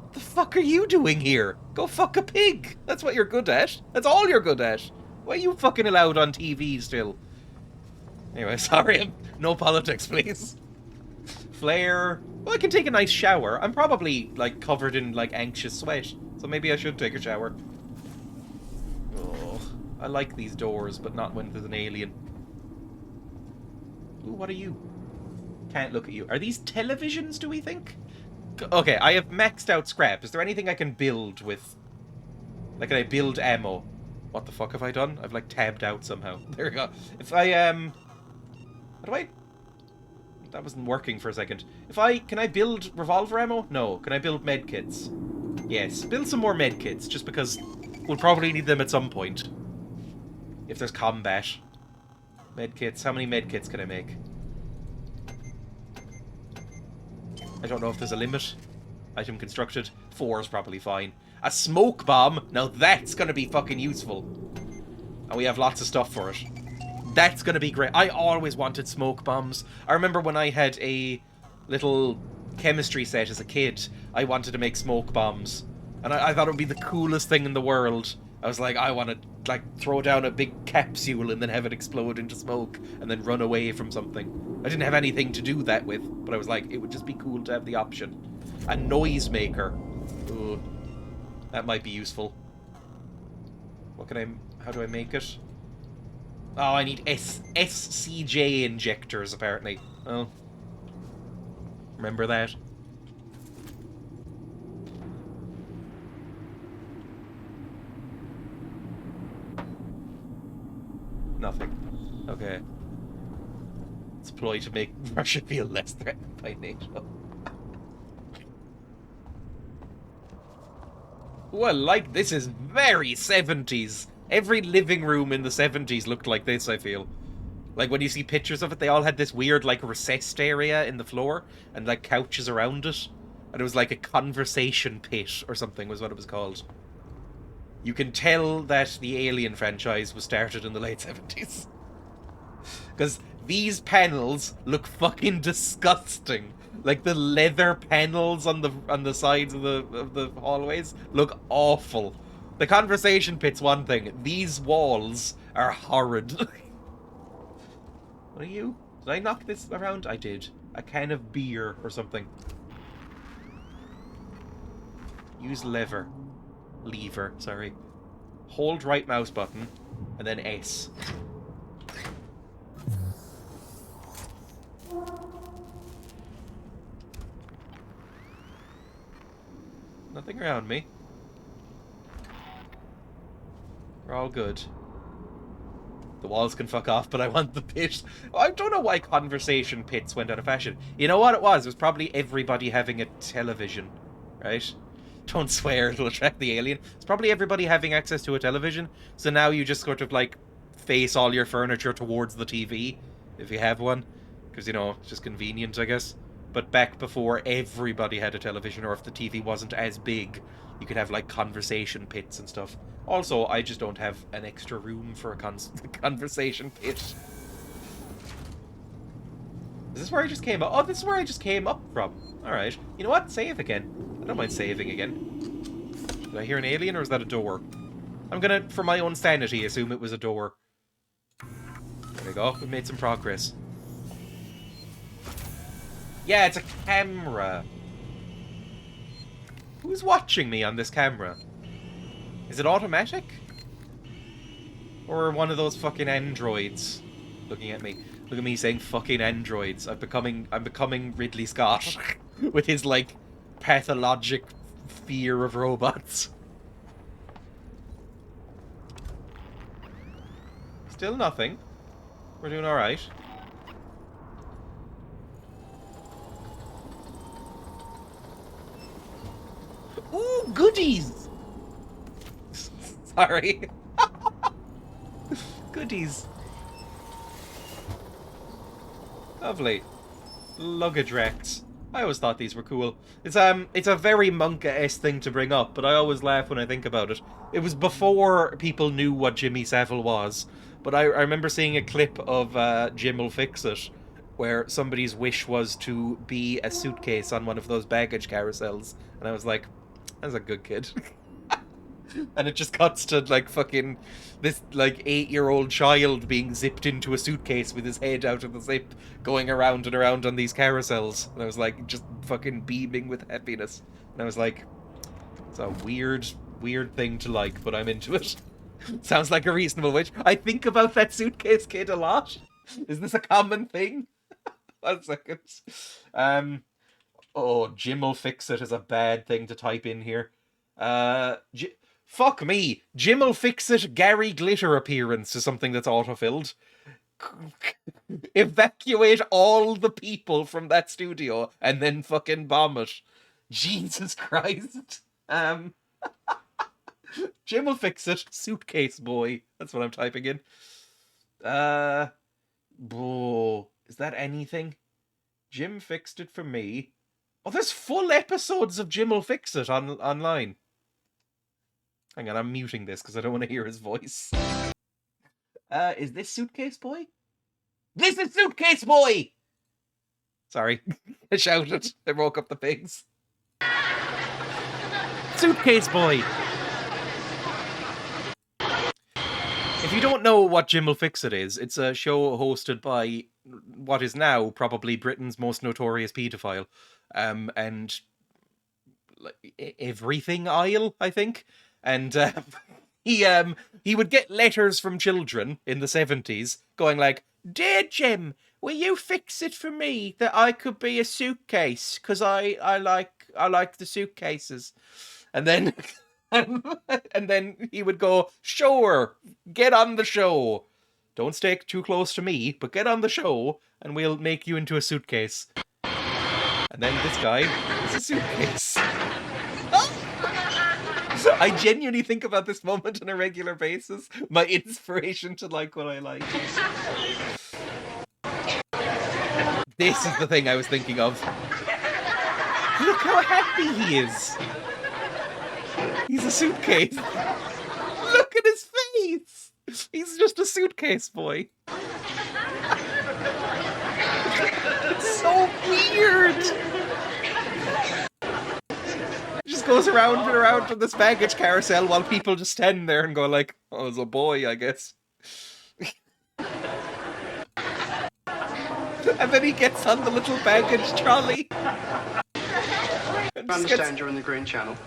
What the fuck are you doing here? Go fuck a pig. That's what you're good at. That's all you're good at. Why are you fucking allowed on TV still? Anyway, sorry. No politics, please. Flare. Well, I can take a nice shower. I'm probably, like, covered in, like, anxious sweat. So maybe I should take a shower. Oh, I like these doors, but not when there's an alien. Ooh, what are you? Can't look at you. Are these televisions, do we think? Okay, I have maxed out scrap. Is there anything I can build with? Like, can I build ammo? What the fuck have I done? I've, like, tabbed out somehow. There we go. If I, How do I... That wasn't working for a second. Can I build revolver ammo? No. Can I build medkits? Yes. Build some more medkits, just because we'll probably need them at some point. If there's combat. Medkits. How many medkits can I make? I don't know if there's a limit. Item constructed. 4 is probably fine. A smoke bomb? Now that's gonna be fucking useful. And we have lots of stuff for it. That's gonna be great. I always wanted smoke bombs. I remember when I had a little chemistry set as a kid, I wanted to make smoke bombs. And I thought it would be the coolest thing in the world. I was like, I want to like throw down a big capsule and then have it explode into smoke and then run away from something. I didn't have anything to do that with, but I was like, it would just be cool to have the option. A noisemaker. Ooh, that might be useful. What can I... How do I make it? Oh, I need SCJ injectors, apparently. Oh. Remember that? Nothing. Okay. It's a ploy to make Russia feel less threatened by NATO. Well, like, this is very 70s. Every living room in the 70s looked like this, I feel. Like, when you see pictures of it, they all had this weird, like, recessed area in the floor, and, like, couches around it. And it was like a conversation pit or something was what it was called. You can tell that the Alien franchise was started in the late 70s. Because these panels look fucking disgusting. Like, the leather panels on the sides of the hallways look awful. The conversation pit's one thing. These walls are horrid. What are you? Did I knock this around? I did. A can of beer or something. Use lever. Lever, sorry. Hold right mouse button, and then S. Nothing around me. We're all good. The walls can fuck off, but I want the pit. I don't know why conversation pits went out of fashion. You know what it was? It was probably everybody having a television, right? Don't swear, it'll attract the alien. It's probably everybody having access to a television, so now you just sort of, like, face all your furniture towards the TV, if you have one. Because, you know, it's just convenient, I guess. But back before everybody had a television, or if the TV wasn't as big, you could have, like, conversation pits and stuff. Also, I just don't have an extra room for a conversation pit. Is this where I just came up? Oh, this is where I just came up from. Alright. You know what? Save again. I don't mind saving again. Did I hear an alien, or is that a door? I'm gonna, for my own sanity, assume it was a door. There we go. We've made some progress. Yeah, it's a camera. Who's watching me on this camera? Is it automatic? Or one of those fucking androids looking at me? Look at me saying fucking androids. I'm becoming Ridley Scott with his, like, pathologic fear of robots. Still nothing. We're doing alright. Ooh, goodies! Sorry. Goodies. Lovely. Luggage racks. I always thought these were cool. It's a very Monka-esque thing to bring up, but I always laugh when I think about it. It was before people knew what Jimmy Savile was, but I remember seeing a clip of Jim'll Fix It, where somebody's wish was to be a suitcase on one of those baggage carousels, and I was like, that's a good kid. And it just cuts to, like, fucking this, like, 8-year-old child being zipped into a suitcase with his head out of the zip, going around and around on these carousels. And I was, like, just fucking beaming with happiness. And I was like, it's a weird, weird thing to like, but I'm into it. Sounds like a reasonable wish. I think about that suitcase kid a lot. Is this a common thing? 1 second. Oh, Jim'll Fix It is a bad thing to type in here. Fuck me. Jim'll Fix It Gary Glitter appearance is something that's autofilled. Evacuate all the people from that studio and then fucking bomb it. Jesus Christ. Jim'll Fix It Suitcase Boy. That's what I'm typing in. Bro, is that anything? Jim fixed it for me. Oh, there's full episodes of Jim'll Fix It online. Hang on, I'm muting this because I don't want to hear his voice. Is this Suitcase Boy? This is Suitcase Boy! Sorry, I shouted. I woke up the pigs. Suitcase Boy! If you don't know what Jim Will Fix It is, it's a show hosted by what is now probably Britain's most notorious paedophile, and everything aisle, I think. And he would get letters from children in the 70s going like, "Dear Jim, will you fix it for me that I could be a suitcase? Because I like the suitcases." And then and then he would go, "Sure, get on the show. Don't stay too close to me, but get on the show and we'll make you into a suitcase." And then this guy is a suitcase. I genuinely think about this moment on a regular basis. My inspiration to like what I like. This is the thing I was thinking of. Look how happy he is. He's a suitcase. Look at his face. He's just a suitcase boy. It's so weird. Just goes around and around on this baggage carousel while people just stand there and go like, "Oh, it's a boy, I guess." And then he gets on the little baggage trolley. I understand you're in the Green Channel.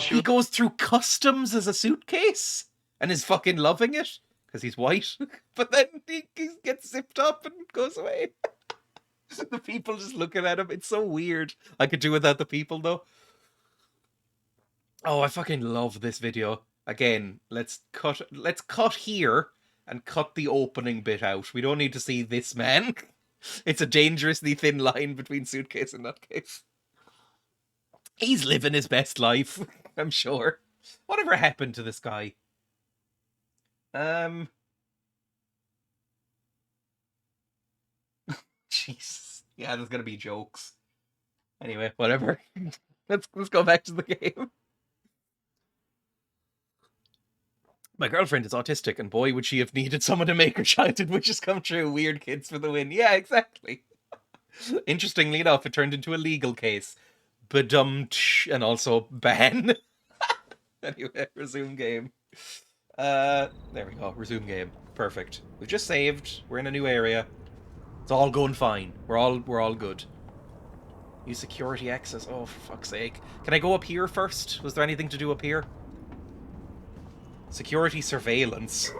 He goes through customs as a suitcase and is fucking loving it because he's white. But then he gets zipped up and goes away. The people just looking at him. It's so weird. I could do without the people though. Oh, I fucking love this video. Again, let's cut here and cut the opening bit out. We don't need to see this man. It's a dangerously thin line between suitcase and nutcase. He's living his best life, I'm sure. Whatever happened to this guy? Jesus. Yeah, there's gonna be jokes. Anyway, whatever. Let's go back to the game. My girlfriend is autistic, and boy, would she have needed someone to make her childhood wishes come true. Weird kids for the win. Yeah, exactly. Interestingly enough, it turned into a legal case. Badumtsh, and also ban. Anyway, resume game. There we go. Resume game. Perfect. We've just saved. We're in a new area. It's all going fine. We're all good. Use security access. Oh, for fuck's sake. Can I go up here first? Was there anything to do up here? Security surveillance.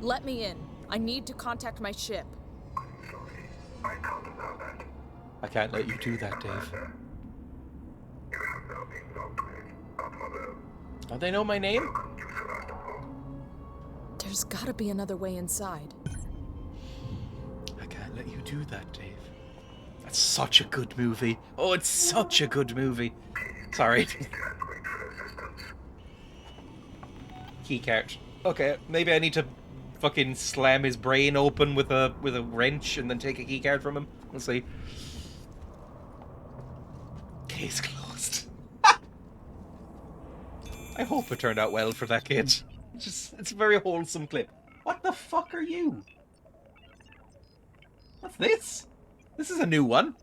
Let me in. I need to contact my ship. I can't let you do that, Dave. Oh, they know my name? There's gotta be another way inside. I can't let you do that, Dave. That's such a good movie. Oh, it's such a good movie. Sorry. Keycard. Okay, maybe I need to fucking slam his brain open with a wrench and then take a keycard from him. We'll see. Case closed. I hope it turned out well for that kid. It's a very wholesome clip. What the fuck are you? What's this? This is a new one.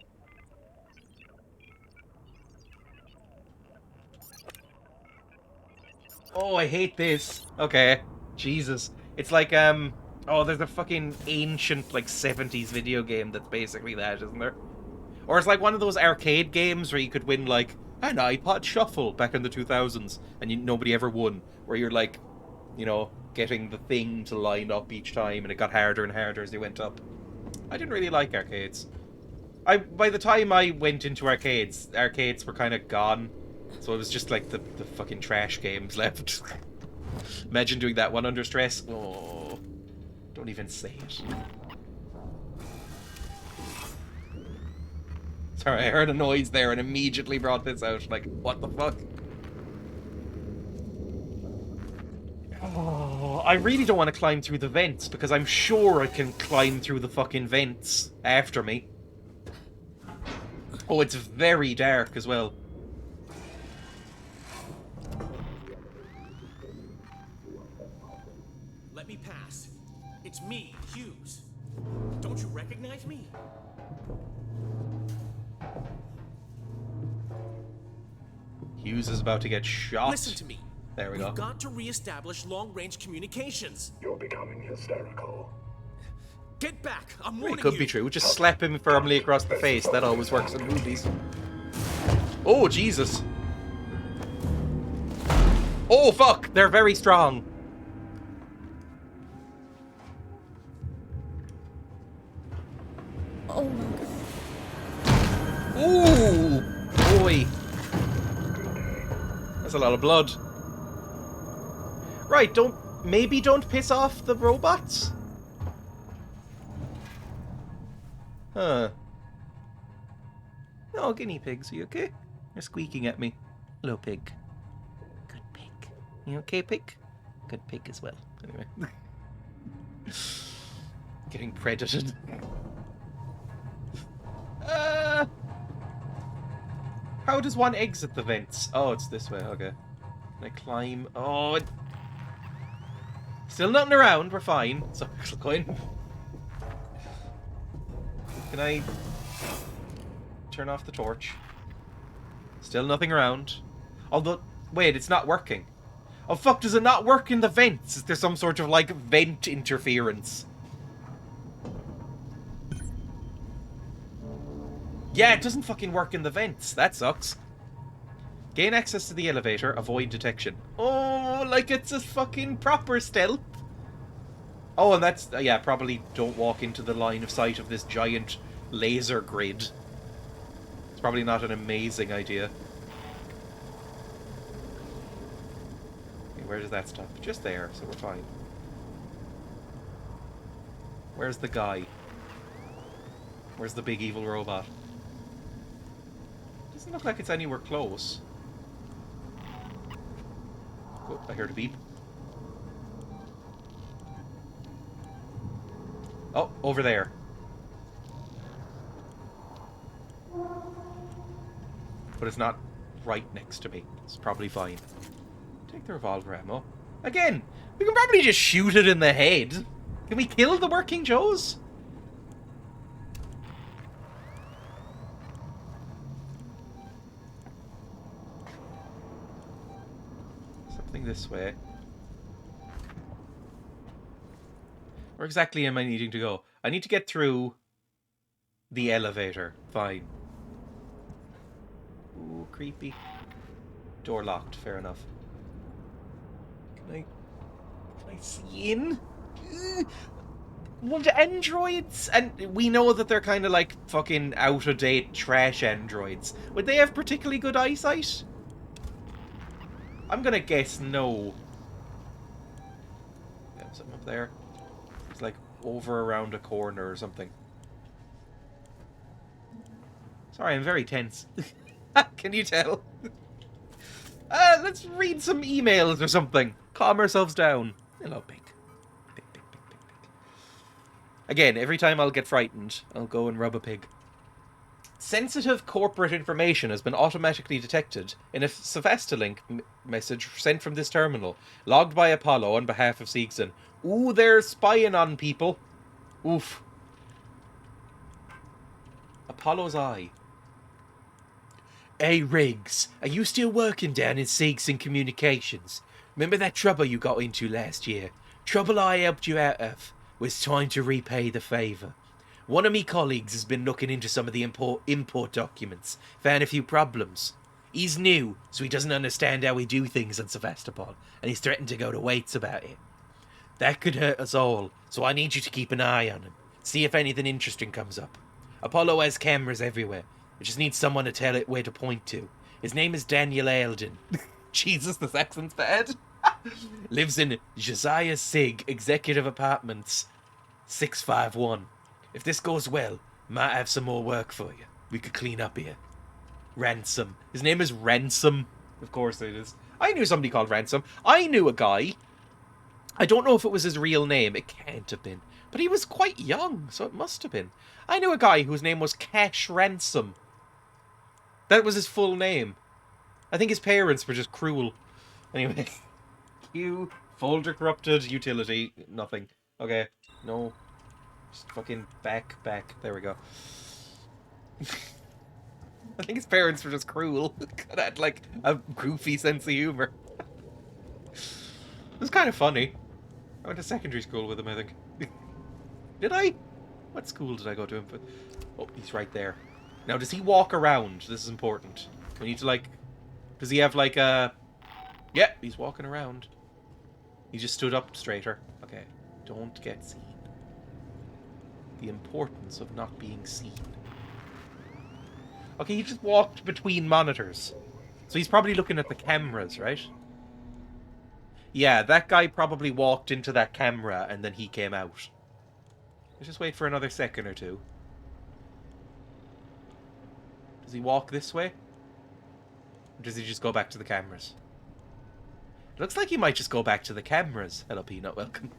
Oh, I hate this. Okay. Jesus. It's like, oh, there's a fucking ancient, like, 70s video game that's basically that, isn't there? Or it's like one of those arcade games where you could win, like, an iPod Shuffle back in the 2000s, and nobody ever won. Where you're, like, you know, getting the thing to line up each time, and it got harder and harder as you went up. I didn't really like arcades. By the time I went into arcades were kind of gone. So it was just, like, the fucking trash games left. Imagine doing that one under stress. Oh, don't even say it. Sorry, I heard a noise there and immediately brought this out. Like, what the fuck? Oh, I really don't want to climb through the vents because I'm sure I can climb through the fucking vents after me. Oh, it's very dark as well. Let me pass. It's me, Hughes. Don't you recognize me? Hughes Hughes is about to get shot. Listen to me. There we go. We've got to reestablish long-range communications. You're becoming hysterical. Get back! I'm It warning could you. be true. Just slap him firmly across the face. That always works in movies. Oh, Jesus. Oh, fuck! They're very strong. Oh my god. Ooh! Boy. That's a lot of blood. Right, maybe don't piss off the robots? Huh. Oh, guinea pigs, are you okay? They're squeaking at me. Hello, pig. Good pig. You okay, pig? Good pig as well. Anyway. Getting predated. How does one exit the vents? Oh, it's this way, okay. Can I climb? Oh, still nothing around, we're fine. So, coin. Can I turn off the torch? Still nothing around. Although, wait, it's not working. Oh fuck, does it not work in the vents? Is there some sort of, like, vent interference? Yeah, it doesn't fucking work in the vents. That sucks. Gain access to the elevator, avoid detection. Oh, like it's a fucking proper stealth. Oh, and that's, yeah, probably don't walk into the line of sight of this giant laser grid. It's probably not an amazing idea. Okay, where does that stop? Just there, so we're fine. Where's the guy? Where's the big evil robot? Doesn't look like it's anywhere close. Oh, I heard a beep. Oh, over there. But it's not right next to me. It's probably fine. Take the revolver ammo. Again, we can probably just shoot it in the head. Can we kill the working Joes? Something this way. Where exactly am I needing to go? I need to get through the elevator. Fine. Ooh, creepy. Door locked. Fair enough. Can I see in? Would androids, and we know that they're kind of like fucking out-of-date trash androids, would they have particularly good eyesight? I'm gonna guess no. Yeah, something up there. It's like over around a corner or something. Sorry, I'm very tense. Can you tell? Let's read some emails or something. Calm ourselves down. Hello, pig. Pig. Again, every time I'll get frightened, I'll go and rub a pig. Sensitive corporate information has been automatically detected in a Sevastolink message sent from this terminal, logged by Apollo on behalf of Seegson. Ooh, they're spying on people. Oof. Apollo's eye. Hey, Riggs, are you still working down in Seegson Communications? Remember that trouble you got into last year? Trouble I helped you out of. Was time to repay the favour. One of me colleagues has been looking into some of the import documents. Found a few problems. He's new, so he doesn't understand how we do things on Sevastopol, and he's threatened to go to Waits about it. That could hurt us all, so I need you to keep an eye on him. See if anything interesting comes up. Apollo has cameras everywhere. We just need someone to tell it where to point to. His name is Daniel Eldon. Jesus, this accent's bad. Lives in Josiah Sig Executive Apartments 651. If this goes well, might have some more work for you. We could clean up here. Ransom. His name is Ransom. Of course it is. I knew somebody called Ransom. I knew a guy. I don't know if it was his real name. It can't have been. But he was quite young, so it must have been. I knew a guy whose name was Cash Ransom. That was his full name. I think his parents were just cruel. Anyway. Q, folder corrupted, utility, nothing. Okay, no. Just fucking back. There we go. I think his parents were just cruel. Had like a goofy sense of humor. It was kind of funny. I went to secondary school with him, I think. Did I? What school did I go to him for? Oh, he's right there. Now, does he walk around? This is important. We need to, like... Does he have, like, a... Yeah, he's walking around. He just stood up straighter. Okay, don't get seen. The importance of not being seen. Okay, he just walked between monitors. So he's probably looking at the cameras, right? Yeah, that guy probably walked into that camera and then he came out. Let's just wait for another second or two. Does he walk this way? Or does he just go back to the cameras? It looks like he might just go back to the cameras. Hello, Peanut. Welcome.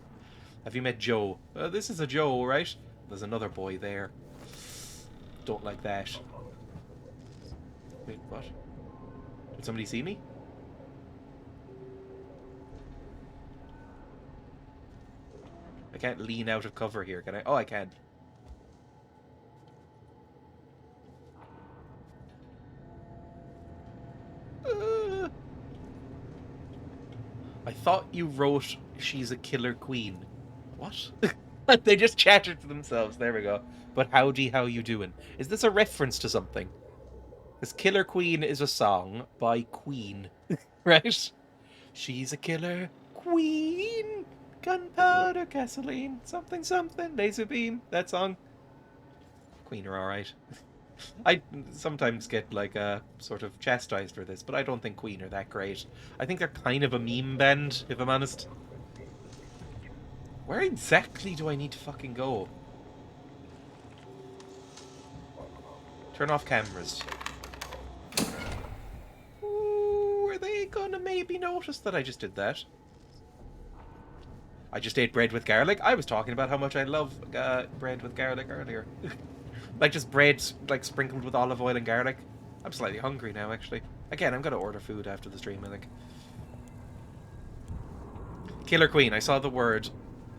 Have you met Joe? This is a Joe, right? There's another boy there. Don't like that. Wait, what? Did somebody see me? I can't lean out of cover here, can I? Oh, I can. I thought you wrote she's a killer queen. What? They just chattered to themselves. There we go. But howdy, how you doing? Is this a reference to something? Because Killer Queen is a song by Queen. Right? She's a killer queen. Gunpowder, gasoline, something, something, laser beam. That song. Queen are alright. I sometimes get, like, sort of chastised for this, but I don't think Queen are that great. I think they're kind of a meme band, if I'm honest. Where exactly do I need to fucking go? Turn off cameras. Ooh, are they gonna maybe notice that I just did that? I just ate bread with garlic. I was talking about how much I love bread with garlic earlier. Like just bread like sprinkled with olive oil and garlic. I'm slightly hungry now, actually. Again, I'm gonna order food after the stream, I think. Killer Queen. I saw the word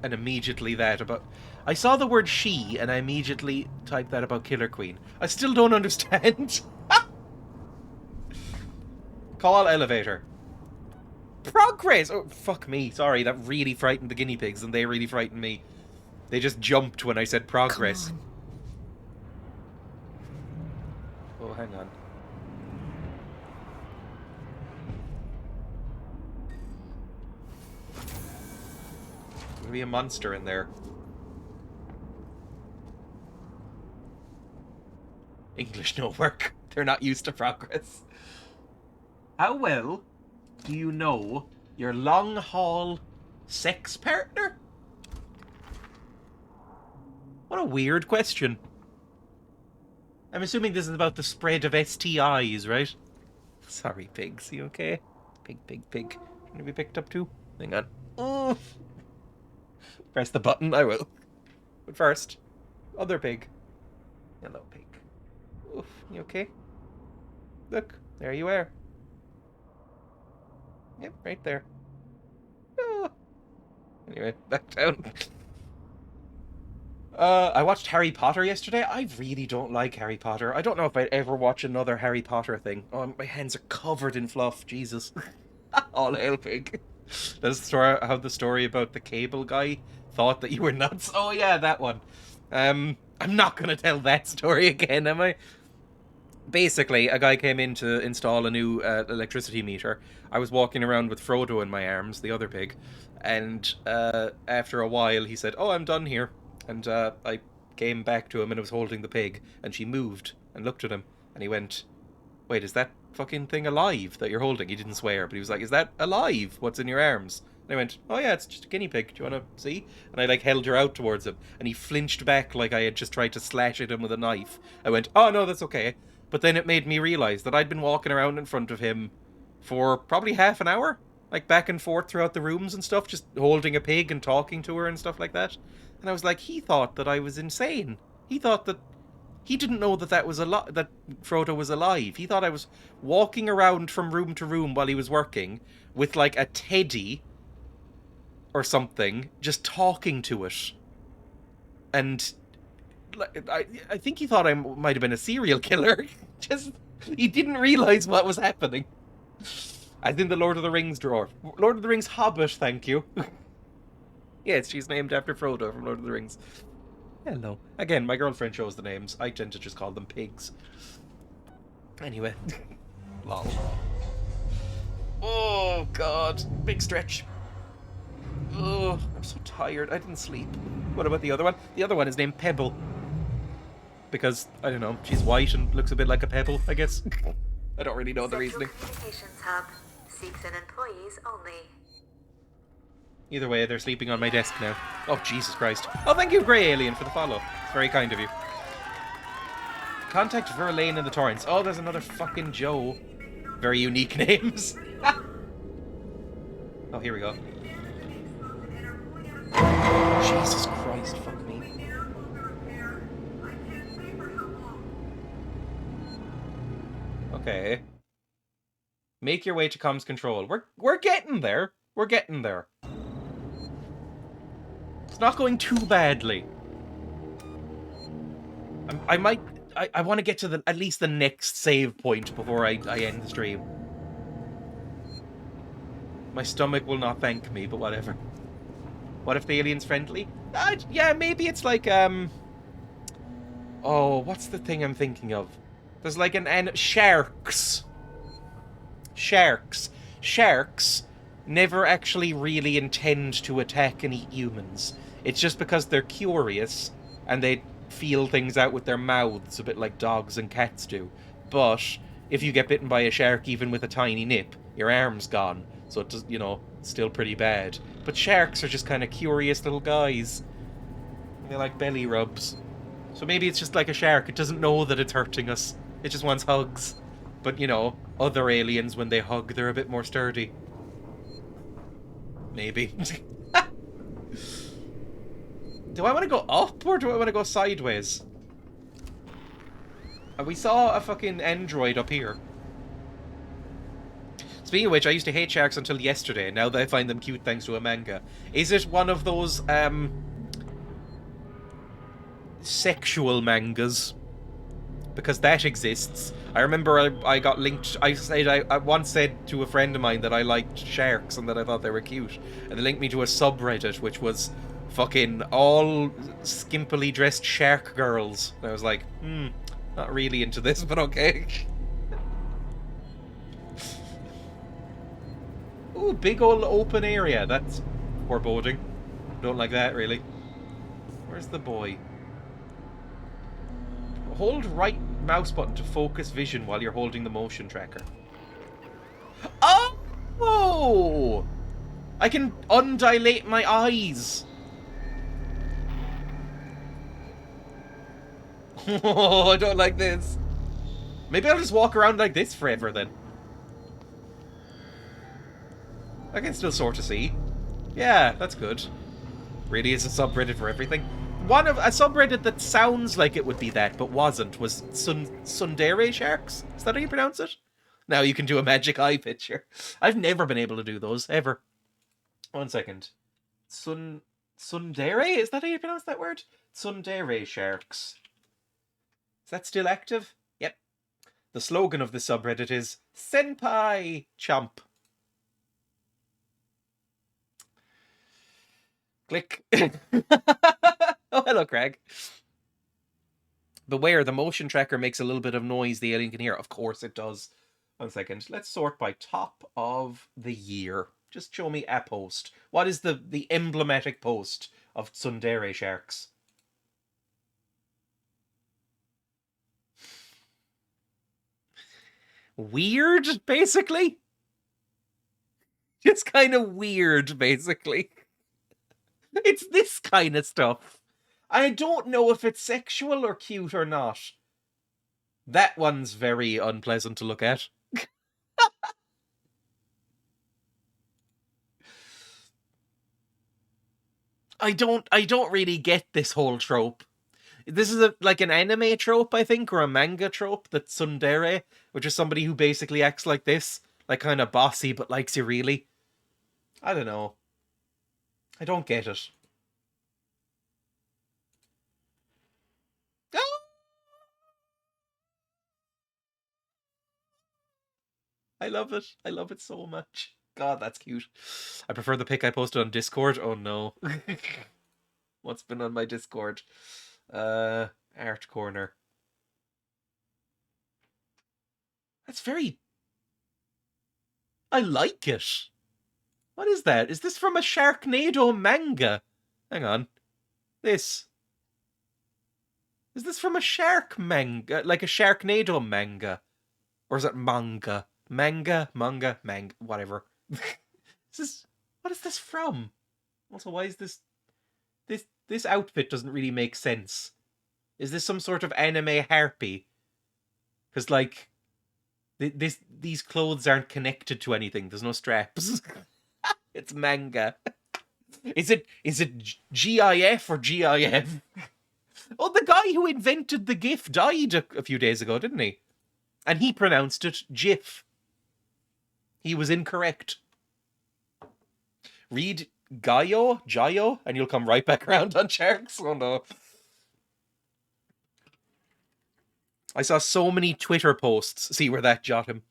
and immediately that about... I saw the word she and I immediately typed that about Killer Queen. I still don't understand. Call elevator. Progress! Oh, fuck me. Sorry, that really frightened the guinea pigs and they really frightened me. They just jumped when I said progress. Oh, hang on. There's gonna be a monster in there. English no work. They're not used to progress. How well do you know your long-haul sex partner? What a weird question. I'm assuming this is about the spread of STIs, right? Sorry, pigs. You okay? Pig, pig, pig. Can you be picked up too? Hang on. Oh. Press the button. I will. But first, other pig. Hello, pig. Oof. You okay? Look, there you are. Yep, right there. Oh. Anyway, back down. I watched Harry Potter yesterday. I really don't like Harry Potter. I don't know if I'd ever watch another Harry Potter thing. Oh, my hands are covered in fluff. Jesus. All hail pig. That's the story, how the story about the cable guy thought that you were nuts. Oh yeah, that one. I'm not going to tell that story again, am I? Basically, a guy came in to install a new electricity meter. I was walking around with Frodo in my arms, the other pig, and after a while he said, "Oh, I'm done here." And I came back to him and I was holding the pig, and she moved and looked at him, and he went, "Wait, is that fucking thing alive that you're holding?" He didn't swear, but he was like, "Is that alive? What's in your arms?" And I went, "Oh yeah, it's just a guinea pig. Do you want to see?" And I like held her out towards him, and he flinched back like I had just tried to slash at him with a knife. I went, "Oh no, that's okay." But then it made me realise that I'd been walking around in front of him for probably half an hour, like back and forth throughout the rooms and stuff, just holding a pig and talking to her and stuff like that. And I was like, he thought that I was insane. He thought that... He didn't know that that was that Frodo was alive. He thought I was walking around from room to room while he was working with like a teddy or something, just talking to it. And I think he thought I might have been a serial killer. Just He didn't realize what was happening. As in the Lord of the Rings drawer. Lord of the Rings Hobbit, thank you. Yes, she's named after Frodo from Lord of the Rings. Hello. Again, my girlfriend chose the names. I tend to just call them pigs. Anyway. Lol. Oh, God. Big stretch. Oh, I'm so tired. I didn't sleep. What about the other one? The other one is named Pebble. Because, I don't know, she's white and looks a bit like a pebble, I guess. I don't really know the reasoning. Communications hub. Seeks and employees only. Either way, they're sleeping on my desk now. Oh, Jesus Christ. Oh, thank you, Grey Alien, for the follow. It's very kind of you. Contact Verlaine in the Torrents. Oh, there's another fucking Joe. Very unique names. Oh, here we go. Jesus Christ, fuck me. Okay. Make your way to comms control. We're getting there. We're getting there. It's not going too badly. I want to get to at least the next save point before I end the stream. My stomach will not thank me, but whatever. What if the alien's friendly? Yeah, maybe it's like, oh, what's the thing I'm thinking of? There's like sharks. Sharks. Sharks never actually really intend to attack and eat humans. It's just because they're curious and they feel things out with their mouths, a bit like dogs and cats do. But if you get bitten by a shark, even with a tiny nip, your arm's gone. So it does, you know, still pretty bad. But sharks are just kind of curious little guys. They like belly rubs. So maybe it's just like a shark. It doesn't know that it's hurting us. It just wants hugs. But, you know, other aliens, when they hug, they're a bit more sturdy. Maybe. Do I want to go up or do I want to go sideways? We saw a fucking android up here. Speaking of which, I used to hate sharks until yesterday. Now that I find them cute thanks to a manga. Is it one of those, sexual mangas? Because that exists. I remember I got linked... I once said to a friend of mine that I liked sharks and that I thought they were cute. And they linked me to a subreddit, which was fucking all skimpily dressed shark girls. And I was like, not really into this, but okay. Ooh, big old open area. That's foreboding. Don't like that, really. Where's the boy? Hold right mouse button to focus vision while you're holding the motion tracker. Oh! I can undilate my eyes. Oh, I don't like this. Maybe I'll just walk around like this forever then. I can still sort of see. Yeah, that's good. Really is a subreddit for everything. One of a subreddit that sounds like it would be that, but wasn't, was Tsundere Sharks. Is that how you pronounce it? Now you can do a magic eye picture. I've never been able to do those, ever. 1 second. Tsundere? Is that how you pronounce that word? Tsundere Sharks. Is that still active? Yep. The slogan of the subreddit is Senpai Chomp. Click. Oh, hello, Craig. Beware, the motion tracker makes a little bit of noise the alien can hear. Of course it does. 1 second. Let's sort by top of the year. Just show me a post. What is the emblematic post of Tsundere Sharks? Weird, basically? Just kind of weird, basically. It's this kind of stuff. I don't know if it's sexual or cute or not. That one's very unpleasant to look at. I don't really get this whole trope. This is like an anime trope, I think, or a manga trope, that tsundere, which is somebody who basically acts like this, like kind of bossy but likes you really. I don't know. I don't get it. I love it. I love it so much. God, that's cute. I prefer the pic I posted on Discord. Oh no. What's been on my Discord? Art corner. That's very... I like it. What is that? Is this from a Sharknado manga? Hang on. This. Is this from a shark manga? Like a Sharknado manga? Or is it manga? Manga? Manga? Manga? Whatever. Is this... What is this from? Also, why is this... This outfit doesn't really make sense. Is this some sort of anime harpy? Because, like... These clothes aren't connected to anything. There's no straps. It's manga. Is it GIF or GIF? Oh, the guy who invented the GIF died a few days ago, didn't he? And he pronounced it GIF. He was incorrect. Read Jayo, and you'll come right back around on sharks. Oh no. I saw so many Twitter posts. See where that got him.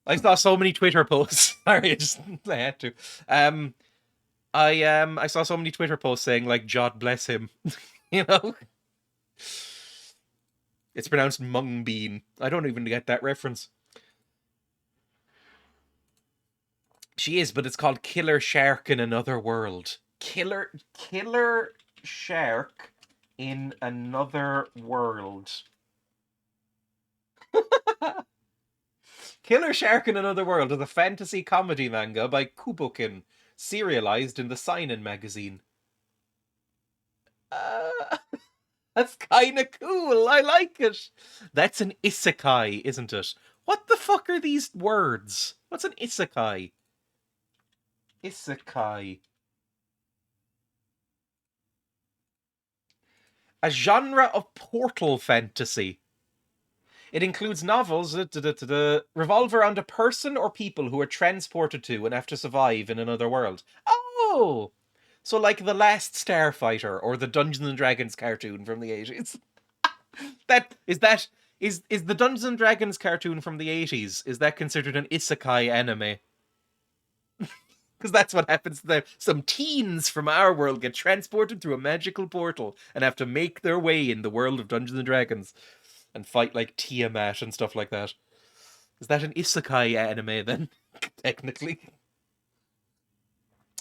I saw so many Twitter posts. Sorry, I had to. I saw so many Twitter posts saying like "God bless him," you know. It's pronounced mung bean. I don't even get that reference. She is, but it's called Killer Shark in Another World. Killer Shark in Another World. Killer Shark in Another World is a fantasy comedy manga by Kubokin, serialized in the Seinen magazine. That's kind of cool. I like it. That's an isekai, isn't it? What the fuck are these words? What's an isekai? Isekai. A genre of portal fantasy. It includes novels revolve around a person or people who are transported to and have to survive in another world. Oh! So like The Last Starfighter or the Dungeons and Dragons cartoon from the 80s. Is the Dungeons and Dragons cartoon from the 80s, is that considered an isekai anime? Because that's what happens to them. Some teens from our world get transported through a magical portal and have to make their way in the world of Dungeons and Dragons and fight like Tiamat and stuff like that. Is that an isekai anime then? Technically.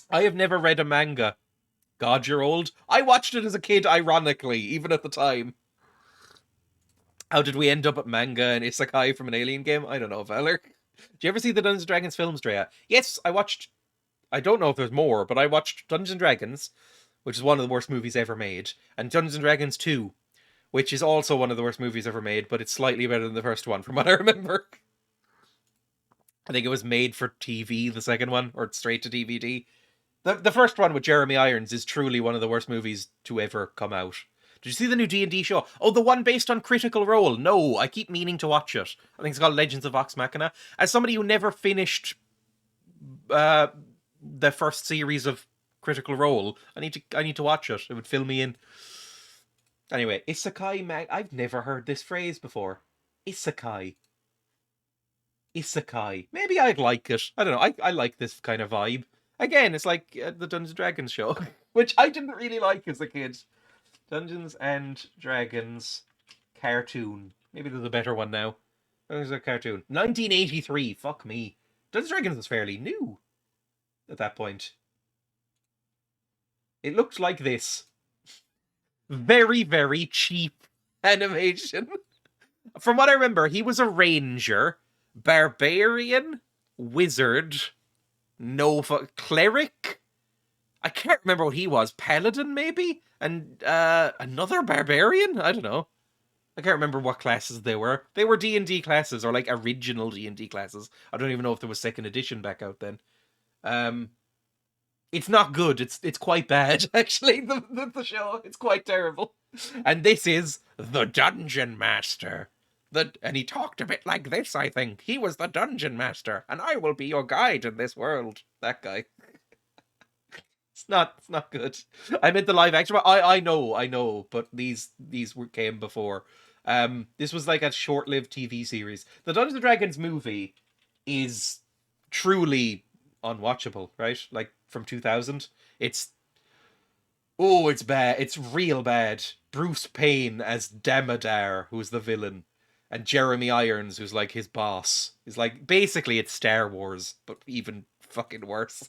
I have never read a manga. God, you're old. I watched it as a kid, ironically, even at the time. How did we end up at manga and isekai from an Alien game? I don't know, Valor. Did you ever see the Dungeons and Dragons films, Dreya? Yes, I watched... I don't know if there's more, but I watched Dungeons and Dragons, which is one of the worst movies ever made, and Dungeons and Dragons 2, which is also one of the worst movies ever made, but it's slightly better than the first one, from what I remember. I think it was made for TV, the second one, or straight to DVD. The first one with Jeremy Irons is truly one of the worst movies to ever come out. Did you see the new D&D show? Oh, the one based on Critical Role. No, I keep meaning to watch it. I think it's called Legends of Vox Machina. As somebody who never finished the first series of Critical Role, I need to watch it. It would fill me in. Anyway, isekai I've never heard this phrase before. Isekai. Isekai. Maybe I'd like it. I don't know. I like this kind of vibe. Again, it's like the Dungeons and Dragons show, which I didn't really like as a kid. Dungeons and Dragons cartoon. Maybe there's a better one now. There's a cartoon. 1983. Fuck me. Dungeons and Dragons was fairly new at that point. It looked like this. Very, very cheap animation. From what I remember, he was a ranger, barbarian, wizard, cleric. I can't remember what he was. Paladin, maybe? And another barbarian? I don't know. I can't remember what classes they were. They were D&D classes, or like original D&D classes. I don't even know if there was second edition back out then. It's not good. It's quite bad, actually, the show. It's quite terrible. And this is the Dungeon Master. And he talked a bit like this, I think. He was the Dungeon Master, and I will be your guide in this world. That guy. It's not good. I meant the live action. I know, but these came before. This was like a short-lived TV series. The Dungeons and Dragons movie is truly unwatchable, right? Like from 2000. It's bad. It's real bad. Bruce Payne as Damodar, who's the villain, and Jeremy Irons, who's like his boss. Is like basically it's Star Wars, but even fucking worse.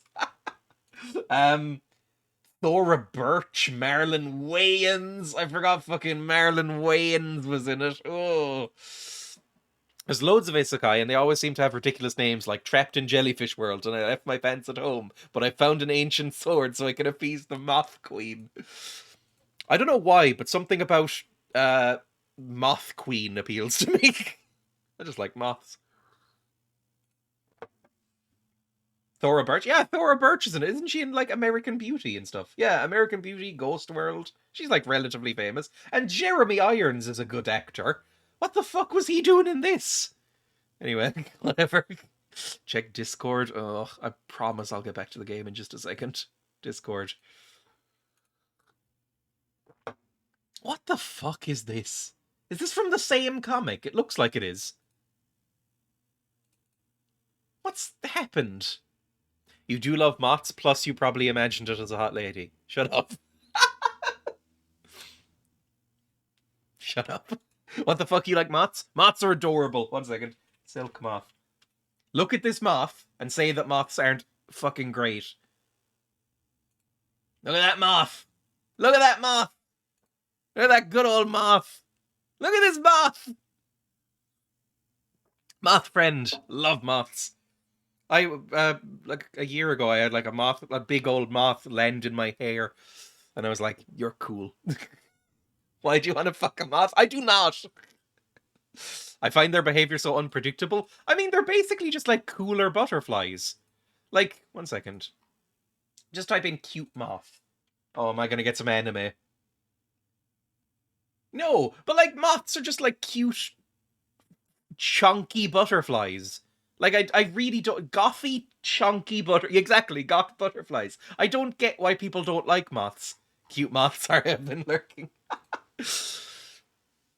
Thora Birch, Marilyn Wayans. I forgot fucking Marilyn Wayans was in it. Oh. There's loads of isekai, and they always seem to have ridiculous names like Trapped in Jellyfish World, and I left my pants at home, but I found an ancient sword so I can appease the Moth Queen. I don't know why, but something about Moth Queen appeals to me. I just like moths. Thora Birch? Yeah, Thora Birch is in it. Isn't she in, like, American Beauty and stuff? Yeah, American Beauty, Ghost World. She's, like, relatively famous. And Jeremy Irons is a good actor. What the fuck was he doing in this? Anyway, whatever. Check Discord. Oh, I promise I'll get back to the game in just a second. Discord. What the fuck is this? Is this from the same comic? It looks like it is. What's happened? You do love moths, plus you probably imagined it as a hot lady. Shut up. Shut up. What the fuck, you like moths? Moths are adorable. 1 second. Silk moth. Look at this moth and say that moths aren't fucking great. Look at that moth. Look at that moth. Look at that good old moth. Look at this moth. Moth friend. Love moths. I, like a year ago, I had like a big old moth land in my hair. And I was like, you're cool. Why do you want to fuck a moth? I do not. I find their behavior so unpredictable. I mean, they're basically just like cooler butterflies. Like, 1 second. Just type in cute moth. Oh, am I going to get some anime? No, but like moths are just like cute, chunky butterflies. Like, I really don't... Gothy, chunky Exactly, goth butterflies. I don't get why people don't like moths. Cute moths, sorry, I've been lurking.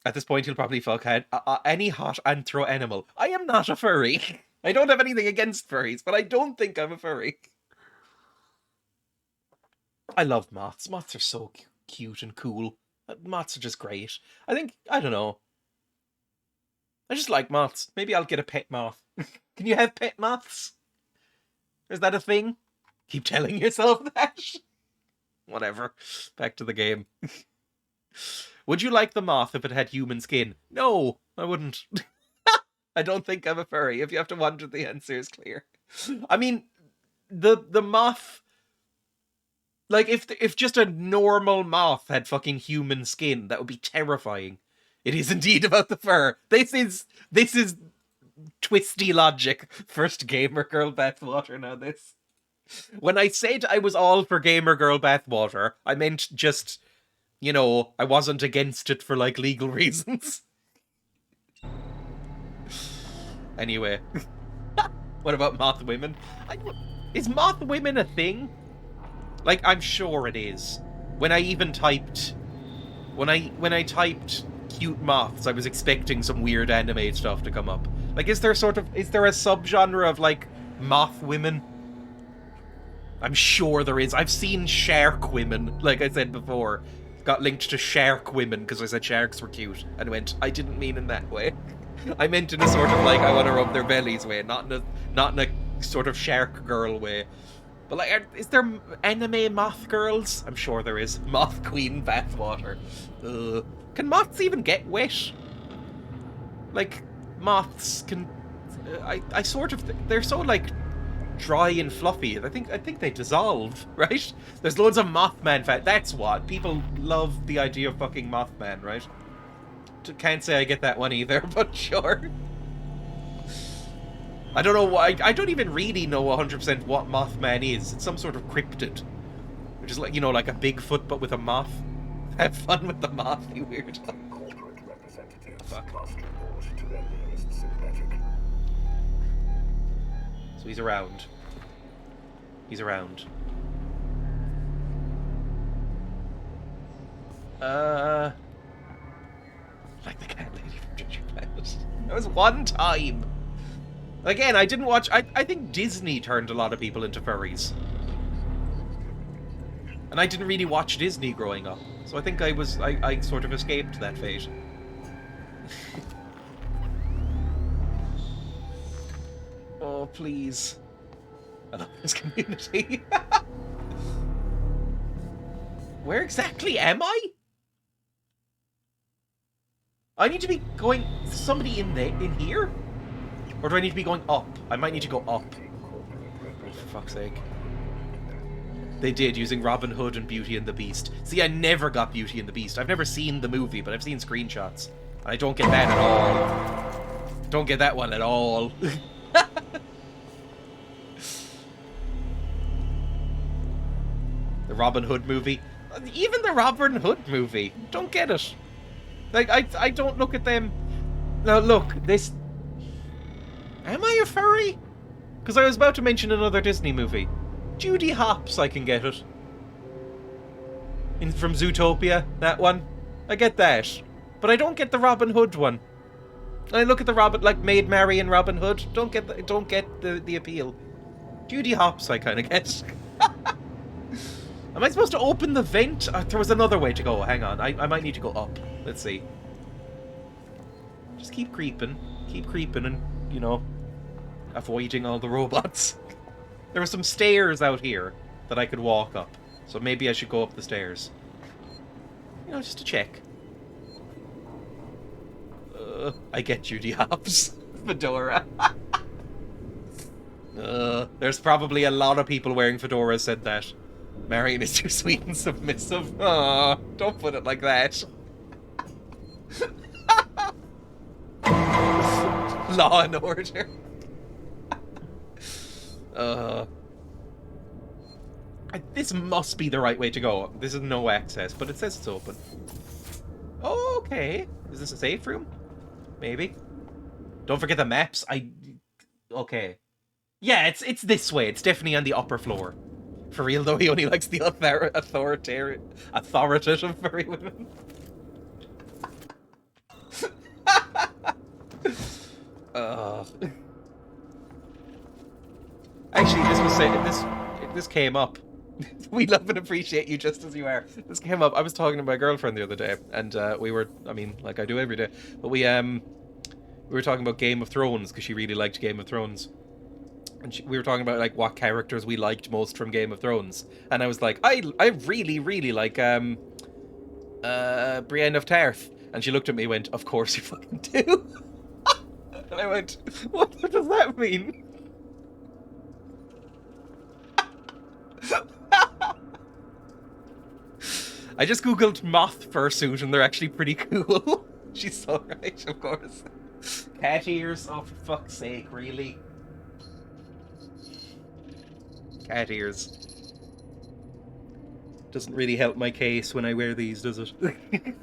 At this point, he'll probably fuck any hot anthro animal. I am not a furry. I don't have anything against furries, but I don't think I'm a furry. I love moths. Moths are so cute and cool. Moths are just great. I don't know. I just like moths. Maybe I'll get a pet moth. Can you have pet moths? Is that a thing? Keep telling yourself that. Whatever. Back to the game. Would you like the moth if it had human skin? No, I wouldn't. I don't think I'm a furry. If you have to wonder, the answer is clear. I mean, the moth... Like, if just a normal moth had fucking human skin, that would be terrifying. It is indeed about the fur. This is twisty logic. First gamer girl bathwater, now this. When I said I was all for gamer girl bathwater, I meant just, you know, I wasn't against it for, like, legal reasons. Anyway. What about moth women? Is moth women a thing? Like, I'm sure it is. When I even typed... When I typed cute moths, I was expecting some weird anime stuff to come up. Like, is there a subgenre of, like, moth women? I'm sure there is. I've seen shark women, like I said before. Got linked to shark women because I said sharks were cute. And went, I didn't mean in that way. I meant in a sort of, like, I want to rub their bellies way, not in a sort of shark girl way. But, like, is there anime moth girls? I'm sure there is. Moth queen bathwater. Can moths even get wet? Like, moths can... I sort of... They're so, like, dry and fluffy. I think they dissolve, right? There's loads of Mothman fat. That's what. People love the idea of fucking Mothman, right? Can't say I get that one either, but sure. I don't know why. I don't even really know 100% what Mothman is. It's some sort of cryptid. Which is like, you know, like a Bigfoot but with a moth. Have fun with the moth, you weirdo. Fuck. So he's around. He's around. Like the cat lady from Ginger Planet. That was one time. Again, I didn't watch... I think Disney turned a lot of people into furries. And I didn't really watch Disney growing up. So I think I sort of escaped that fate. Oh, please. I love this community. Where exactly am I? I need to be going... Somebody in here? Or do I need to be going up? I might need to go up. Oh, for fuck's sake. They did, using Robin Hood and Beauty and the Beast. See, I never got Beauty and the Beast. I've never seen the movie, but I've seen screenshots. And I don't get that at all. Don't get that one at all. The Robin Hood movie. Even the Robin Hood movie. Don't get it. Like, I don't look at them... Now, look, this... Am I a furry? Because I was about to mention another Disney movie. Judy Hopps, I can get it. From Zootopia, that one. I get that. But I don't get the Robin Hood one. And I look at the Robin, like Maid Marian Robin Hood. Don't get the appeal. Judy Hopps, I kind of get. Am I supposed to open the vent? There was another way to go. Hang on. I might need to go up. Let's see. Just keep creeping. Keep creeping and, you know, avoiding all the robots. There were some stairs out here that I could walk up. So maybe I should go up the stairs. You know, just to check. I get Judy Hopps. Fedora. There's probably a lot of people wearing fedoras said that. Marion is too sweet and submissive. Aw, don't put it like that. Law and Order. This must be the right way to go. This is no access, but it says it's open. Oh, okay. Is this a safe room? Maybe. Don't forget the maps. Okay. Yeah, it's this way. It's definitely on the upper floor. For real, though, he only likes the authoritative furry women. Actually, this came up. We love and appreciate you just as you are. This came up. I was talking to my girlfriend the other day, and we were, I mean, like I do every day, but we were talking about Game of Thrones because she really liked Game of Thrones. And we were talking about like what characters we liked most from Game of Thrones, and I was like, I really like Brienne of Tarth, and she looked at me and went, "Of course you fucking do." And I went, "What does that mean?" I just googled moth fursuit, and they're actually pretty cool. She's so right, of course. Cat ears, oh for fuck's sake, really? Cat ears. Doesn't really help my case when I wear these, does it?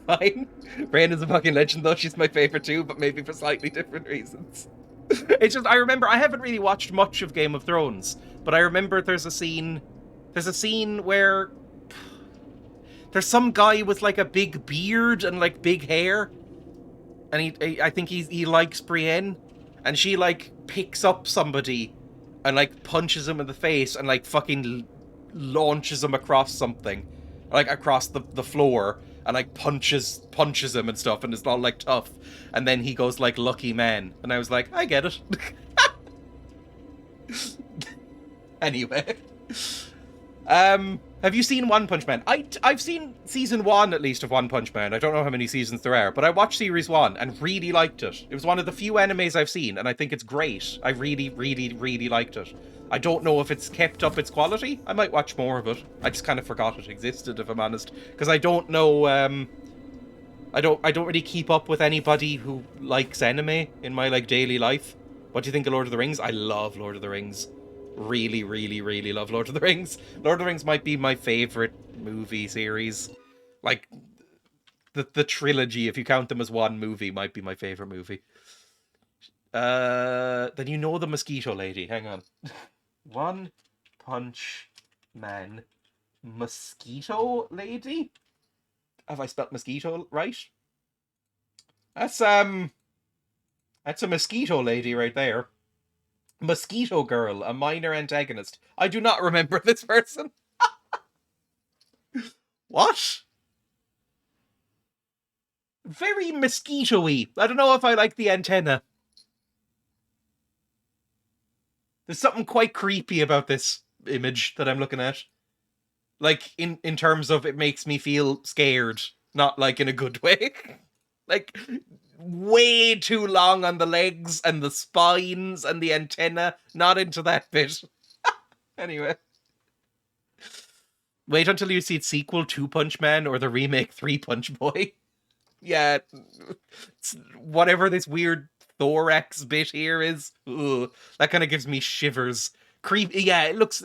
Fine. Brandon's a fucking legend, though. She's my favourite too, but maybe for slightly different reasons. It's just, I remember, I haven't really watched much of Game of Thrones, but I remember there's a scene where there's some guy with like a big beard and like big hair, and I think he likes Brienne, and she like picks up somebody and like punches him in the face and like fucking launches him across something, like across the floor, and like punches him and stuff, and it's all like tough, and then he goes like lucky man, and I was like, I get it. Anyway, have you seen One Punch Man? I've seen season 1 at least of One Punch Man. I don't know how many seasons there are, but I watched series 1 and really liked it. It was one of the few animes I've seen, and I think it's great. I really liked it. I don't know if it's kept up its quality. I might watch more of it. I just kind of forgot it existed, if I'm honest, because I don't know. I don't really keep up with anybody who likes anime in my like daily life. What do you think of Lord of the Rings? I love Lord of the Rings. Really love Lord of the Rings. Lord of the Rings might be my favorite movie series. Like, the trilogy, if you count them as one movie, might be my favorite movie. Then you know the Mosquito Lady. Hang on. One Punch Man. Mosquito Lady? Have I spelt mosquito right? That's a mosquito lady right there. Mosquito Girl, a minor antagonist. I do not remember this person. What? Very mosquito-y. I don't know if I like the antenna. There's something quite creepy about this image that I'm looking at. Like, in terms of it makes me feel scared. Not, like, in a good way. Like, way too long on the legs and the spines and the antenna. Not into that bit. Anyway. Wait until you see its sequel, Two Punch Man, or the remake, Three Punch Boy. Yeah. Whatever this weird thorax bit here is. Ugh, that kind of gives me shivers. Creepy. Yeah, it looks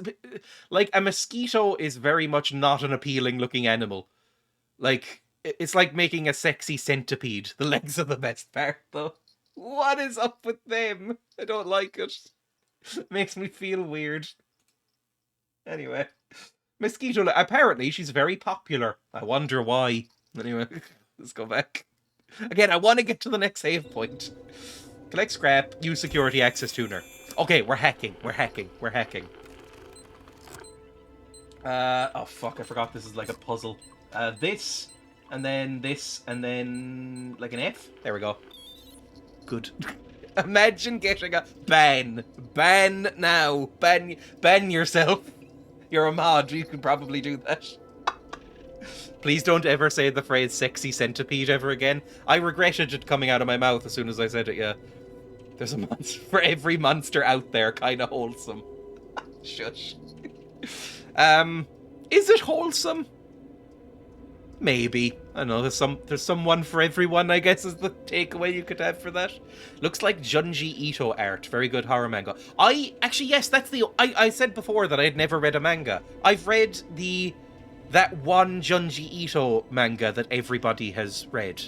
like a mosquito is very much not an appealing looking animal. Like, it's like making a sexy centipede. The legs are the best part, though. What is up with them? I don't like it. It makes me feel weird. Anyway. Mosquito, apparently she's very popular. I wonder why. Anyway, let's go back. Again, I want to get to the next save point. Collect scrap, use security access tuner. Okay, we're hacking. Oh fuck, I forgot this is like a puzzle. This, and then this, and then like an F. There we go. Good. Imagine getting a ban. Ban now. Ban yourself. You're a mod, you can probably do that. Please don't ever say the phrase sexy centipede ever again. I regretted it coming out of my mouth as soon as I said it, yeah. There's a monster for every monster out there, kinda wholesome. Shush. Is it wholesome? Maybe. I don't know, there's someone for everyone, I guess, is the takeaway you could have for that. Looks like Junji Ito art. Very good horror manga. Actually, yes, that's I said before that I had never read a manga. I've read that one Junji Ito manga that everybody has read.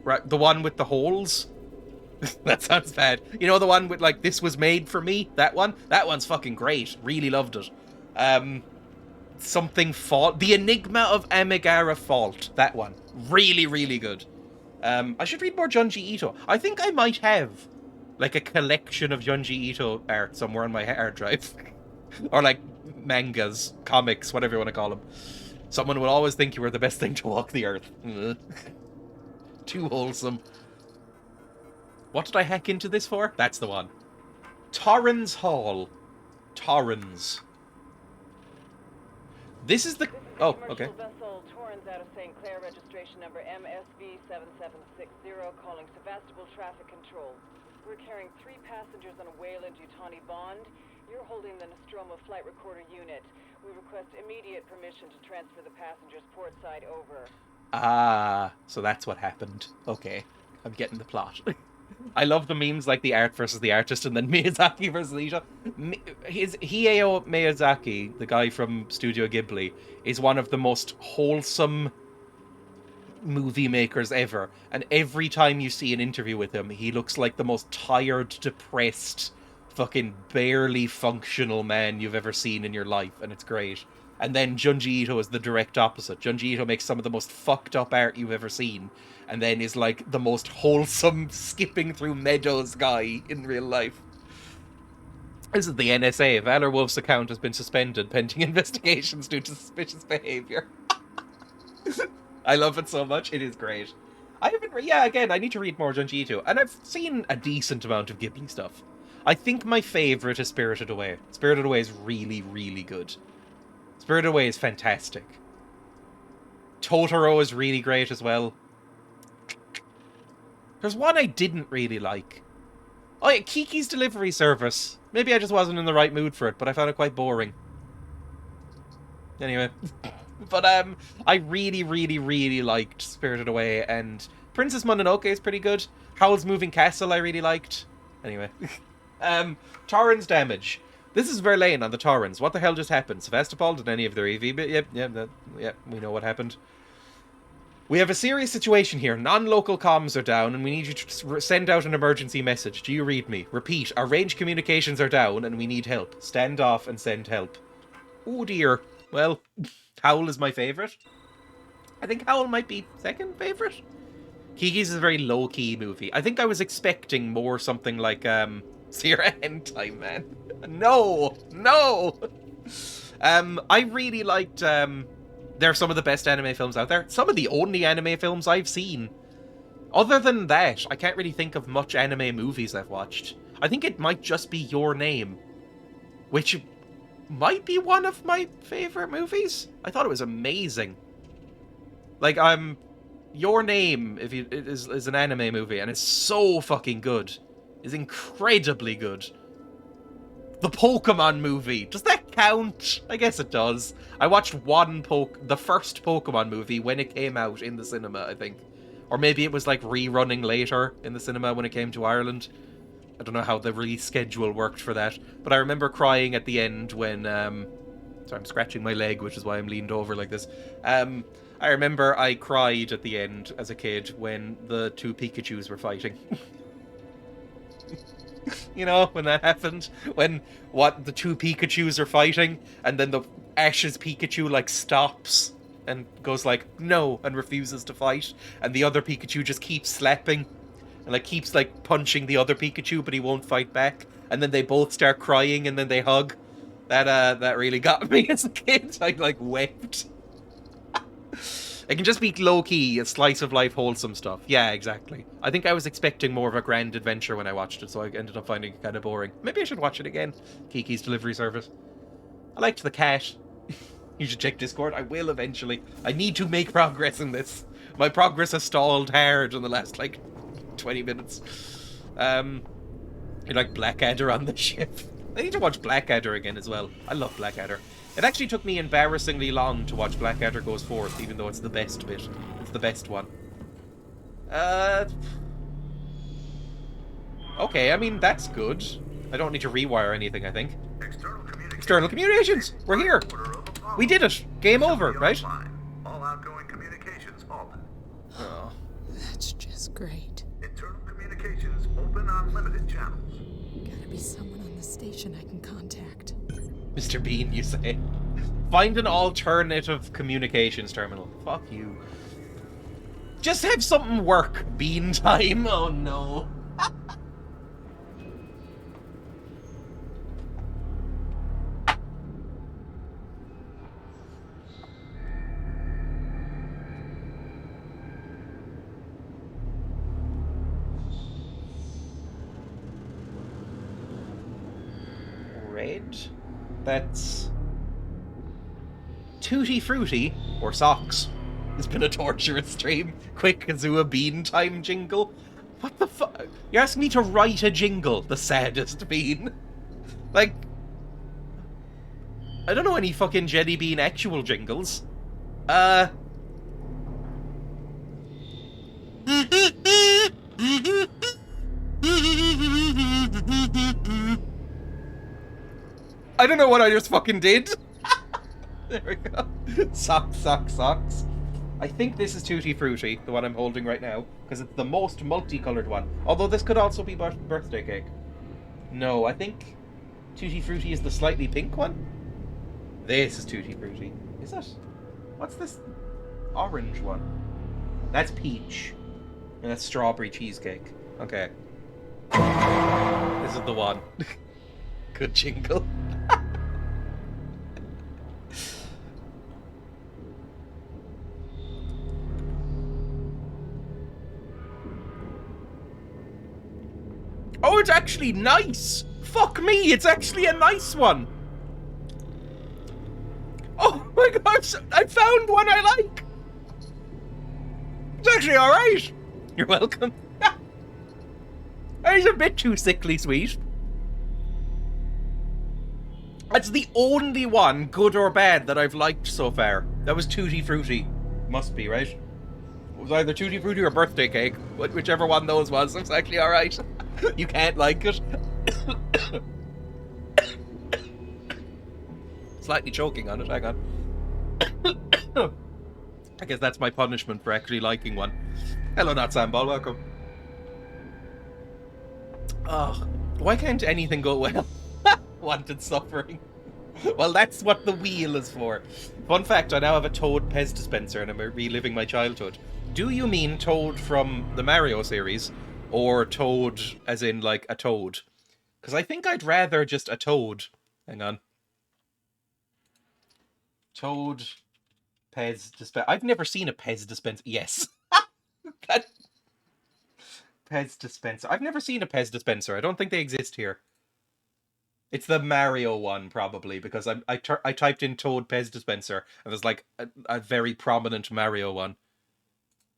Right, the one with the holes? That sounds bad. You know the one with, like, this was made for me? That one? That one's fucking great. Really loved it. Something Fault. The Enigma of Amigara Fault. That one. Really, really good. I should read more Junji Ito. I think I might have, like, a collection of Junji Ito art somewhere on my hard drive. Or, like, mangas, comics, whatever you want to call them. Someone will always think you were the best thing to walk the earth. Too wholesome. What did I hack into this for? That's the one. Torrens Hall. Torrens. This is the... Oh, okay. Vessel Torrens out of St. Clair, registration number MSV7760, calling Sevastopol Traffic Control. We're carrying 3 passengers on a Wayland Yutani bond. You're holding the Nostromo flight recorder unit. We request immediate permission to transfer the passengers port side over. Ah, so that's what happened. Okay, I'm getting the plot. I love the memes like the art versus the artist and then Miyazaki versus Ito. Hayao Miyazaki, the guy from Studio Ghibli, is one of the most wholesome movie makers ever. And every time you see an interview with him, he looks like the most tired, depressed, fucking barely functional man you've ever seen in your life. And it's great. And then Junji Ito is the direct opposite. Junji Ito makes some of the most fucked up art you've ever seen. And then is like the most wholesome, skipping through meadows guy in real life. This is the NSA. Valor Wolf's account has been suspended pending investigations due to suspicious behavior. I love it so much. It is great. I haven't... Yeah, again, I need to read more Junji Ito. And I've seen a decent amount of Ghibli stuff. I think my favourite is Spirited Away. Spirited Away is really, really good. Spirited Away is fantastic. Totoro is really great as well. There's one I didn't really like. Oh yeah, Kiki's Delivery Service. Maybe I just wasn't in the right mood for it, but I found it quite boring. Anyway. But I really, really, really liked Spirited Away, and Princess Mononoke is pretty good. Howl's Moving Castle I really liked. Anyway. Torrens damage. This is Verlaine on the Torrens. What the hell just happened? Sevastopol? Did any of their EV... Yep, we know what happened. We have a serious situation here. Non-local comms are down, and we need you to send out an emergency message. Do you read me? Repeat, our range communications are down, and we need help. Stand off and send help. Oh dear. Well, Howl is my favourite. I think Howl might be second favourite. Kiki's is a very low-key movie. I think I was expecting more something like, So you're a hentai man. No! No! I really liked, they're some of the best anime films out there. Some of the only anime films I've seen. Other than that, I can't really think of much anime movies I've watched. I think it might just be Your Name, which might be one of my favorite movies. I thought it was amazing. Like, Your Name is an anime movie, and it's so fucking good. It's incredibly good. The Pokemon movie, does that count? I guess it does. I watched the first Pokemon movie when it came out in the cinema, I think. Or maybe it was like rerunning later in the cinema when it came to Ireland. I don't know how the release schedule worked for that. But I remember crying at the end when... Sorry, I'm scratching my leg, which is why I'm leaned over like this. I remember I cried at the end as a kid when the two Pikachus were fighting. You know, when that happened? When, the two Pikachus are fighting, and then the Ash's Pikachu, like, stops and goes like, no, and refuses to fight, and the other Pikachu just keeps slapping, and, like, keeps, like, punching the other Pikachu, but he won't fight back, and then they both start crying, and then they hug. That really got me as a kid. I, like, wept. It can just be low-key, a slice-of-life, wholesome stuff. Yeah, exactly. I think I was expecting more of a grand adventure when I watched it, so I ended up finding it kind of boring. Maybe I should watch it again. Kiki's Delivery Service. I liked the cat. You should check Discord. I will eventually. I need to make progress in this. My progress has stalled hard in the last, like, 20 minutes. You're like Blackadder on the ship. I need to watch Blackadder again as well. I love Blackadder. It actually took me embarrassingly long to watch Blackadder Goes Forth, even though it's the best bit. It's the best one. Okay, I mean, that's good. I don't need to rewire anything, I think. External communications! We're here! We did it! Game over, right? All outgoing communications halted. Oh. That's just great. Internal communications open on limited channels. Gotta be someone on the station I can contact. Mr. Bean, you say. Find an alternative communications terminal. Fuck you. Just have something work, Bean time. Oh no. Red? That's Tutti Frutti or socks. It's been a torturous stream. Quick Kazooa Bean time jingle. What the fuck? You're asking me to write a jingle, the saddest Bean. Like, I don't know any fucking Jelly Bean actual jingles. I don't know what I just fucking did. There we go. Socks, socks, socks. I think this is Tutti Frutti, the one I'm holding right now, because it's the most multicolored one. Although this could also be birthday cake. No, I think Tutti Frutti is the slightly pink one. This is Tutti Frutti. Is it? What's this orange one? That's peach. And that's strawberry cheesecake. Okay. This is the one. Good jingle. Oh, it's actually nice! Fuck me, it's actually a nice one! Oh my god, I found one I like! It's actually alright! You're welcome. It's a bit too sickly sweet. That's the only one, good or bad, that I've liked so far. That was Tutti Frutti. Must be, right? It was either Tutti Frutti or birthday cake. Whichever one those was, it's actually alright. You can't like it. Slightly choking on it, hang on. I guess that's my punishment for actually liking one. Hello, Not Sambal, welcome. Oh, why can't anything go well? Wanted suffering. Well, that's what the wheel is for. Fun fact, I now have a Toad Pez dispenser and I'm reliving my childhood. Do you mean Toad from the Mario series? Or Toad as in, like, a toad? Because I think I'd rather just a toad. Hang on. Toad Pez dispenser. I've never seen a Pez dispenser. Yes. That... Pez dispenser. I've never seen a Pez dispenser. I don't think they exist here. It's the Mario one, probably, because I typed in Toad Pez dispenser, and there's like a very prominent Mario one.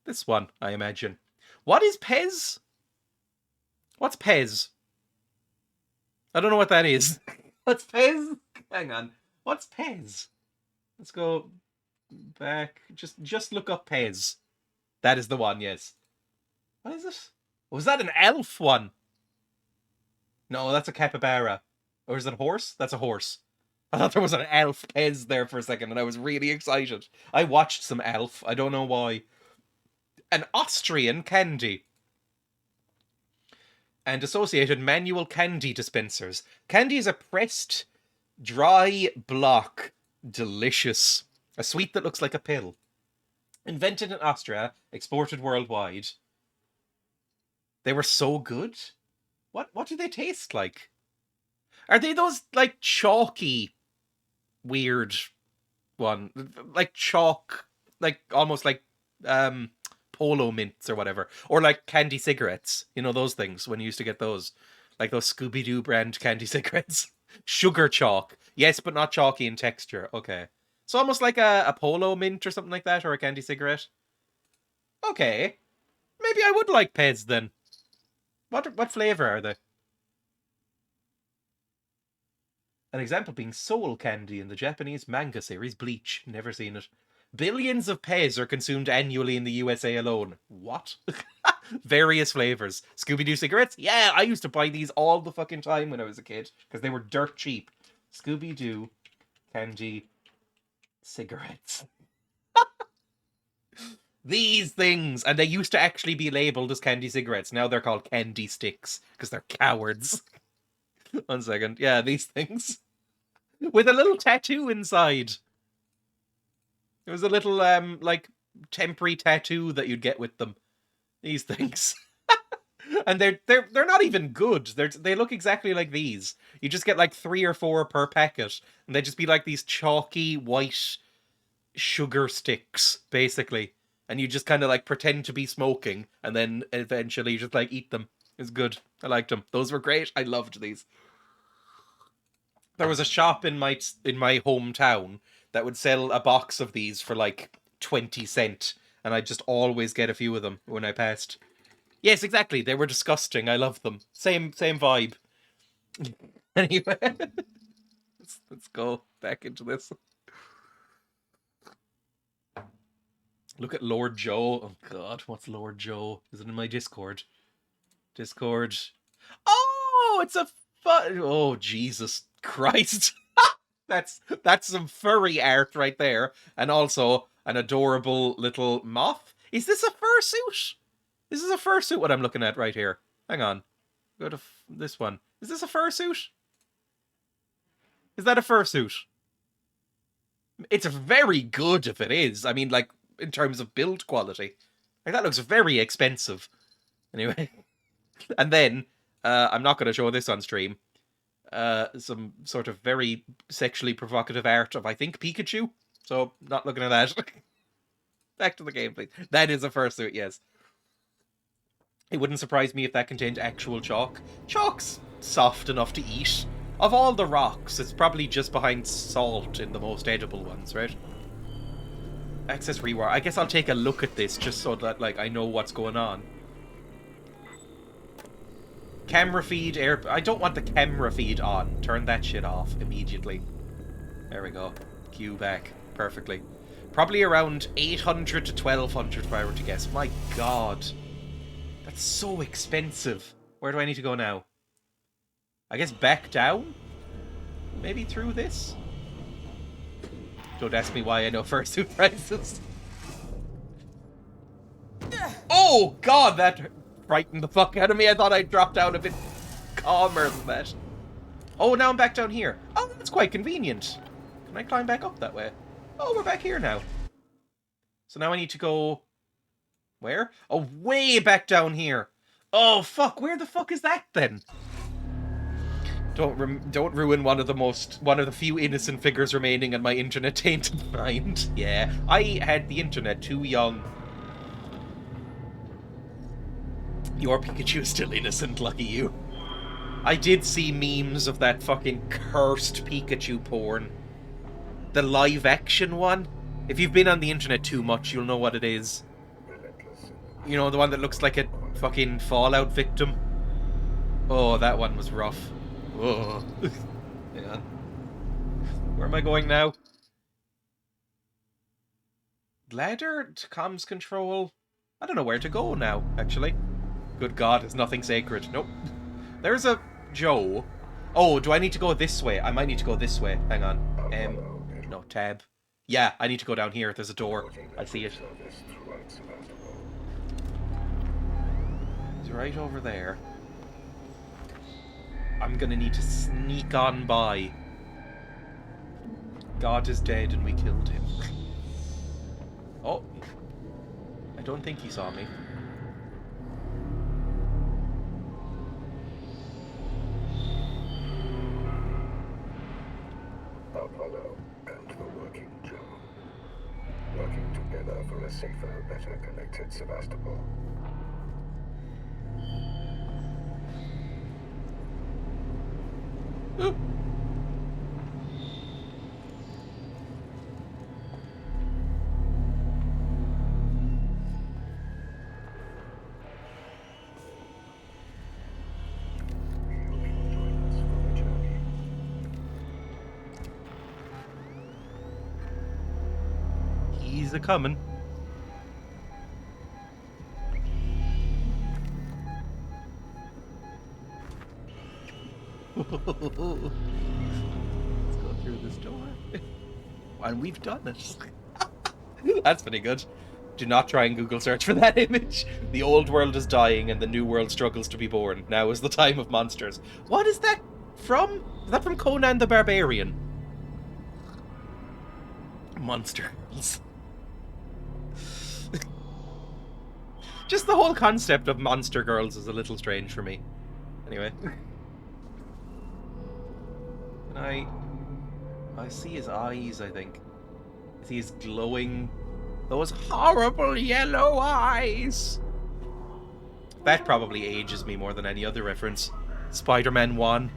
This one, I imagine. What is Pez? What's Pez? I don't know what that is. What's Pez? Hang on. What's Pez? Let's go back. Just look up Pez. That is the one, yes. What is it? Was that an elf one? No, that's a capybara. Or is it a horse? That's a horse. I thought there was an elf Pez there for a second, and I was really excited. I watched some elf. I don't know why. An Austrian candy. And associated manual candy dispensers. Candy is a pressed, dry block. Delicious. A sweet that looks like a pill. Invented in Austria, exported worldwide. They were so good. What do they taste like? Are they those, like, chalky, weird one? Like chalk, like, almost like, Polo mints or whatever. Or like candy cigarettes. You know, those things, when you used to get those. Like those Scooby-Doo brand candy cigarettes. Sugar chalk. Yes, but not chalky in texture. Okay. So almost like a Polo mint or something like that, or a candy cigarette. Okay. Maybe I would like Pez then. What flavour are they? An example being Soul Candy in the Japanese manga series Bleach. Never seen it. Billions of Pez are consumed annually in the USA alone. What? Various flavours. Scooby-Doo cigarettes? Yeah, I used to buy these all the fucking time when I was a kid, because they were dirt cheap. Scooby-Doo candy cigarettes. These things! And they used to actually be labelled as candy cigarettes. Now they're called candy sticks, because they're cowards. 1 second. Yeah, these things. With a little tattoo inside. There was a little, like, temporary tattoo that you'd get with them. These things. And they're not even good. They look exactly like these. You just get like 3 or 4 per packet. And they just be like these chalky, white sugar sticks, basically. And you just kind of like pretend to be smoking. And then eventually just like eat them. It's good. I liked them. Those were great. I loved these. There was a shop in my hometown that would sell a box of these for like 20 cents. And I'd just always get a few of them when I passed. Yes, exactly. They were disgusting. I loved them. Same vibe. Anyway. Let's go back into this. Look at Lord Joe. Oh god, what's Lord Joe? Is it in my Discord? Discord. Oh, it's a oh, Jesus Christ. That's some furry art right there. And also an adorable little moth. Is this a fursuit? This is a fursuit what I'm looking at right here. Hang on. Go to this one. Is this a fursuit? Is that a fursuit? It's very good if it is. I mean, like, in terms of build quality. Like, that looks very expensive. Anyway. And then, I'm not going to show this on stream. Some sort of very sexually provocative art of, I think, Pikachu. So, not looking at that. Back to the game, please. That is a fursuit, yes. It wouldn't surprise me if that contained actual chalk. Chalk's soft enough to eat. Of all the rocks, it's probably just behind salt in the most edible ones, right? Access reward. I guess I'll take a look at this just so that, like, I know what's going on. Camera feed, I don't want the camera feed on. Turn that shit off immediately. There we go. Cue back. Perfectly. Probably around 800 to 1200 if I were to guess. My god. That's so expensive. Where do I need to go now? I guess back down? Maybe through this? Don't ask me why I know fursuit prices. Oh god, that frightened the fuck out of me. I thought I'd drop down a bit calmer than that. Oh, now I'm back down here. Oh, that's quite convenient. Can I climb back up that way? Oh, we're back here now. So now I need to go... Where? Oh, way back down here. Oh, fuck. Where the fuck is that, then? Don't ruin one of the few innocent figures remaining in my internet tainted mind. Yeah, I had the internet too young. Your Pikachu is still innocent, lucky you. I did see memes of that fucking cursed Pikachu porn. The live action one. If you've been on the internet too much, you'll know what it is. You know, the one that looks like a fucking Fallout victim. Oh, that one was rough. Oh. Hang on. Where am I going now? Ladder to comms control. I don't know where to go now, actually. Good God, there's nothing sacred. Nope. There's a Joe. Oh, do I need to go this way? I might need to go this way. Hang on. No, tab. Yeah, I need to go down here. There's a door. I see it. It's right over there. I'm gonna need to sneak on by. God is dead and we killed him. Oh. I don't think he saw me. Apollo and the working Joe. Working together for a safer, better connected Sevastopol. He's a coming. Let's go through this door. And we've done it. That's pretty good. Do not try and Google search for that image. The old world is dying and the new world struggles to be born. Now is the time of monsters. What is that from? Is that from Conan the Barbarian? Monsters. Just the whole concept of monster girls is a little strange for me. Anyway. I see his eyes, I think. I see his glowing... Those horrible yellow eyes! That probably ages me more than any other reference. Spider-Man 1.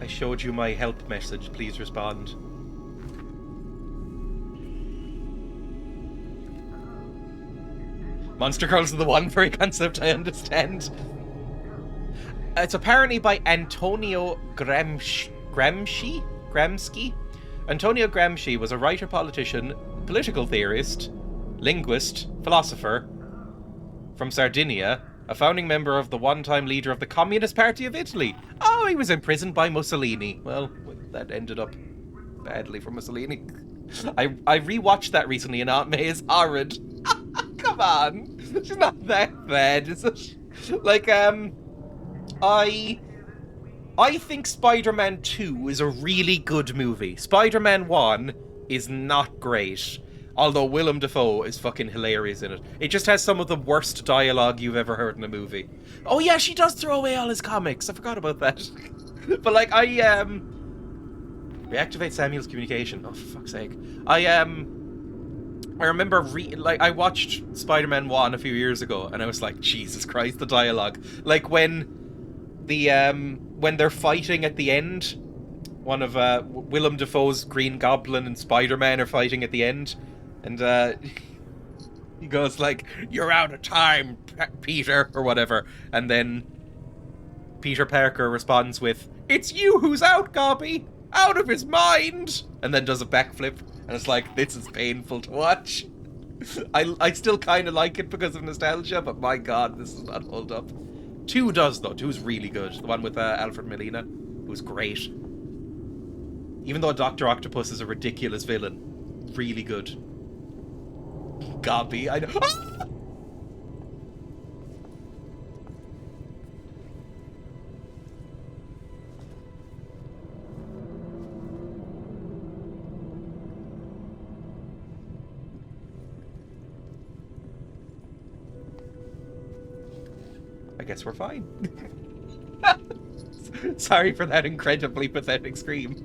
I showed you my help message. Please respond. Monster Girls are the one furry concept I understand. It's apparently by Antonio Gramsci? Antonio Gramsci was a writer, politician, political theorist, linguist, philosopher from Sardinia, a founding member of the one-time leader of the Communist Party of Italy. Oh, he was imprisoned by Mussolini. Well, that ended up badly for Mussolini. I rewatched that recently and Aunt May is horrid. Come on. She's not that bad, is it? Like, I think Spider-Man 2 is a really good movie. Spider-Man 1 is not great. Although Willem Dafoe is fucking hilarious in it. It just has some of the worst dialogue you've ever heard in a movie. Oh yeah, she does throw away all his comics. I forgot about that. But like, reactivate Samuel's communication. Oh, for fuck's sake. I remember I watched Spider-Man 1 a few years ago, and I was like, Jesus Christ, the dialogue. Like when they're fighting at the end, one of Willem Dafoe's Green Goblin and Spider-Man are fighting at the end, and he goes like, "You're out of time, Peter," or whatever, and then Peter Parker responds with, "It's you who's out, Gobby! Out of his mind!" And then does a backflip, and it's like, this is painful to watch. I still kind of like it because of nostalgia, but my god, this does not hold up. 2 does, though. 2's really good. The one with Alfred Molina, who's great. Even though Dr. Octopus is a ridiculous villain, really good. Gobby, I know. Ah! I guess we're fine. Sorry for that incredibly pathetic scream.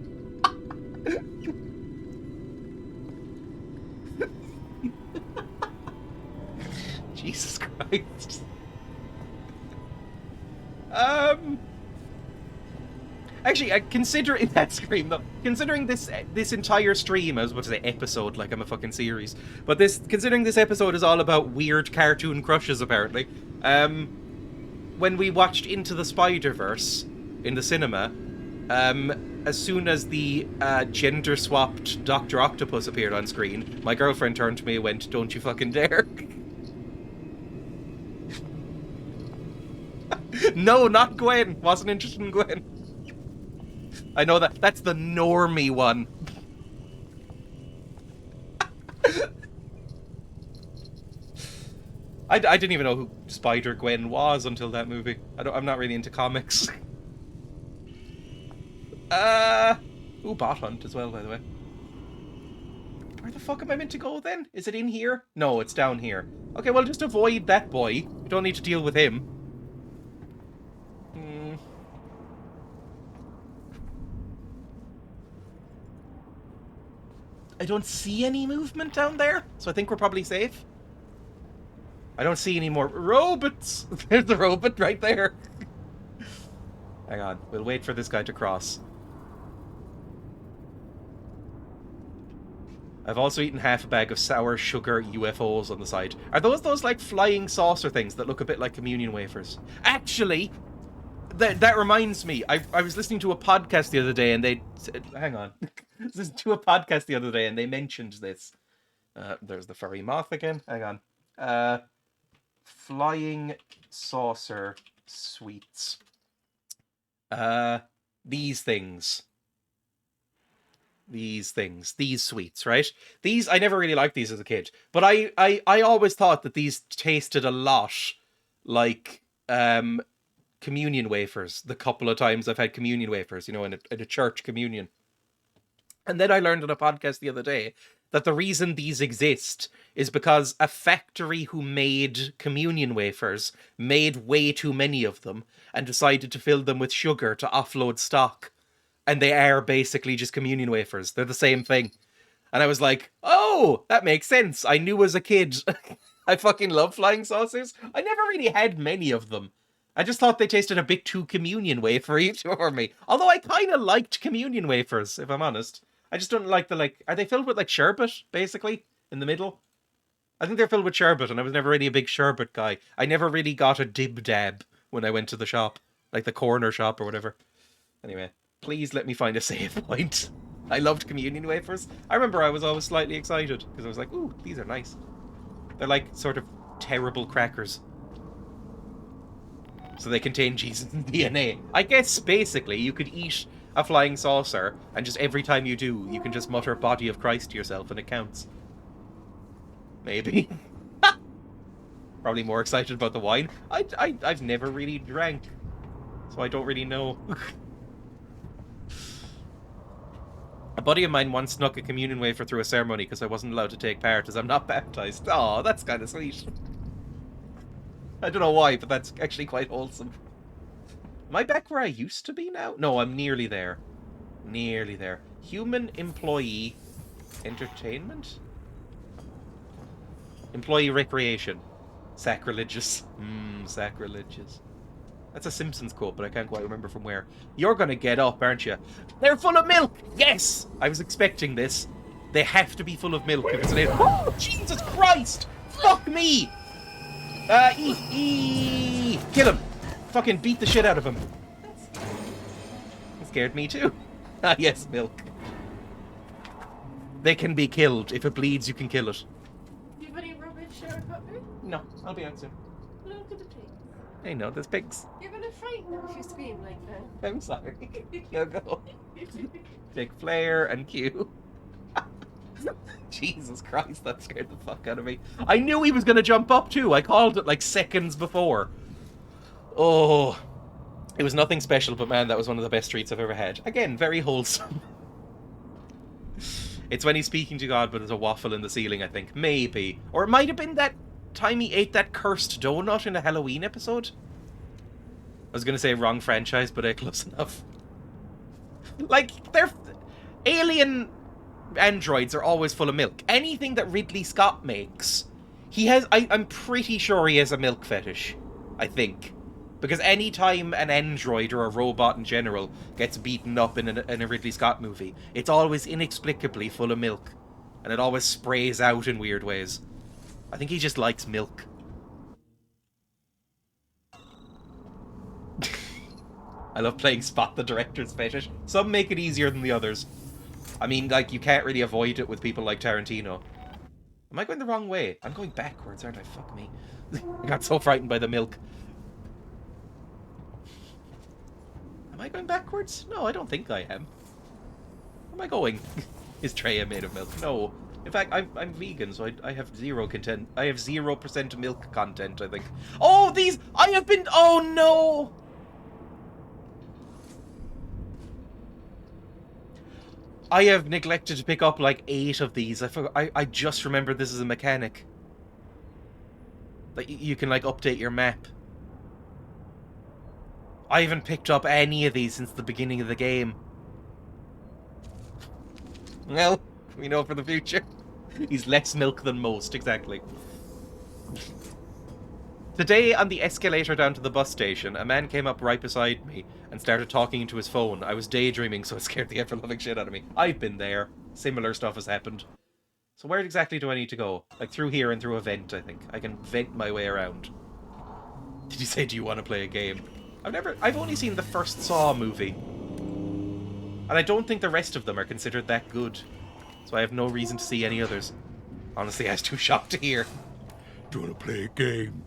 Jesus Christ. Actually, considering that scream though, considering this entire stream, I was about to say episode, like I'm a fucking series, but considering this episode is all about weird cartoon crushes, apparently. When we watched Into the Spider-Verse in the cinema, as soon as the gender-swapped Dr. Octopus appeared on screen, my girlfriend turned to me and went, "Don't you fucking dare." No, not Gwen. Wasn't interested in Gwen. I know that's the normie one. I didn't even know who Spider-Gwen was until that movie. I'm not really into comics. Ooh, Bot Hunt as well, by the way. Where the fuck am I meant to go then? Is it in here? No, it's down here. Okay, well, just avoid that boy. You don't need to deal with him. I don't see any movement down there, so I think we're probably safe. I don't see any more robots. There's the robot right there. Hang on, we'll wait for this guy to cross. I've also eaten half a bag of sour sugar UFOs on the side. Are those like flying saucer things that look a bit like communion wafers? Actually, that reminds me. I was listening to a podcast the other day and they said, hang on. I was listening to a podcast the other day and they mentioned this. There's the furry moth again. Hang on. Flying saucer sweets. These things. These sweets, right? These, I never really liked these as a kid, but I always thought that these tasted a lot like communion wafers. The couple of times I've had communion wafers, you know, in a church communion. And then I learned on a podcast the other day that the reason these exist is because a factory who made communion wafers made way too many of them and decided to fill them with sugar to offload stock. And they are basically just communion wafers. They're the same thing. And I was like, oh, that makes sense. I knew as a kid. I fucking love flying saucers. I never really had many of them. I just thought they tasted a bit too communion wafery for me. Although I kind of liked communion wafers, if I'm honest. I just don't like are they filled with like sherbet, basically, in the middle? I think they're filled with sherbet, and I was never really a big sherbet guy. I never really got a dib-dab when I went to the shop. Like the corner shop or whatever. Anyway. Please let me find a save point. I loved communion wafers. I remember I was always slightly excited because I was like, ooh, these are nice. They're like sort of terrible crackers. So they contain Jesus' DNA. I guess basically you could eat a flying saucer and just every time you do, you can just mutter "Body of Christ" to yourself and it counts. Maybe. Probably more excited about the wine. I've never really drank, so I don't really know. A buddy of mine once snuck a communion wafer through a ceremony because I wasn't allowed to take part as I'm not baptized. Oh, that's kind of sweet. I don't know why, but that's actually quite wholesome. Am I back where I used to be now? No, I'm nearly there. Nearly there. Human employee entertainment? Employee recreation. Sacrilegious. Sacrilegious. That's a Simpsons quote, but I can't quite remember from where. You're gonna get up, aren't you? They're full of milk! Yes! I was expecting this. They have to be full of milk if it's an... Oh, Jesus Christ! Fuck me! Kill him! Fucking beat the shit out of him. It scared me too. Ah, yes, milk. They can be killed. If it bleeds, you can kill it. Do you have any rubbish share cutlery? No, I'll be out soon. Look at the pigs. I know, there's pigs. You're gonna frighten them if you scream like that. I'm sorry. No go. Big flare and Q. Jesus Christ, that scared the fuck out of me. I knew he was going to jump up too. I called it like seconds before. Oh, it was nothing special, but man, that was one of the best treats I've ever had. Again, very wholesome. It's when he's speaking to God, but there's a waffle in the ceiling, I think. Maybe. Or it might have been that time he ate that cursed donut in a Halloween episode. was gonna say wrong franchise, but close enough. Like, they're... Alien androids are always full of milk. Anything that Ridley Scott makes, he has... I'm pretty sure he has a milk fetish. I think. Because any time an android or a robot in general gets beaten up in a Ridley Scott movie, it's always inexplicably full of milk. And it always sprays out in weird ways. I think he just likes milk. I love playing Spot the Director's fetish. Some make it easier than the others. I mean, like, you can't really avoid it with people like Tarantino. Am I going the wrong way? I'm going backwards, aren't I? Fuck me. I got so frightened by the milk. Am I going backwards? No, I don't think I am. Where am I going? Is Dreya made of milk? No. In fact, I'm vegan, so I have zero content. I have 0% milk content, I think. Oh, these... I have been... Oh, no! I have neglected to pick up like 8 of these. I just remembered this is a mechanic. Like, you can like update your map. I haven't picked up any of these since the beginning of the game. Well, we know for the future. He's less milk than most, exactly. Today, on the escalator down to the bus station, a man came up right beside me and started talking into his phone. I was daydreaming, so it scared the ever-loving shit out of me. I've been there. Similar stuff has happened. So where exactly do I need to go? Like, through here and through a vent, I think. I can vent my way around. Did you say, do you want to play a game? I've only seen the first Saw movie. And I don't think the rest of them are considered that good. So I have no reason to see any others. Honestly, I was too shocked to hear. Do you want to play a game?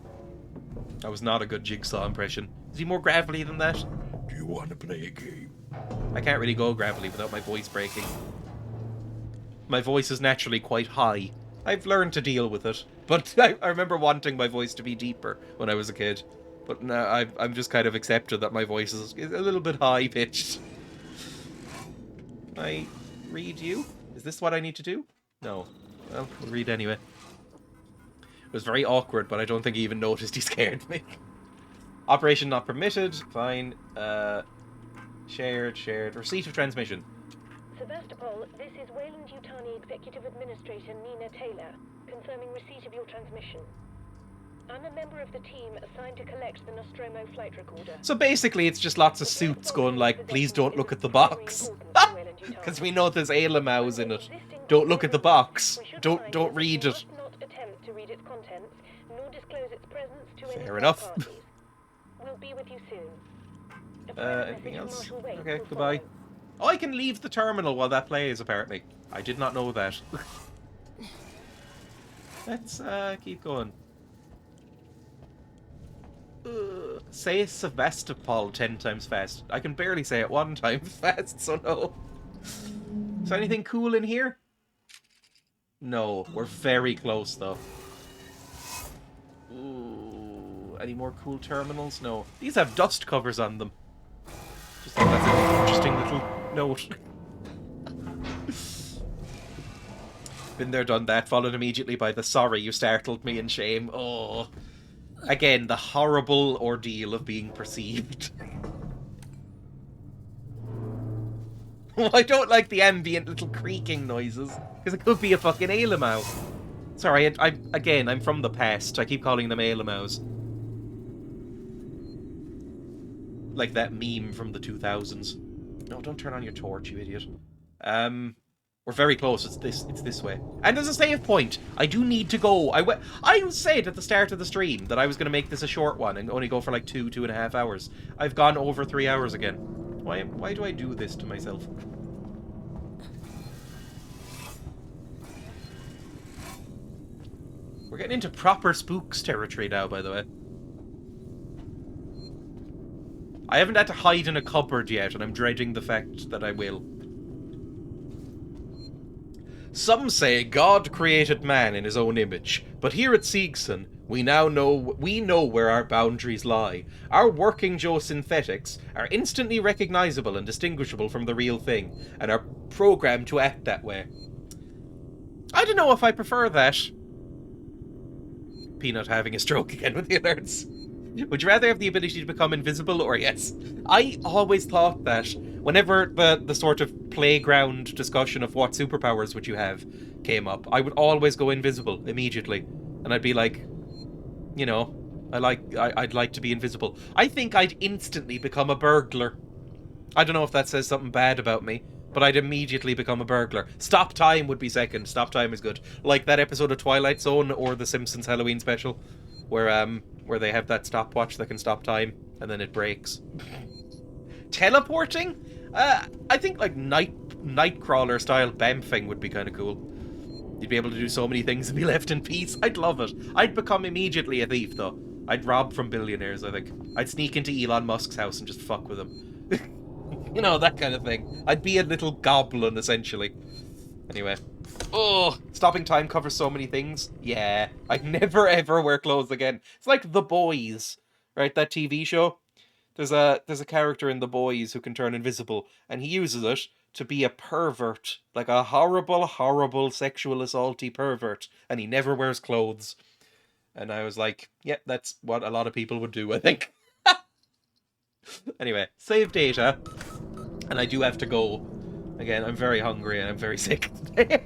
That was not a good Jigsaw impression. Is he more gravelly than that? Do you want to play a game? I can't really go gravelly without my voice breaking. My voice is naturally quite high. I've learned to deal with it. But I remember wanting my voice to be deeper when I was a kid. But now I'm just kind of accepted that my voice is a little bit high-pitched. Can I read you? Is this what I need to do? No. Well, we'll read anyway. It was very awkward, but I don't think he even noticed he scared me. Operation not permitted. Fine. Shared. Receipt of transmission. Sevastopol, this is Wayland-Yutani Executive Administrator Nina Taylor, confirming receipt of your transmission. I'm a member of the team assigned to collect the Nostromo flight recorder. So basically it's just lots of suits going like, please don't look at the box. Because we know there's Ayla in it. Don't look at the box. Don't read it. To read its contents, nor disclose its presence to any Fair enough. We'll be with you soon. Anything else? Okay, goodbye. Oh, I can leave the terminal while that plays, apparently. I did not know that. Let's keep going. Say Sevastopol 10 times fast. I can barely say it 1 time fast, so no. Is there anything cool in here? No, we're very close though. Ooh, any more cool terminals? No. These have dust covers on them. Just thought that's an interesting little note. Been there, done that, followed immediately by the sorry you startled me in shame. Oh. Again, the horrible ordeal of being perceived. I don't like the ambient little creaking noises, because it could be a fucking Ayla. Sorry, I'm from the past. I keep calling them Ayla. Like that meme from the 2000s. No, don't turn on your torch, you idiot. We're very close. It's this way. And there's a save point. I do need to go. I said at the start of the stream that I was going to make this a short one and only go for like 2.5 hours. I've gone over 3 hours again. Why do I do this to myself? We're getting into proper spooks territory now, by the way. I haven't had to hide in a cupboard yet, and I'm dreading the fact that I will. Some say God created man in his own image, but here at Seegson, we know where our boundaries lie. Our working Joe synthetics are instantly recognizable and distinguishable from the real thing, and are programmed to act that way. I don't know if I prefer that. Peanut having a stroke again with the alerts. Would you rather have the ability to become invisible or yes? I always thought that whenever the sort of playground discussion of what superpowers would you have came up, I would always go invisible immediately. And I'd be like, you know, I'd like to be invisible. I think I'd instantly become a burglar. I don't know if that says something bad about me, but I'd immediately become a burglar. Stop time would be second. Stop time is good. Like that episode of Twilight Zone or The Simpsons Halloween special, where they have that stopwatch that can stop time and then it breaks. Teleporting? I think like Nightcrawler style bamfing would be kind of cool. You'd be able to do so many things and be left in peace. I'd love it. I'd become immediately a thief though. I'd rob from billionaires, I think. I'd sneak into Elon Musk's house and just fuck with him. You know, that kind of thing. I'd be a little goblin, essentially. Anyway. Oh, stopping time covers so many things. Yeah, I'd never ever wear clothes again. It's like The Boys, right? That TV show. There's a character in The Boys who can turn invisible, and he uses it to be a pervert. Like a horrible, horrible sexual assaulty pervert. And he never wears clothes. And I was like, yeah, that's what a lot of people would do, I think. Anyway, save data. And I do have to go. Again, I'm very hungry and I'm very sick today.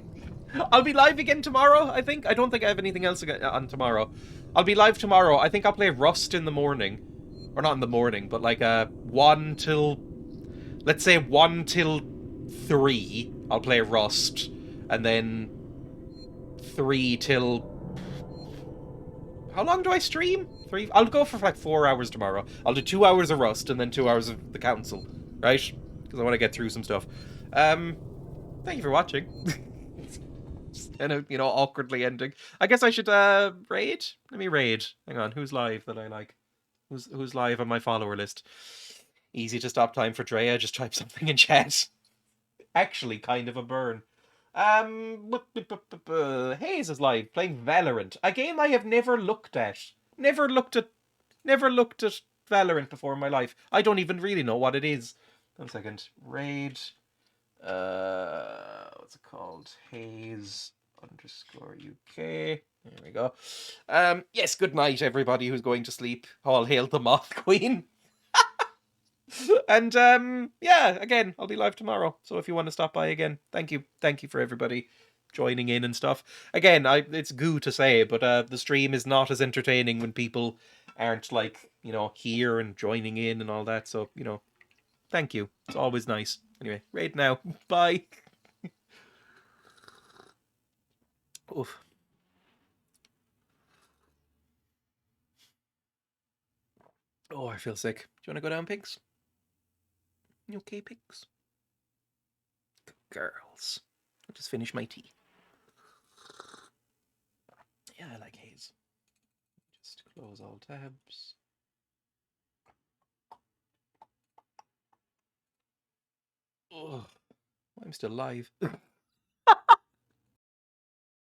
I'll be live again tomorrow, I think. I don't think I have anything else on tomorrow. I'll be live tomorrow. I think I'll play Rust in the morning. Or not in the morning, but like 1 till... Let's say 1 till 3, I'll play Rust. And then 3 till... How long do I stream? 3? I'll go for like 4 hours tomorrow. I'll do 2 hours of Rust and then 2 hours of the Council. Right? Because I want to get through some stuff. Thank you for watching. Just kind of, you know, awkwardly ending. I guess I should raid? Let me raid. Hang on, who's live that I like? Who's live on my follower list? Easy to stop time for Dreya, just type something in chat. Actually, kind of a burn. Hayes is live, playing Valorant. A game I have never looked at. Never looked at Valorant before in my life. I don't even really know what it is. 1 second. Raid. What's it called? Hayes _UK. There we go. Yes, good night, everybody who's going to sleep. All hail the Moth Queen. And yeah, again, I'll be live tomorrow. So if you want to stop by again, thank you for everybody joining in and stuff. Again, it's goo to say, but the stream is not as entertaining when people aren't like, you know, here and joining in and all that. So, you know, thank you. It's always nice. Anyway, raid now. Bye. Oof. Oh, I feel sick. Do you want to go down, pigs? You okay, pigs? Good girls. I'll just finish my tea. Yeah, I like Haze. Just close all tabs. Oh, I'm still live.